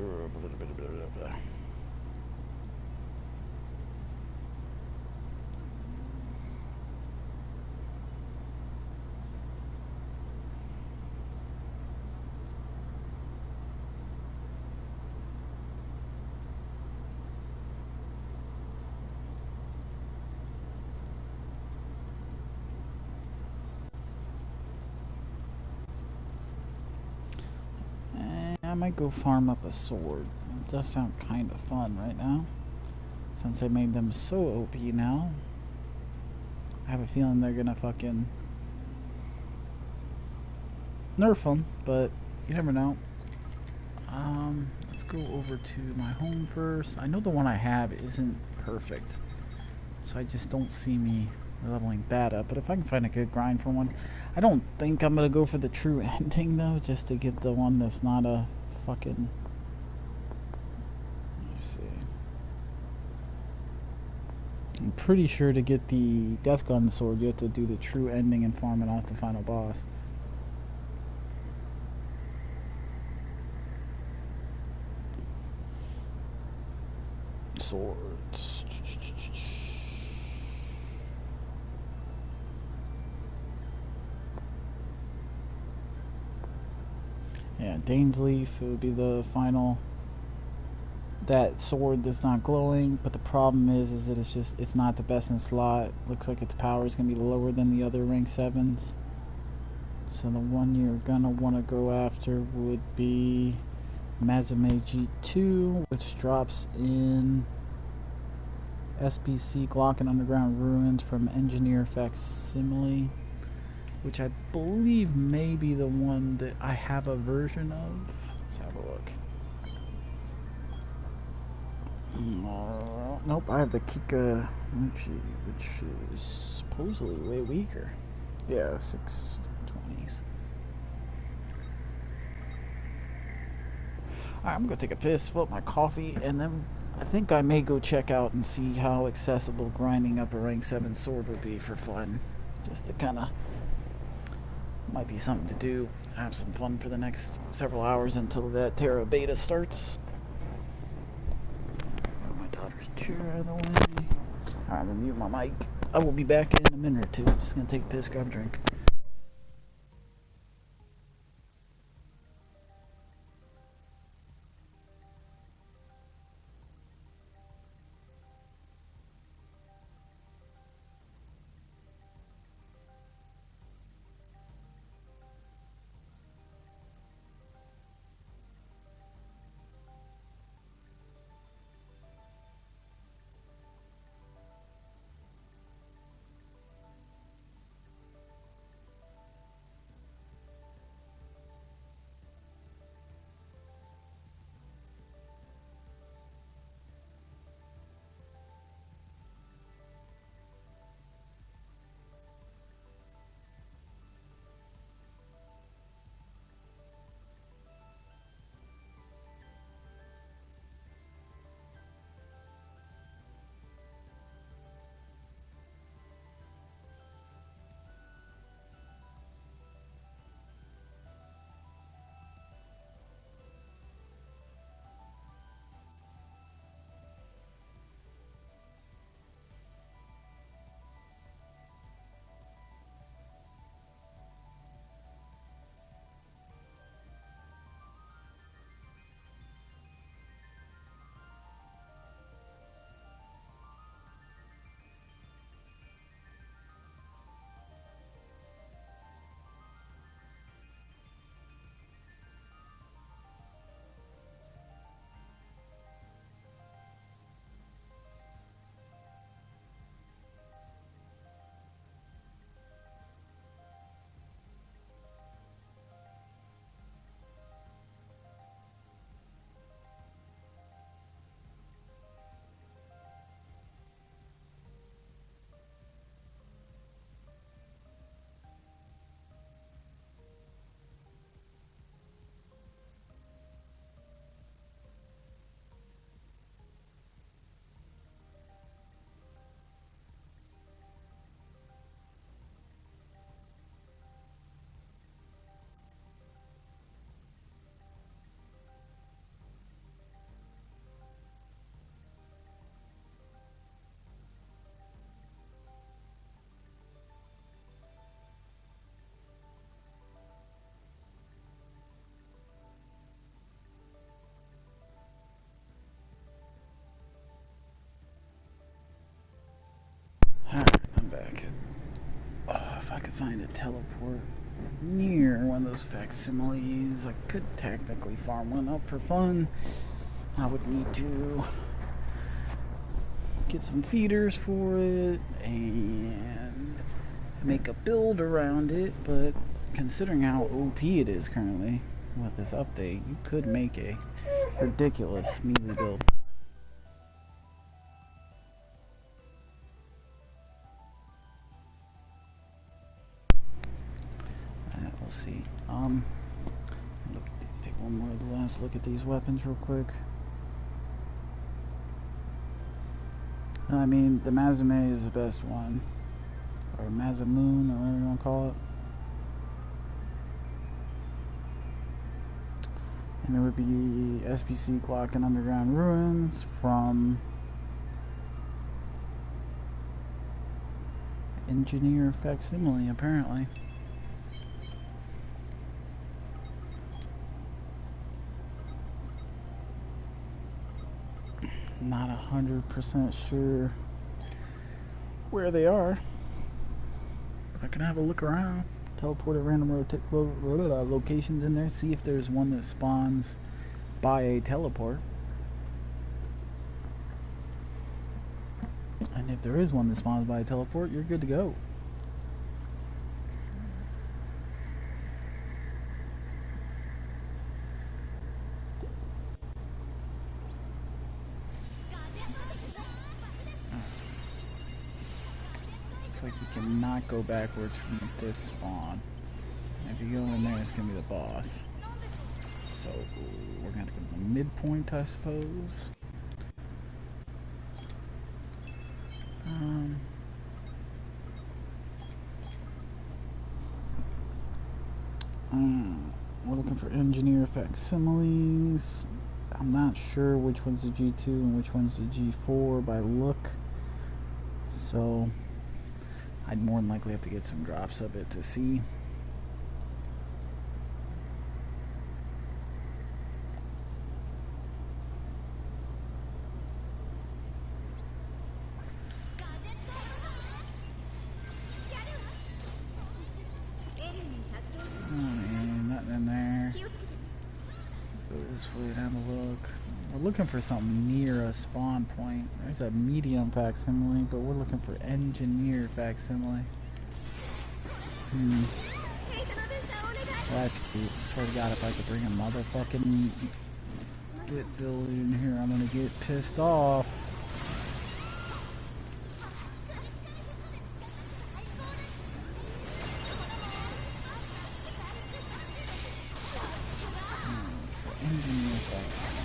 I might go farm up a sword. It does sound kind of fun right now, since I made them so OP now. I have a feeling they're gonna fucking nerf them, but you never know. Let's go over to my home first. I know the one I have isn't perfect, so I just don't see me leveling that up. But if I can find a good grind for one, I don't think I'm gonna go for the true ending though, just to get the one that's not a fucking... Let's see. I'm pretty sure to get the Death Gun sword, you have to do the true ending and farm it off the final boss. Swords. Yeah, Dane's Leaf, it would be the final. That sword that's not glowing, but the problem is that it's not the best in slot. Looks like its power is gonna be lower than the other rank 7s. So the one you're gonna want to go after would be Mazume G2, which drops in SBC Glock and Underground Ruins from Engineer Facsimile, which I believe may be the one that I have a version of. Let's have a look. Nope, I have the Kika, which is supposedly way weaker. Yeah, 620s. Alright, I'm gonna take a piss, fill up my coffee, and then I think I may go check out and see how accessible grinding up a rank 7 sword would be for fun. Just to kinda... might be something to do. Have some fun for the next several hours until that Terra beta starts. My daughter's chair out of the way. Alright, I'm gonna mute my mic. I will be back in a minute or two. Just gonna take a piss, grab a drink. could find a teleport near one of those facsimiles, I could technically farm one up for fun. I would need to get some feeders for it and make a build around it, but considering how OP it is currently with this update, you could make a ridiculous melee build. We'll see. Take one more last look at these weapons real quick. I mean, the Mazume is the best one, or Mazamoon, or whatever you want to call it. And it would be SPC Glock and Underground Ruins from Engineer Facsimile, apparently. Not 100% sure where they are. I can have a look around, teleport at random locations in there, see if there's one that spawns by a teleport. And if there is one that spawns by a teleport, you're good to go. Like you cannot go backwards from this spawn. If you go in there, it's gonna be the boss. So we're gonna have to go to the midpoint, I suppose. We're looking for engineer facsimiles. I'm not sure which one's the G2 and which one's the G4 by look. So I'd more than likely have to get some drops of it to see. Nothing in there. Go this way and have a look. We're looking for something near a spawn point. There's a medium facsimile, but we're looking for engineer facsimile. That's cute. Swear to God, if I could bring a motherfucking bit build in here, I'm gonna get pissed off. Engineer facsimile.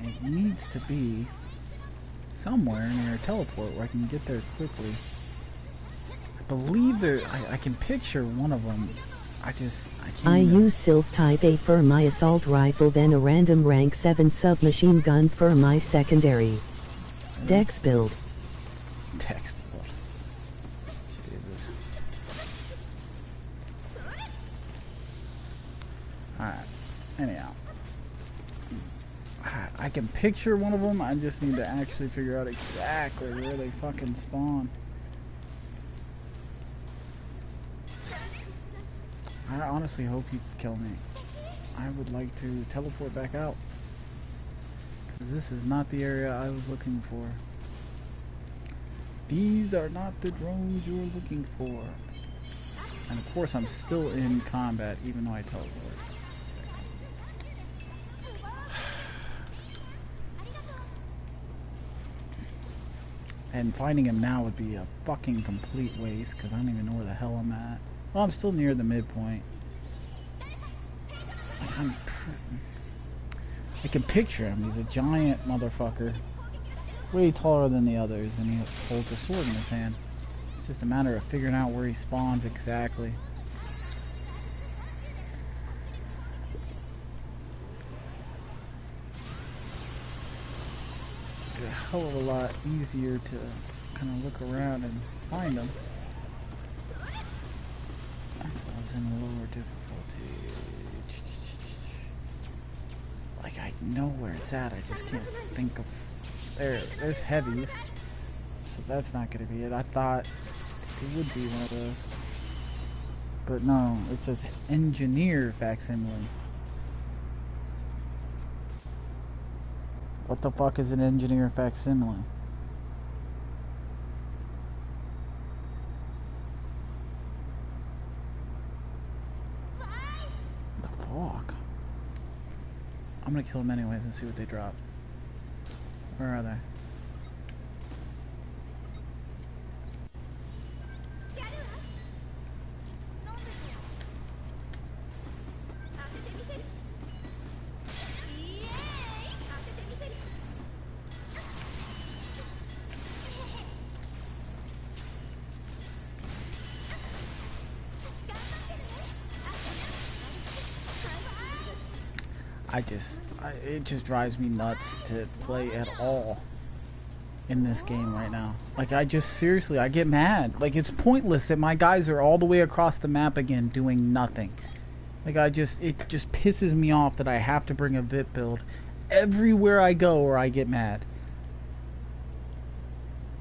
It needs to be somewhere near a teleport where I can get there quickly. I believe there. I can picture one of them. I can't. I use Sylph Type A for my assault rifle, then a random rank 7 submachine gun for my secondary. Dex build. Dex build. Jesus. Alright. Anyhow. I can picture one of them, I just need to actually figure out exactly where they fucking spawn. I honestly hope you kill me. I would like to teleport back out, because this is not the area I was looking for. These are not the drones you're looking for. And of course I'm still in combat even though I teleport. And finding him now would be a fucking complete waste, because I don't even know where the hell I'm at. Well, I'm still near the midpoint. I can picture him. He's a giant motherfucker. Way taller than the others, and he holds a sword in his hand. It's just a matter of figuring out where he spawns exactly. A hell of a lot easier to kind of look around and find them. I was in lower difficulty. Like, I know where it's at, I just can't think of... There's heavies. So that's not gonna be it. I thought it would be one of those. But no, it says engineer facsimile. What the fuck is an engineer facsimile? The fuck? I'm gonna kill them anyways and see what they drop. Where are they? It just drives me nuts to play at all in this game right now. Like, seriously, I get mad. Like, it's pointless that my guys are all the way across the map again doing nothing. Like, it just pisses me off that I have to bring a VIP build everywhere I go or I get mad.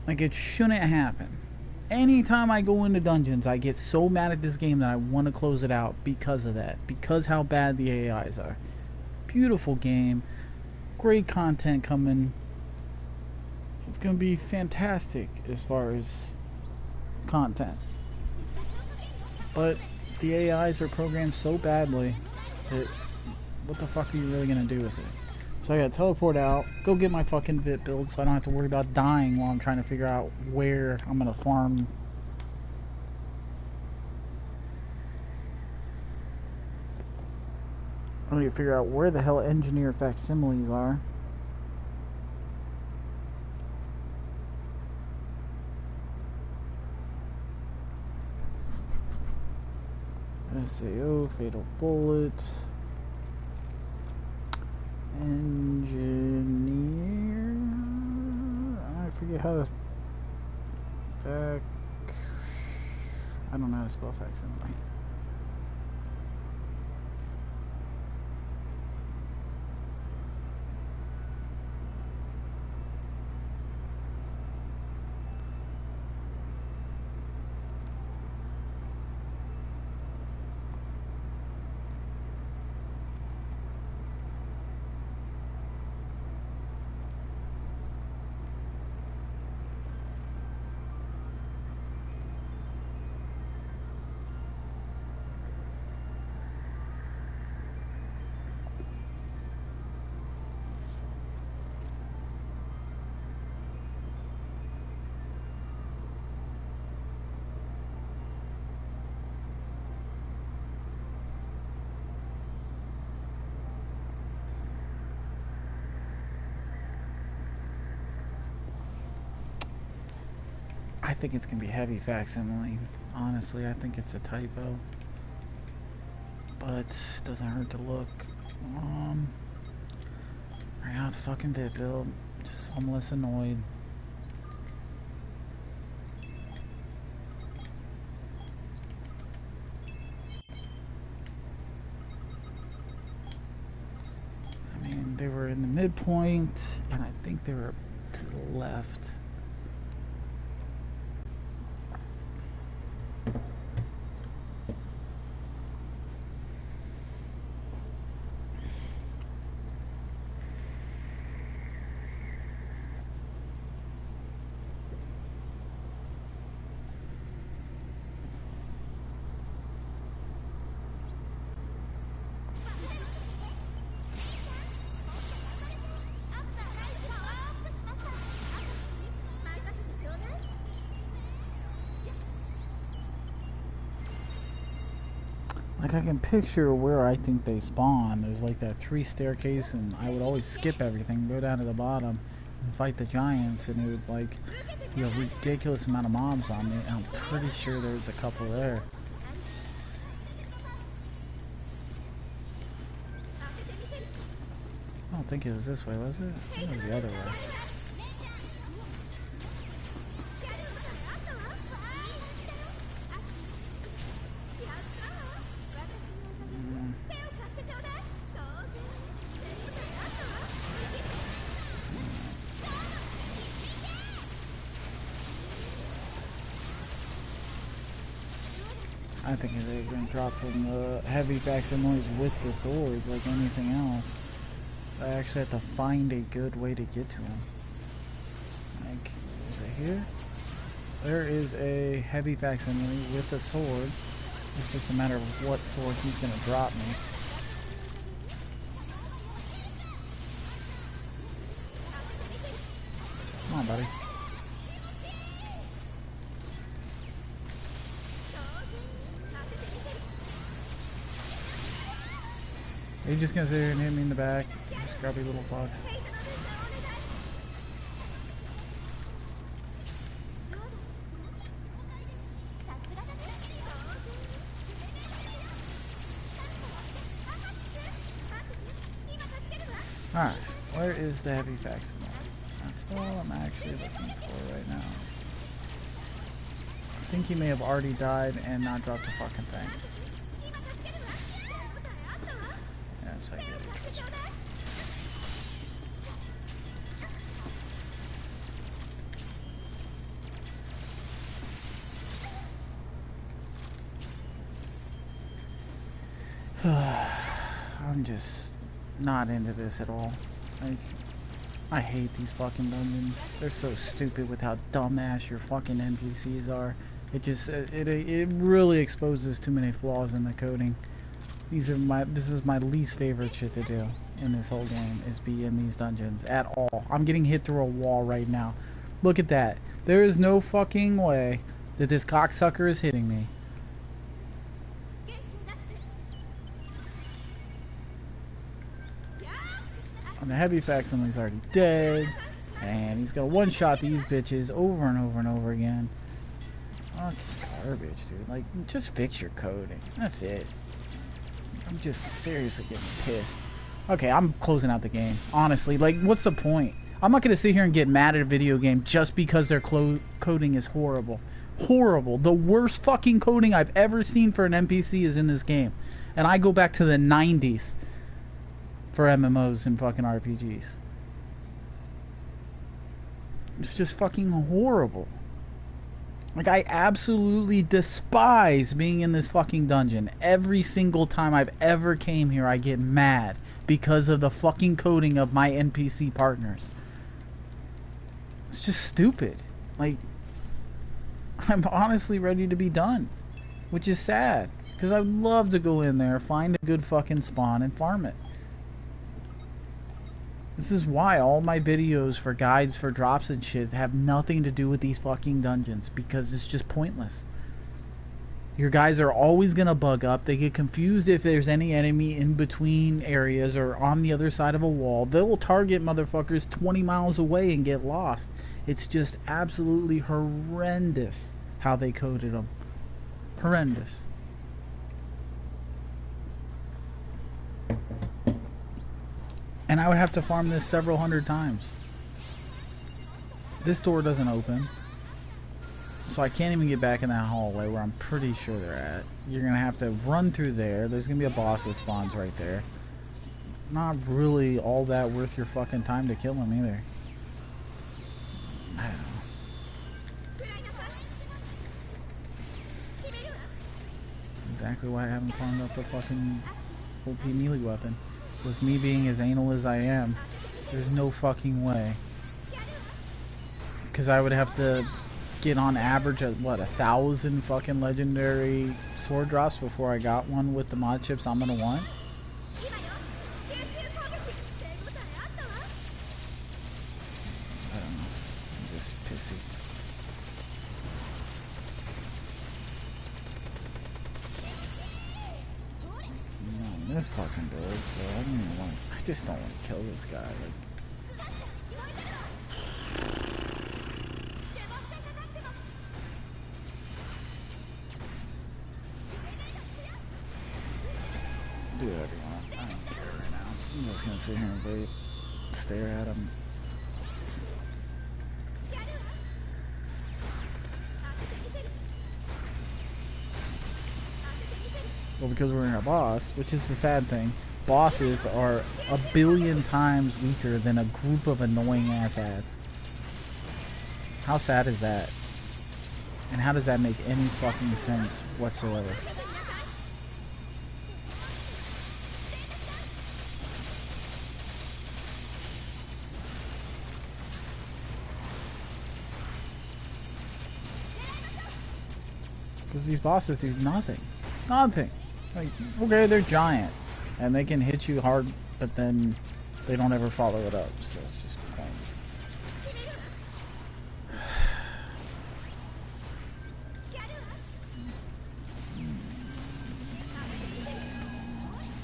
Like, it shouldn't happen. Anytime I go into dungeons, I get so mad at this game that I want to close it out because of that. Because how bad the AIs are. Beautiful game, great content coming. It's gonna be fantastic as far as content, but the AIs are programmed so badly that what the fuck are you really gonna do with it? So I gotta teleport out, go get my fucking VIP build so I don't have to worry about dying while I'm trying to figure out where I'm gonna farm. I need to figure out where the hell engineer facsimiles are. SAO Fatal Bullet. Engineer. I forget how to. I don't know how to spell facsimile. I think it's gonna be heavy facsimile. Honestly, I think it's a typo, but it doesn't hurt to look. Right now it's fucking VIP build. Just I'm less annoyed. I mean, they were in the midpoint, and I think they were to the left. Like, I can picture where I think they spawn. There's like that 3 staircase, and I would always skip everything, go down to the bottom, and fight the giants, and it would like be a ridiculous amount of mobs on me. And I'm pretty sure there's a couple there. I don't think it was this way, was it? I think it was the other way. I think they're going to drop from the heavy facsimiles with the swords like anything else. I actually have to find a good way to get to him. Like, is it here? There is a heavy facsimile with a sword. It's just a matter of what sword he's going to drop me. Come on, buddy. Are you just going to sit here and hit me in the back? You scrubby little fucks. Alright, where is the heavy facsimile? That's all I'm actually looking for right now. I think he may have already died and not dropped the fucking thing. Yes, I get it. I'm just not into this at all. Like, I hate these fucking dungeons. They're so stupid with how dumbass your fucking NPCs are. It just it really exposes too many flaws in the coding. This is my least favorite shit to do in this whole game, is be in these dungeons at all. I'm getting hit through a wall right now. Look at that. There is no fucking way that this cocksucker is hitting me. And the heavy facsimile's already dead, and he's gonna one-shot these bitches over and over and over again. Fucking garbage, dude. Like, just fix your coding. That's it. I'm just seriously getting pissed. Okay, I'm closing out the game. Honestly, like, what's the point? I'm not gonna sit here and get mad at a video game just because their coding is horrible. Horrible. The worst fucking coding I've ever seen for an NPC is in this game. And I go back to the 90s. For MMOs and fucking RPGs. It's just fucking horrible. Like, I absolutely despise being in this fucking dungeon. Every single time I've ever came here, I get mad because of the fucking coding of my NPC partners. It's just stupid. Like, I'm honestly ready to be done, which is sad, because I'd love to go in there, find a good fucking spawn, and farm it. This is why all my videos for guides for drops and shit have nothing to do with these fucking dungeons, because it's just pointless. Your guys are always gonna bug up. They get confused if there's any enemy in between areas or on the other side of a wall. They will target motherfuckers 20 miles away and get lost. It's just absolutely horrendous how they coded them. Horrendous. And I would have to farm this several hundred times. This door doesn't open. So I can't even get back in that hallway where I'm pretty sure they're at. You're going to have to run through there. There's going to be a boss that spawns right there. Not really all that worth your fucking time to kill him either. I don't know. Exactly why I haven't farmed up a fucking OP melee weapon. With me being as anal as I am, there's no fucking way. Because I would have to get on average at what, 1,000 fucking legendary sword drops before I got one with the mod chips I'm gonna want. I don't know. I'm just pissy. This fucking build, so I don't even want. I just don't want to kill this guy. Like, do whatever you want. I don't care right now. I'm just gonna sit here and wait, stare at him. Well, because we're in a boss, which is the sad thing, bosses are a billion times weaker than a group of annoying ass ads. How sad is that? And how does that make any fucking sense whatsoever? Because these bosses do nothing. Nothing. Like, okay, they're giant. And they can hit you hard, but then they don't ever follow it up. So it's just pointless.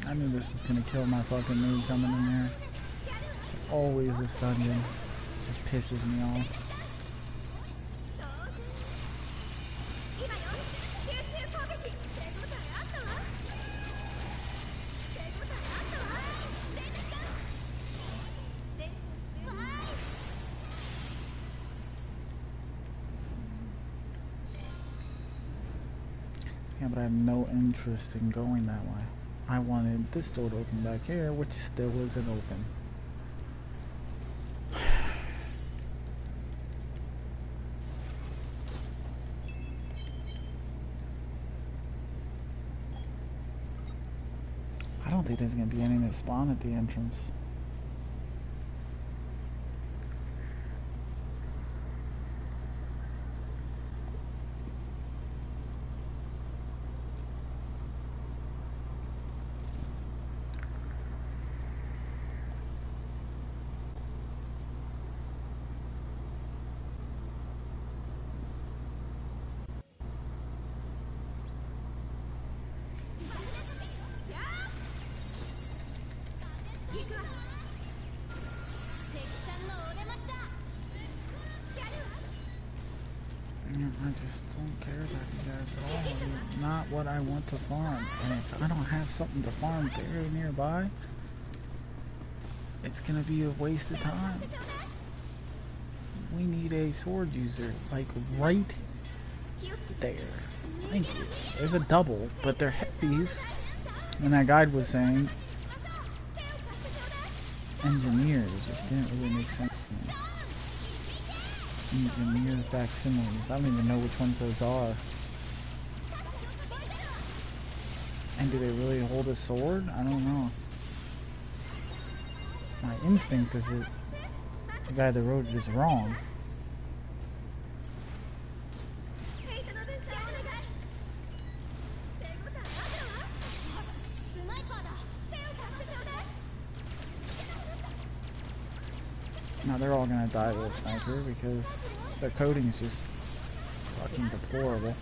I knew this was gonna kill my fucking mood coming in there. It's always this dungeon. It just pisses me off. Yeah, but I have no interest in going that way. I wanted this door to open back here, which still isn't open. I don't think there's going to be any that spawn at the entrance. I just don't care about you guys at all. You're not what I want to farm. And if I don't have something to farm very nearby, it's gonna be a waste of time. We need a sword user, like right there. Thank you. There's a double, but they're heavies. And that guide was saying engineers, which didn't really make sense to me. Engineer facsimiles. I don't even know which ones those are. And do they really hold a sword? I don't know. My instinct is that the guy that wrote it is wrong. Now they're all gonna die to a sniper because their coding is just fucking deplorable.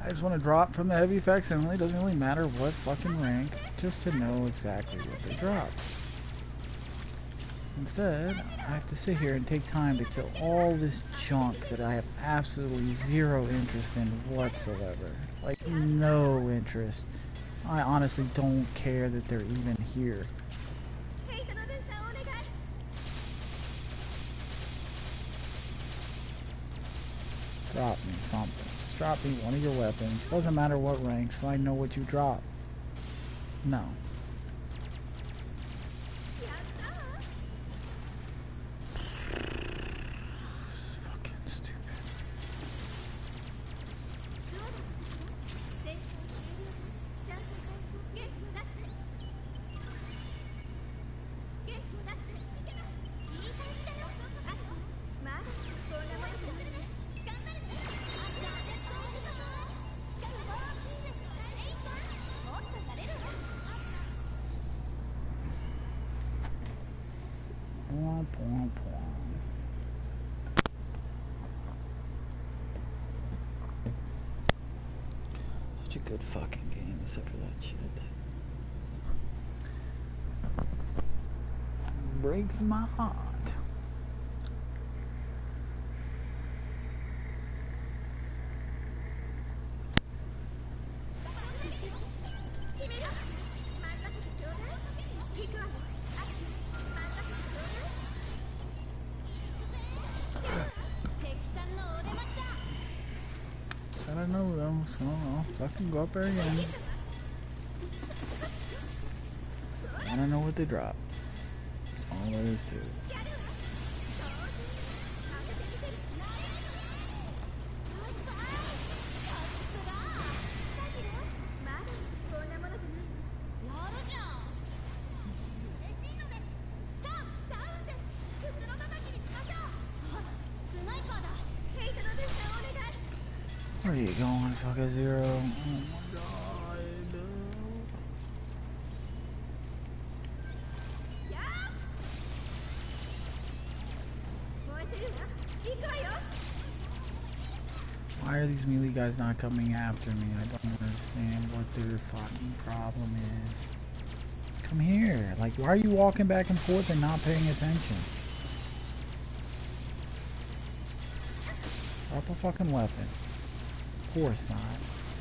I just want to drop from the heavy facsimile. It doesn't really matter what fucking rank, just to know exactly what they drop. Instead, I have to sit here and take time to kill all this junk that I have absolutely zero interest in whatsoever. Like, no interest. I honestly don't care that they're even here. Drop me something. Drop me one of your weapons. Doesn't matter what rank, so I know what you drop. No. Fucking stupid. Such a good fucking game, except for that shit. Breaks my heart. so fucking go up there again. I don't know what they drop. That's all there is to it. Where are you going, fucker Zero? Oh my god. Why are these melee guys not coming after me? I don't understand what their fucking problem is. Come here. Like, why are you walking back and forth and not paying attention? Drop a fucking weapon. Of course not.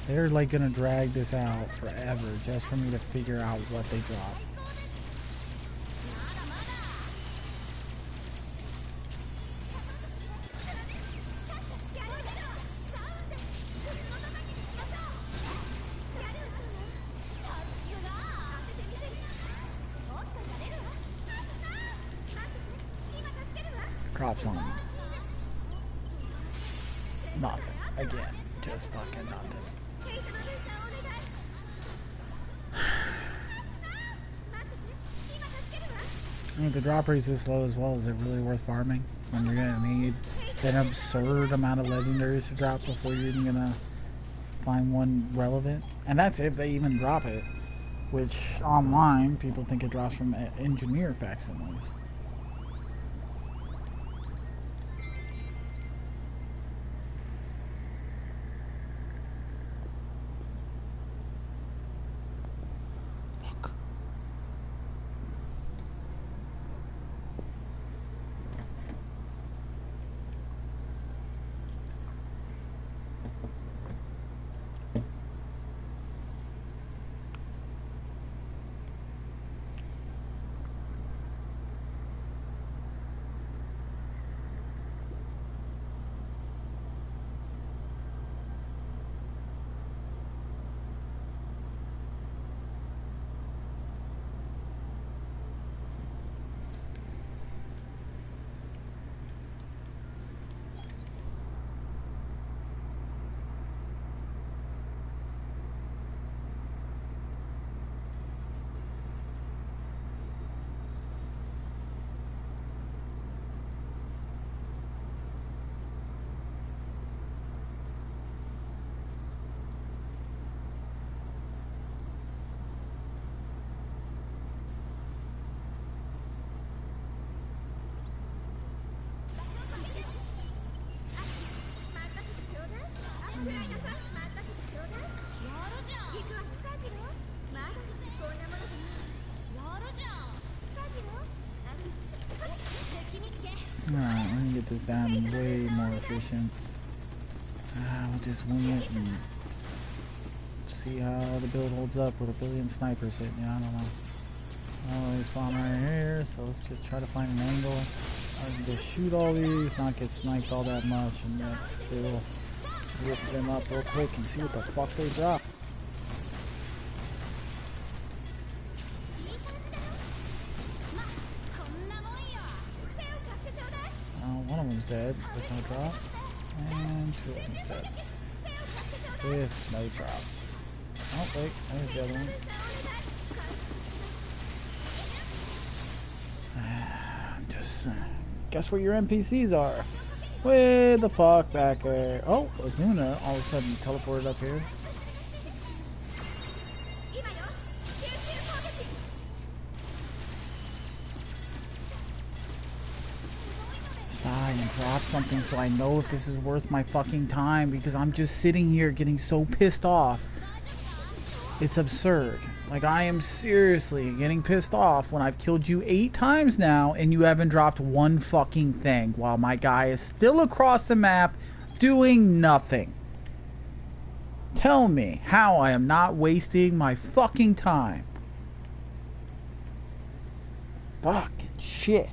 They're like gonna drag this out forever just for me to figure out what they dropped. Drops on me. Nothing. Again. Just fucking nothing. I mean, if the drop rate is this low as well, is it really worth farming? When you're gonna need an absurd amount of legendaries to drop before you're even gonna find one relevant? And that's if they even drop it. Which, online, people think it drops from engineer facsimiles. Alright, we're gonna get this down way more efficient. We'll just wing it and see how the build holds up with a billion snipers hitting you. I don't know. Oh, they spawn right here, so let's just try to find an angle. I can just shoot all these, not get sniped all that much, and then still rip them up real quick and see what the fuck they drop. One of them's dead, that's no drop. And two of them's dead. With no drop. Oh wait, there's the other one. Just guess where your NPCs are. Way the fuck back there. Oh, Azuna all of a sudden teleported up here. And drop something so I know if this is worth my fucking time, because I'm just sitting here getting so pissed off. It's absurd. Like, I am seriously getting pissed off when I've killed you 8 times now and you haven't dropped one fucking thing while my guy is still across the map doing nothing. Tell me how I am not wasting my fucking time. Fucking shit.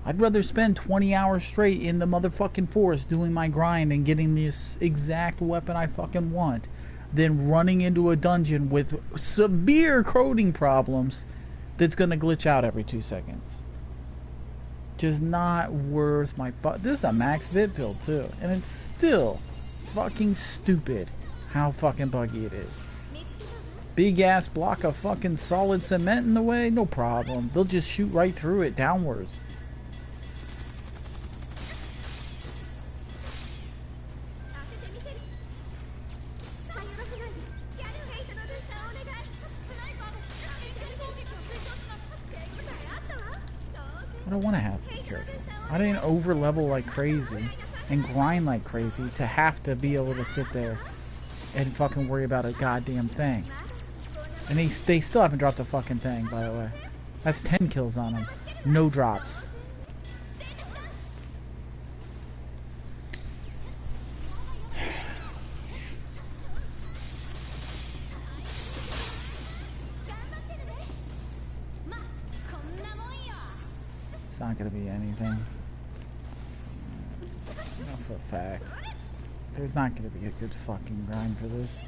I'd rather spend 20 hours straight in the motherfucking forest doing my grind and getting this exact weapon I fucking want than running into a dungeon with severe coding problems that's gonna glitch out every 2 seconds. Just not worth my this is a max vid build too, and it's still fucking stupid how fucking buggy it is. Big ass block of fucking solid cement in the way, no problem. They'll just shoot right through it downwards. I don't want to have to be careful. I didn't over level like crazy and grind like crazy to have to be able to sit there and fucking worry about a goddamn thing. And they still haven't dropped a fucking thing, by the way. That's 10 kills on them. No drops. It's not gonna be anything. For a fact. There's not gonna be a good fucking grind for this.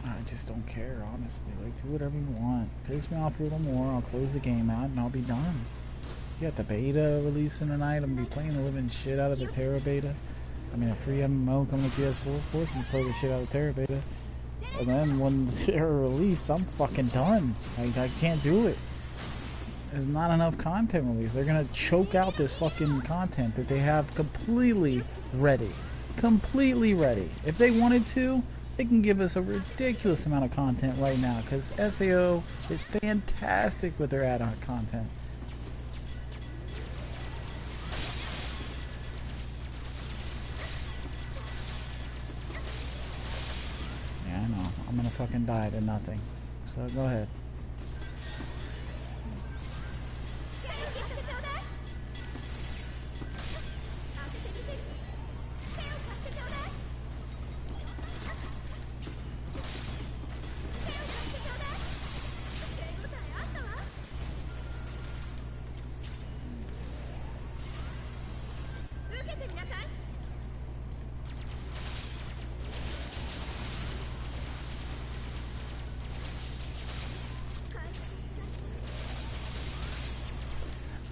I just don't care, honestly. Like, do whatever you want. Piss me off a little more, I'll close the game out and I'll be done. You got the beta releasing tonight. I'm gonna be playing the living shit out of the Terra beta. I mean, a free MMO coming to PS4, of course, and play the shit out of Terra beta. And then when the Terra release, I'm fucking done. Like, I can't do it. There's not enough content released. They're gonna choke out this fucking content that they have completely ready. Completely ready. If they wanted to, they can give us a ridiculous amount of content right now, because SAO is fantastic with their ad hoc content. Yeah, I know. I'm gonna fucking die to nothing. So go ahead.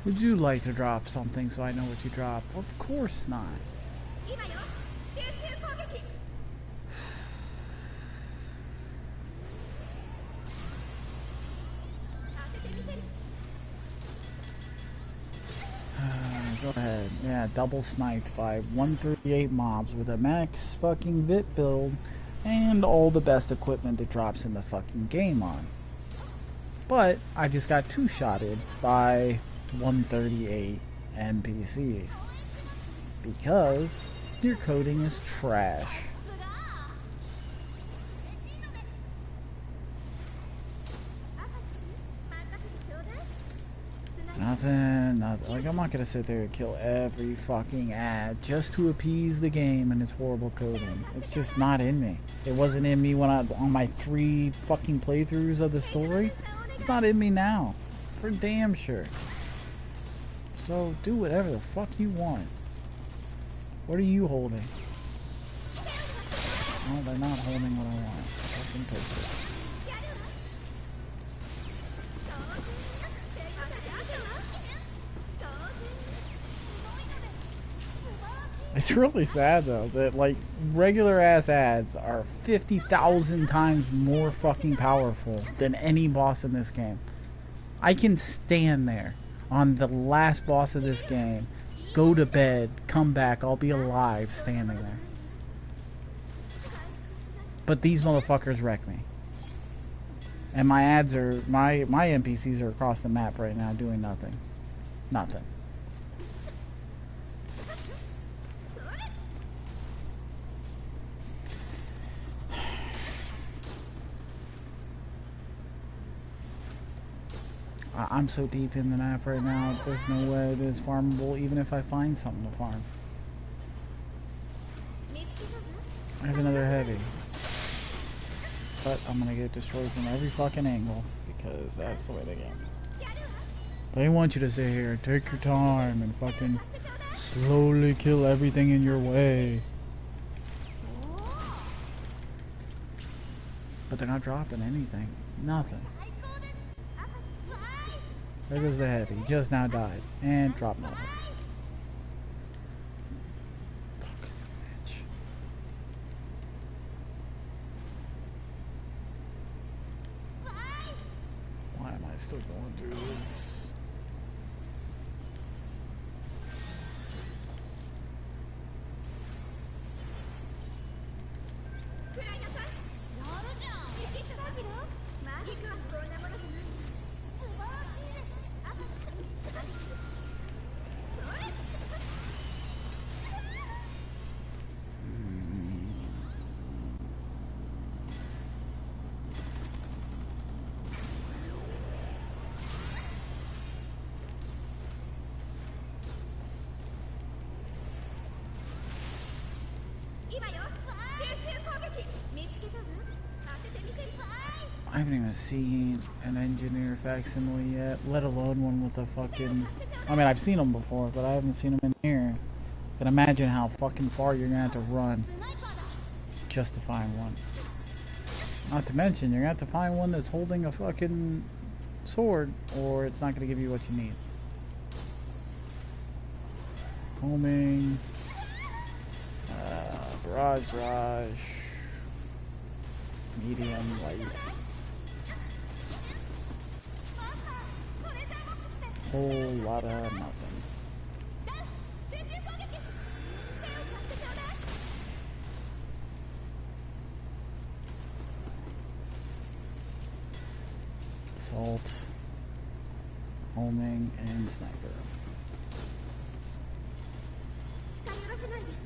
Would you like to drop something so I know what you drop? Of course not. Go ahead. Yeah, double sniped by 138 mobs with a max fucking vit build and all the best equipment that drops in the fucking game on. But I just got two-shotted by 138 NPCs because your coding is trash. Nothing. Like, I'm not gonna sit there and kill every fucking ad just to appease the game and its horrible coding. It's just not in me. It wasn't in me when on my 3 fucking playthroughs of the story. It's not in me now, for damn sure. So do whatever the fuck you want. What are you holding? Oh, they're not holding what I want. Fucking take this. It's really sad though that like regular ass ads are 50,000 times more fucking powerful than any boss in this game. I can stand there on the last boss of this game, go to bed, come back, I'll be alive standing there. But these motherfuckers wreck me. And my ads are, my NPCs are across the map right now doing nothing. Nothing. I'm so deep in the map right now, there's no way it is farmable even if I find something to farm. There's another heavy. But I'm gonna get destroyed from every fucking angle because that's the way the game is. They want you to sit here, take your time, and fucking slowly kill everything in your way. But they're not dropping anything. Nothing. There goes the heavy. Just now died. And dropped nothing. Fucking bitch. Why am I still going through this? I haven't even seen an engineer facsimile yet, let alone one with a fucking... I mean, I've seen them before, but I haven't seen them in here. But imagine how fucking far you're gonna have to run just to find one. Not to mention, you're gonna have to find one that's holding a fucking sword, or it's not gonna give you what you need. Homing. Barrage, medium, light. Whole lot of nothing. Assault, homing, and sniper.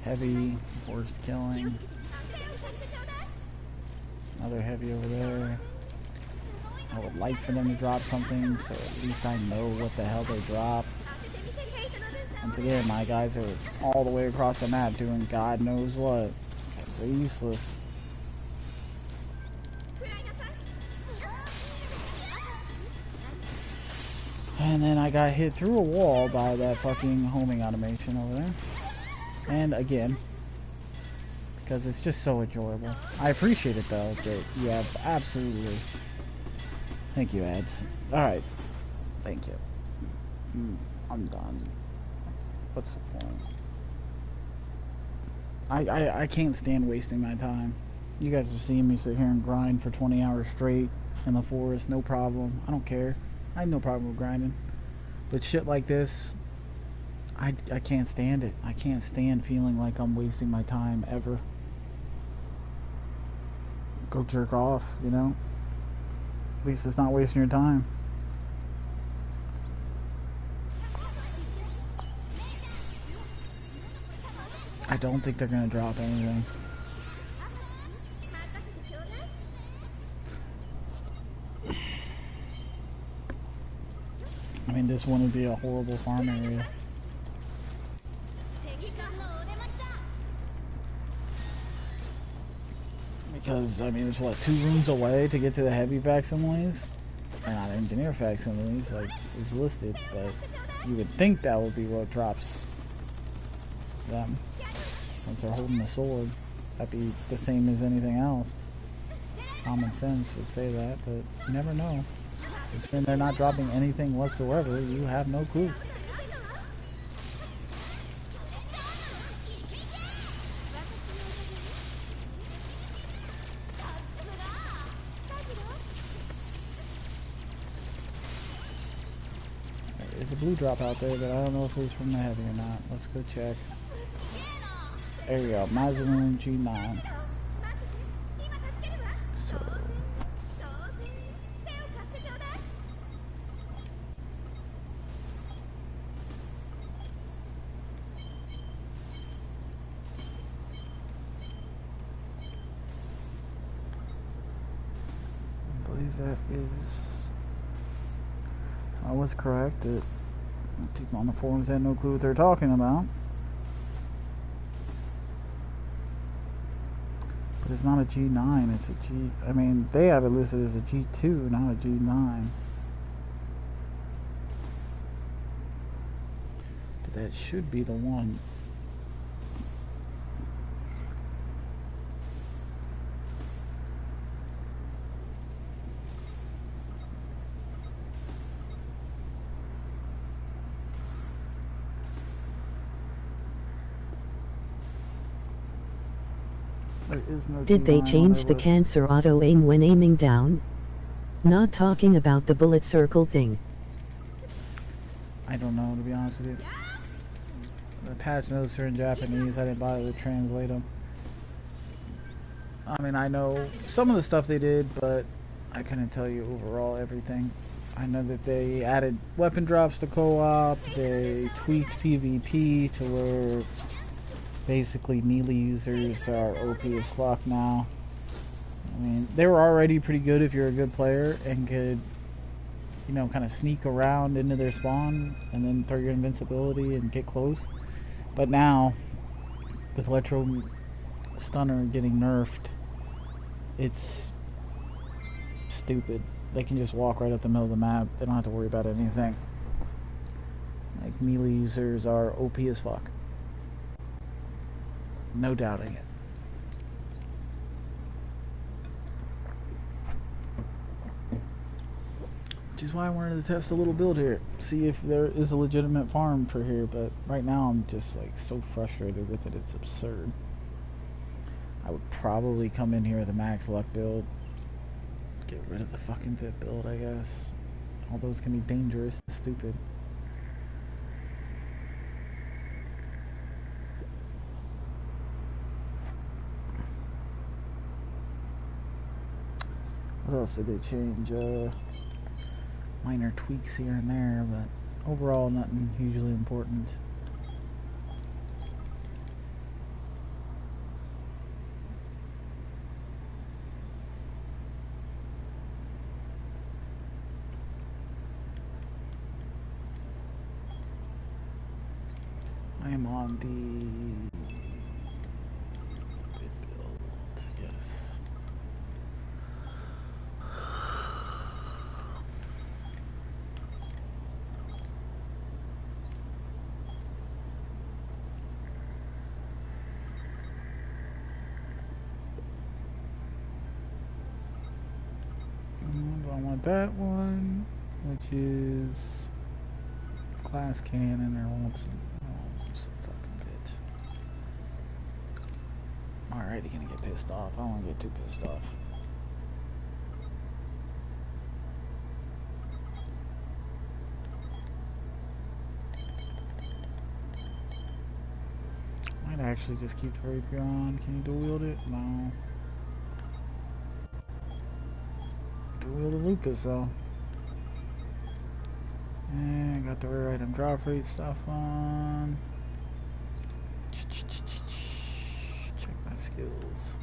Heavy, worst killing. Another heavy over there. I would like for them to drop something, so at least I know what the hell they drop. Once again, my guys are all the way across the map doing God knows what. Because they're useless. And then I got hit through a wall by that fucking homing automation over there. And again, because it's just so enjoyable. I appreciate it though, that you have absolutely... Thank you, ads. Alright. Thank you. I'm done. What's the point? I can't stand wasting my time. You guys have seen me sit here and grind for 20 hours straight in the forest, no problem. I don't care. I have no problem with grinding. But shit like this, I can't stand it. I can't stand feeling like I'm wasting my time ever. Go jerk off, you know? At least it's not wasting your time. I don't think they're gonna drop anything. I mean, this one would be a horrible farm area. Because, I mean, it's what, 2 rooms away to get to the heavy facsimiles? Or not engineer facsimiles, like, it's listed, but you would think that would be what drops them. Since they're holding the sword, that'd be the same as anything else. Common sense would say that, but you never know. Because when they're not dropping anything whatsoever, you have no clue. There's a blue drop out there, but I don't know if it was from the heavy or not. Let's go check. There we go, Mazaloon G9. So, I believe that is... So I was correct that people on the forums had no clue what they're talking about. But it's not a G9, it's a G... I mean, they have it listed as a G2, not a G9. But that should be the one. There is no Did they G9 change on the their list. cancer auto aim when aiming down? Not talking about the bullet circle thing. I don't know, to be honest with you. The patch notes are in Japanese. I didn't bother to translate them. I mean, I know some of the stuff they did, but I couldn't tell you overall everything. I know that they added weapon drops to co-op. They tweaked PvP to where basically melee users are OP as fuck now. I mean, they were already pretty good if you're a good player and could, you know, kind of sneak around into their spawn and then throw your invincibility and get close. But now, with Electro Stunner getting nerfed, it's stupid. They can just walk right up the middle of the map. They don't have to worry about anything. Like, melee users are OP as fuck. No doubting it. Which is why I wanted to test a little build here. See if there is a legitimate farm for here. But right now I'm just like so frustrated with it. It's absurd. I would probably come in here with a max luck build. Get rid of the fucking VIP build, I guess. All those can be dangerous and stupid. What else did they change? Minor tweaks here and there, but overall nothing hugely important. I am on the build, yes. I want that one, which is glass cannon. I want some fucking bit. I'm already gonna get pissed off. I don't want to get too pissed off. Might actually just keep the rapier on. Can you dual wield it? No. Dual wield the lupus though. And got the rare item drop rate stuff on. Check my skills.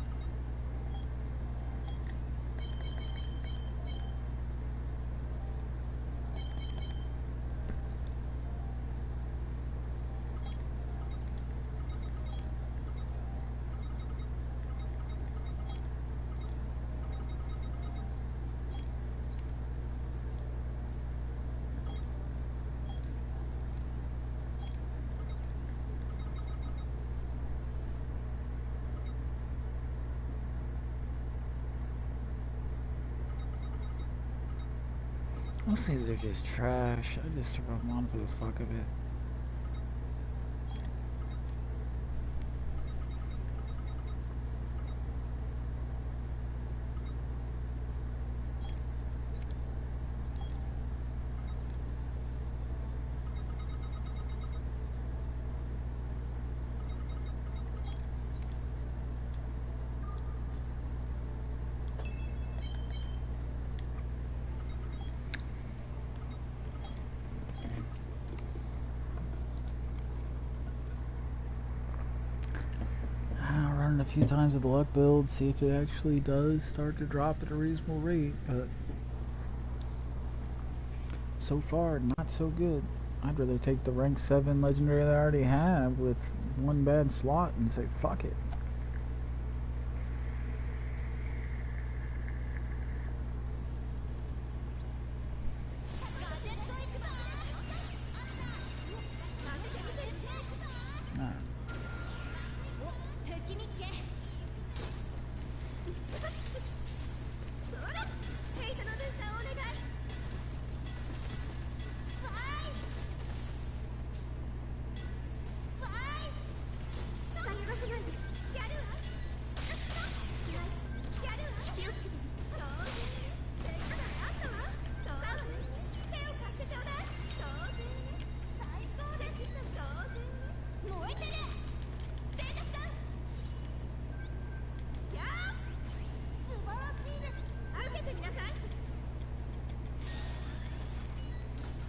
Most things are just trash. I just throw them on for the fuck of it. A few times with the luck build, see if it actually does start to drop at a reasonable rate, but so far not so good. I'd rather take the rank 7 legendary that I already have with one bad slot and say fuck it.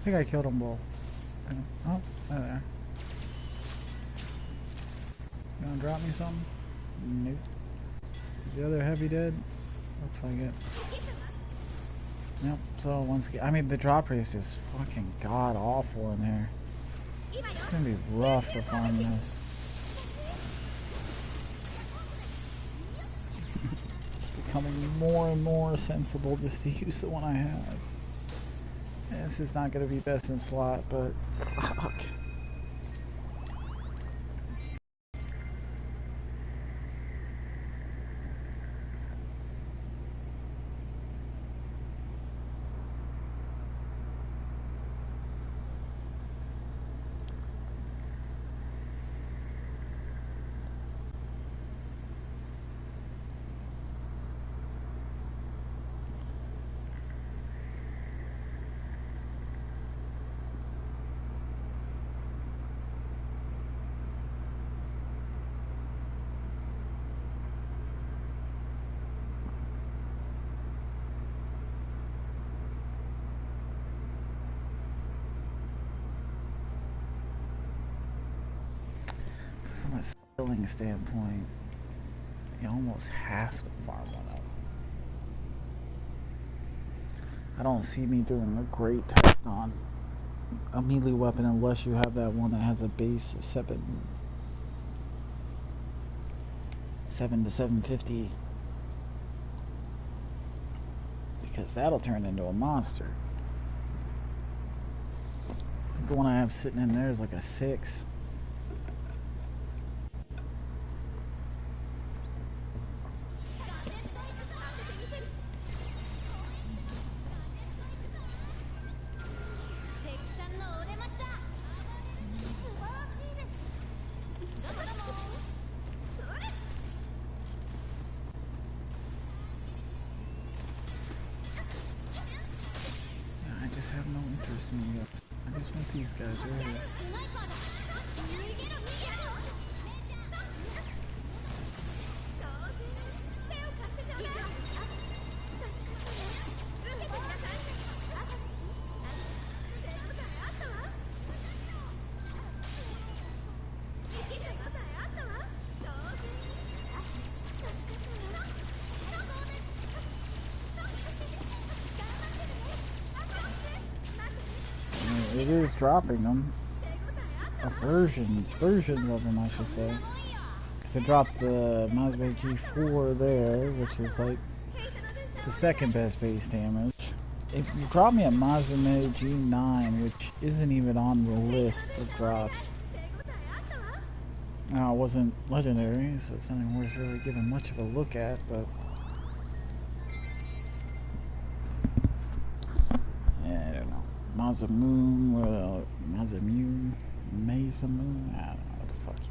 think I killed them both. Oh, there. You gonna drop me something? Nope. Is the other heavy dead? Looks like it. Yep, so once again, I mean, the drop rate is just fucking god awful in here. It's gonna be rough to farm this. It's becoming more and more sensible just to use the one I have. This is not gonna be best in slot, but fuck. From a skilling standpoint, you almost have to farm one up. I don't see me doing a great test on a melee weapon unless you have that one that has a base of 7 to 750, because that'll turn into a monster. The one I have sitting in there is like a 6. I have no interest in you guys. I just want these guys right here. It is dropping them. Versions of them, I should say. Because it dropped the Mazbe G4 there, which is like the second best base damage. It dropped me a Mazme G9, which isn't even on the list of drops. Now, it wasn't legendary, so it's not even worth really giving much of a look at, but yeah, I don't know. Mazamoon, Mazamoon, Mazamoon, I don't know what the fuck is.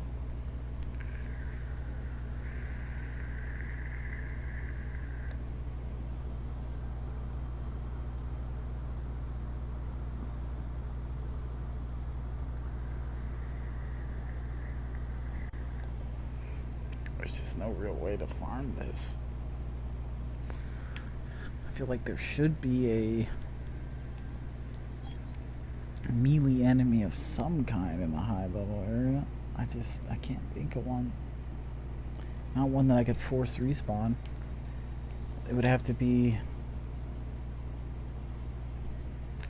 There's just no real way to farm this. I feel like there should be a melee enemy of some kind in the high level area. I can't think of one. Not one that I could force respawn. It would have to be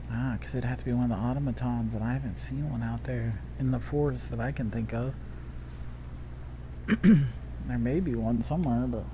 because it'd have to be one of the automatons, and I haven't seen one out there in the forest that I can think of. There may be one somewhere, but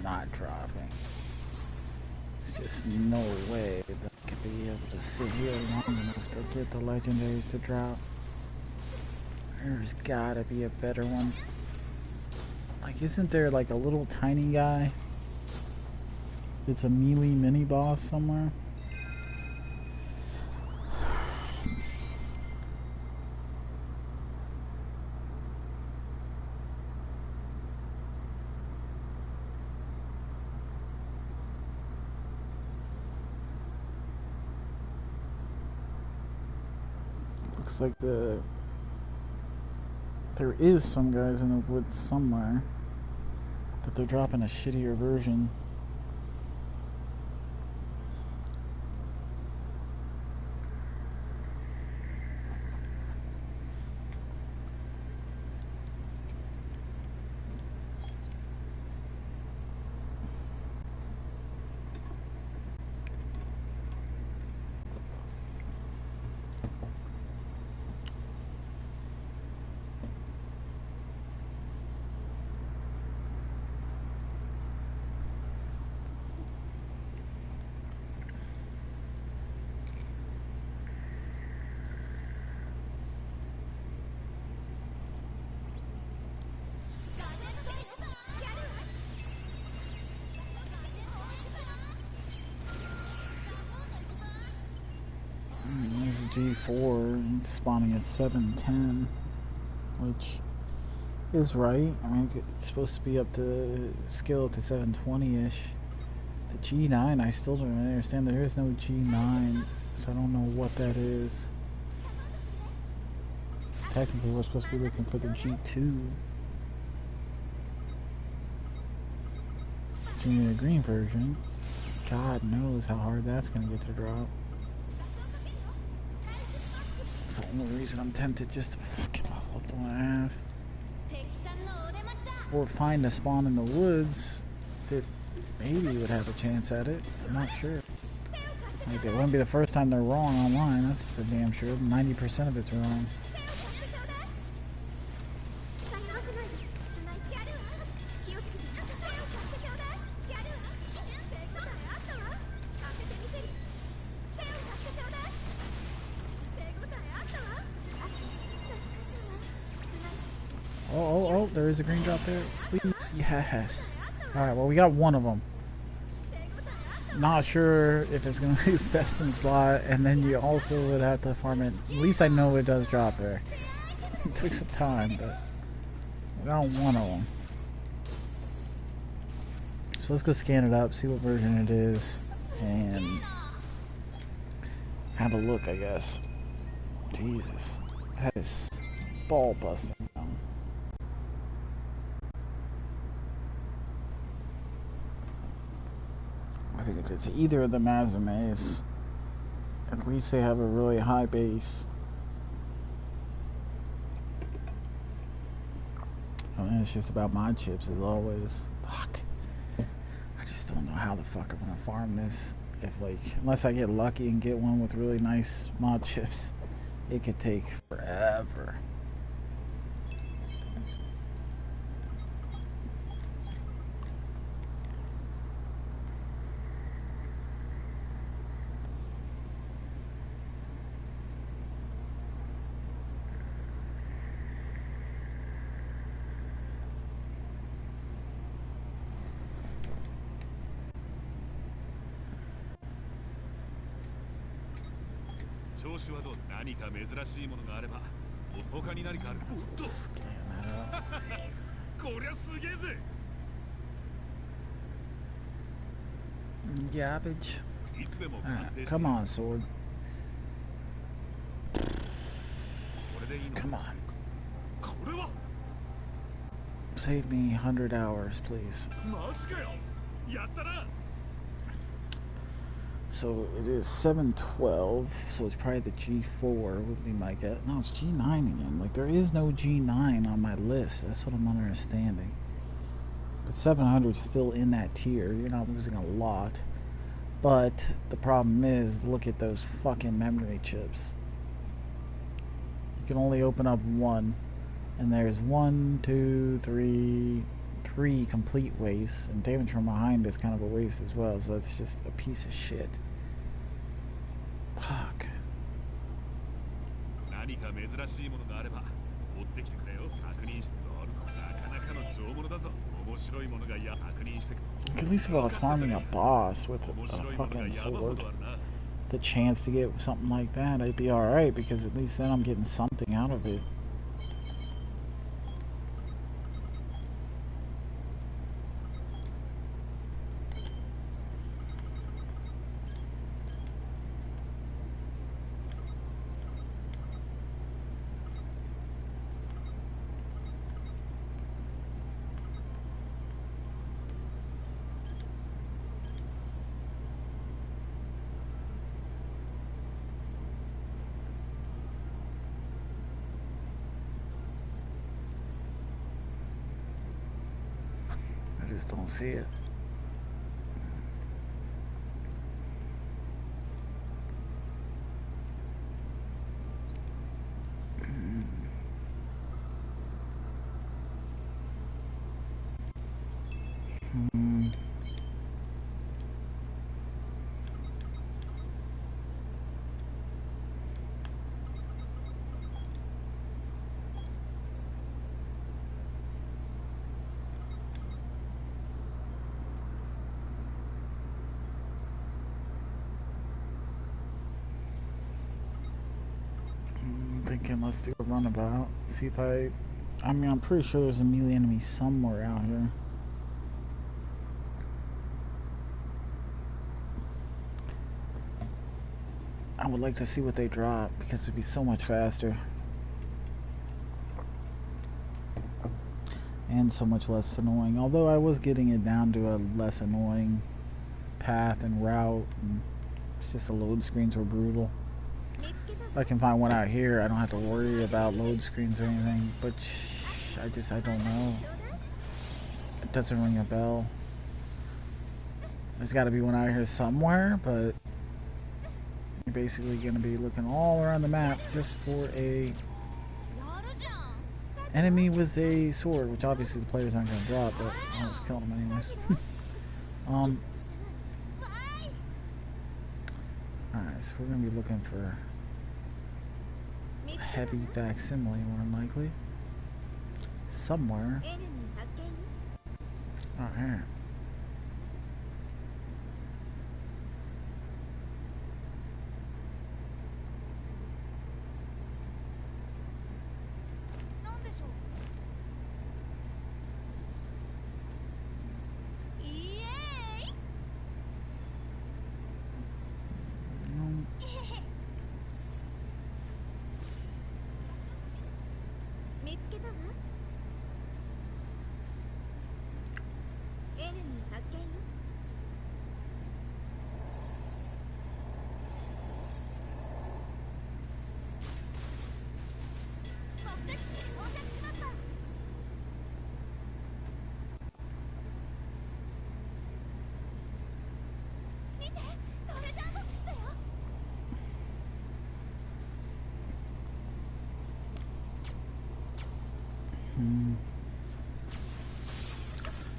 not dropping. It's just no way. Could be able to sit here long enough to get the legendaries to drop. There's gotta be a better one. Like, isn't there like a little tiny guy? It's a melee mini boss somewhere. Looks like there is some guys in the woods somewhere, but they're dropping a shittier version. G4 spawning at 710, which is right. I mean, it's supposed to be up to skill to 720-ish. The G9, I still don't understand. There is no G9, so I don't know what that is. Technically, we're supposed to be looking for the G2. It's in the green version. God knows how hard that's going to get to drop. That's the only reason I'm tempted just to fucking level up to 1.5. Or find a spawn in the woods that maybe would have a chance at it. I'm not sure. Like, it wouldn't be the first time they're wrong online, that's for damn sure. 90% of it's wrong. Oh, there is a green drop there. Please, yes. Alright, well, we got one of them. Not sure if it's going to be best in slot, and then you also would have to farm it. At least I know it does drop there. It took some time, but we got one of them. So let's go scan it up, see what version it is, and have a look, I guess. Jesus. That is ball busting. I think if it's either of the Mazumes, at least they have a really high base. I mean, it's just about mod chips as always. Fuck. I just don't know how the fuck I'm gonna farm this. If, like, unless I get lucky and get one with really nice mod chips, it could take forever. Garbage. Right, come on, sword. Come on. Save me 100 hours, please. So it is 712, so it's probably the G4 would be my guess. No, it's G9 again. Like, there is no G9 on my list. That's what I'm understanding. But 700 is still in that tier. You're not losing a lot. But the problem is, look at those fucking memory chips. You can only open up one. And there's 1, 2, 3, 3 complete wastes. And damage from behind is kind of a waste as well. So it's just a piece of shit. Fuck. At least if I was farming a boss with a fucking sword, the chance to get something like that, I'd be alright, because at least then I'm getting something out of it. I just don't see it. Thinking, let's do a runabout. See if I mean, I'm pretty sure there's a melee enemy somewhere out here. I would like to see what they drop, because it'd be so much faster. And so much less annoying. Although I was getting it down to a less annoying path and route. And it's just the load screens were brutal. If I can find one out here, I don't have to worry about load screens or anything. But I don't know. It doesn't ring a bell. There's got to be one out here somewhere, but you're basically going to be looking all around the map just for a enemy with a sword, which obviously the players aren't going to drop, but I'll just kill them anyways. Alright, so we're going to be looking for a heavy facsimile, more than likely. Somewhere. Oh, here.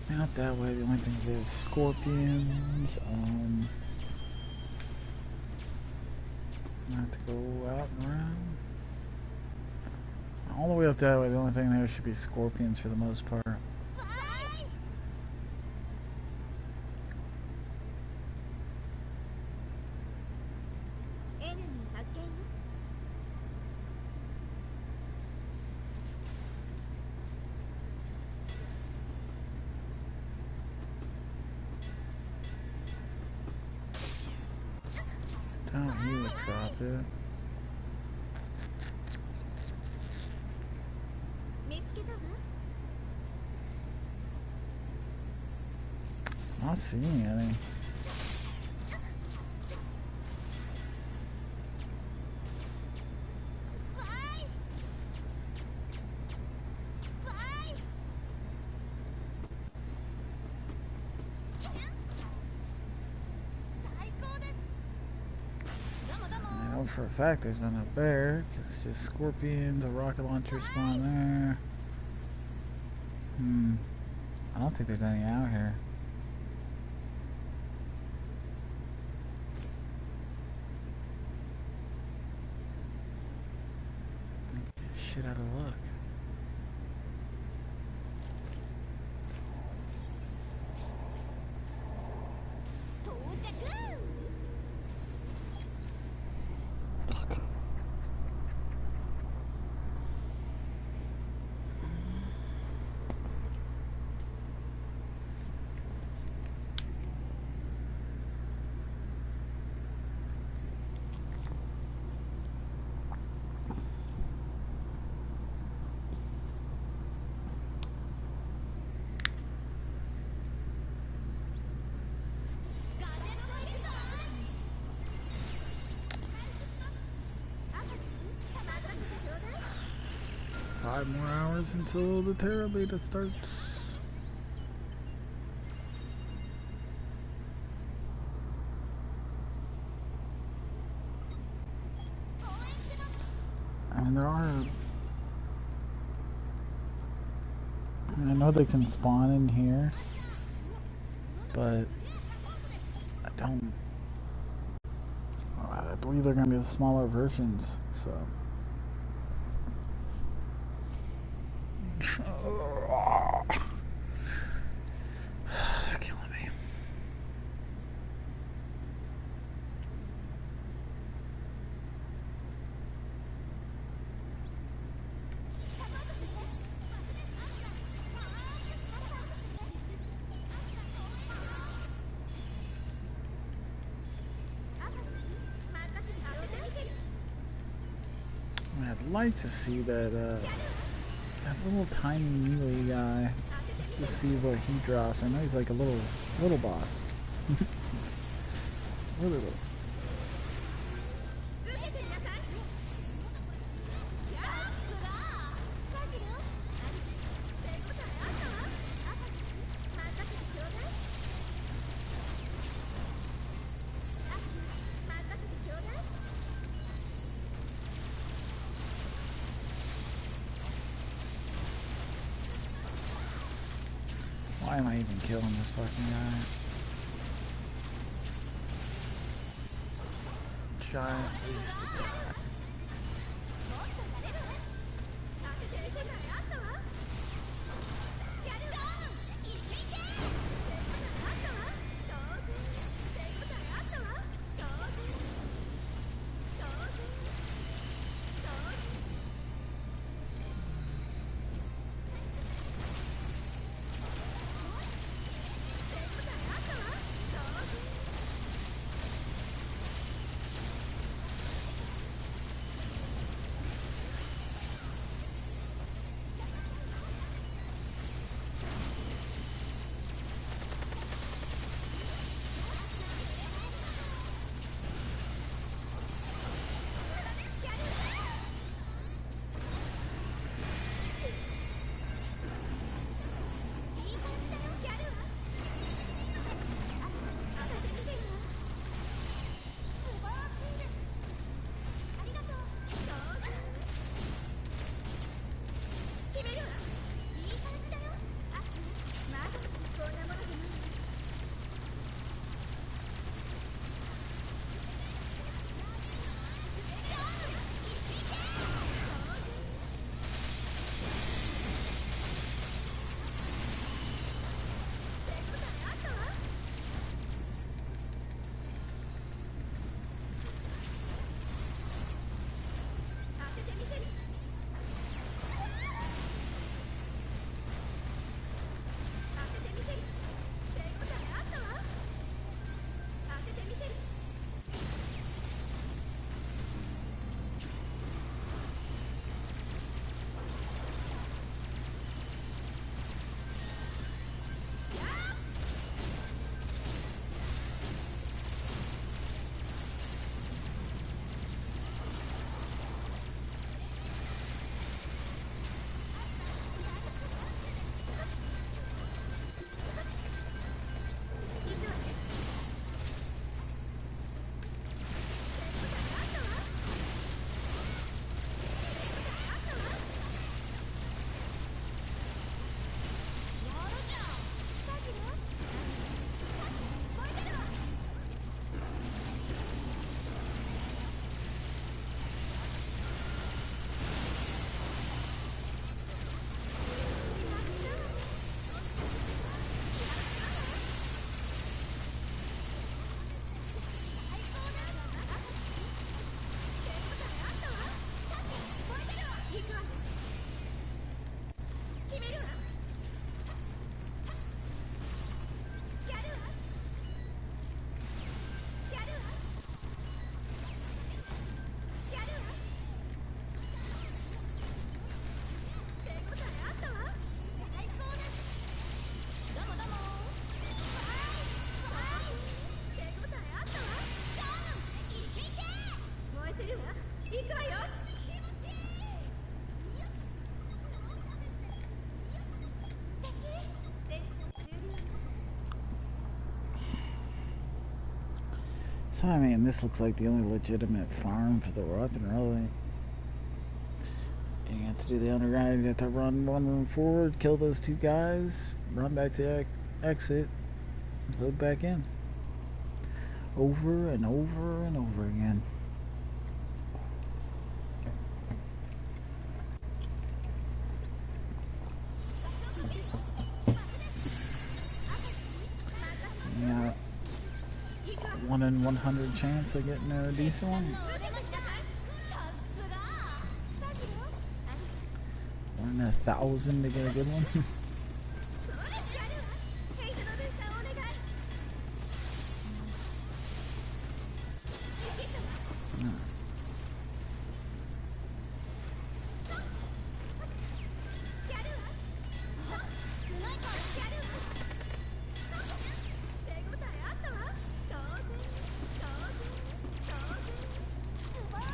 Not that way. The only thing is there's scorpions. I have to go out and around. All the way up that way. The only thing there should be scorpions for the most part. Down here would drop it. Not seeing any. For a fact there's not a bear, because it's just scorpions, a rocket launcher spawn there. I don't think there's any out here. Shit out of luck. Five more hours until the Terra beta starts. I mean, there are... I know they can spawn in here, but I don't... I believe they're going to be the smaller versions, so... They're killing me. I'd like to see that little tiny melee guy, just to see what he drops. I know he's like a little boss. Really little. Why am I even killing this fucking guy? Giant waste of time. So I mean, this looks like the only legitimate farm for the weapon, really. You have to do the underground, you have to run one room forward, kill those two guys, run back to the exit, load back in. Over and over and over again. Yeah, 1 in 100 chance of getting a decent one. 1 in 1,000 to get a good one.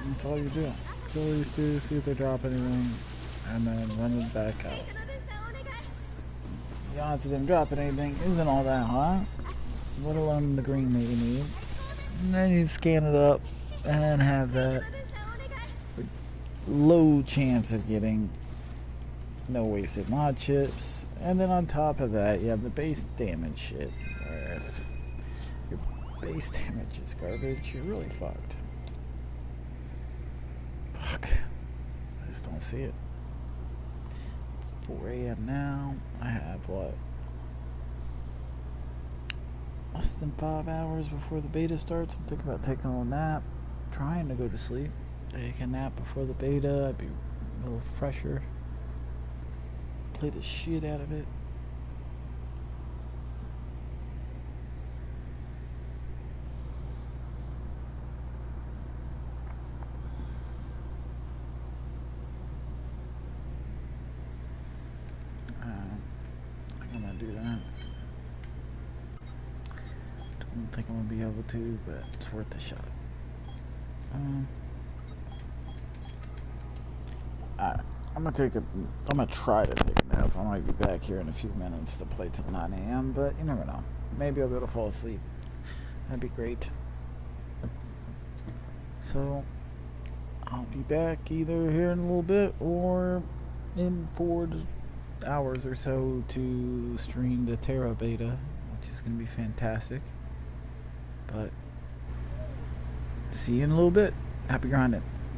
That's all you do. Kill these two, see if they drop anything, and then run it back out. The odds of them dropping anything isn't all that high, let alone the green that you need. And then you scan it up and have that low chance of getting no wasted mod chips. And then on top of that, you have the base damage shit, where if your base damage is garbage, you're really fucked. Fuck. I just don't see it. It's 4 a.m. now. I have what? Less than 5 hours before the beta starts. I'm thinking about taking a little nap. Trying to go to sleep. Take a nap before the beta. I'd be a little fresher. Play the shit out of it. I'm gonna do that. Don't think I'm gonna be able to, but it's worth a shot. Alright, I'm gonna try to take a nap. I might be back here in a few minutes to play till 9 a.m., but you never know. Maybe I'll be able to fall asleep. That'd be great. So, I'll be back either here in a little bit or in 4 hours or so to stream the Terra beta, which is going to be fantastic. But see you in a little bit. Happy grinding.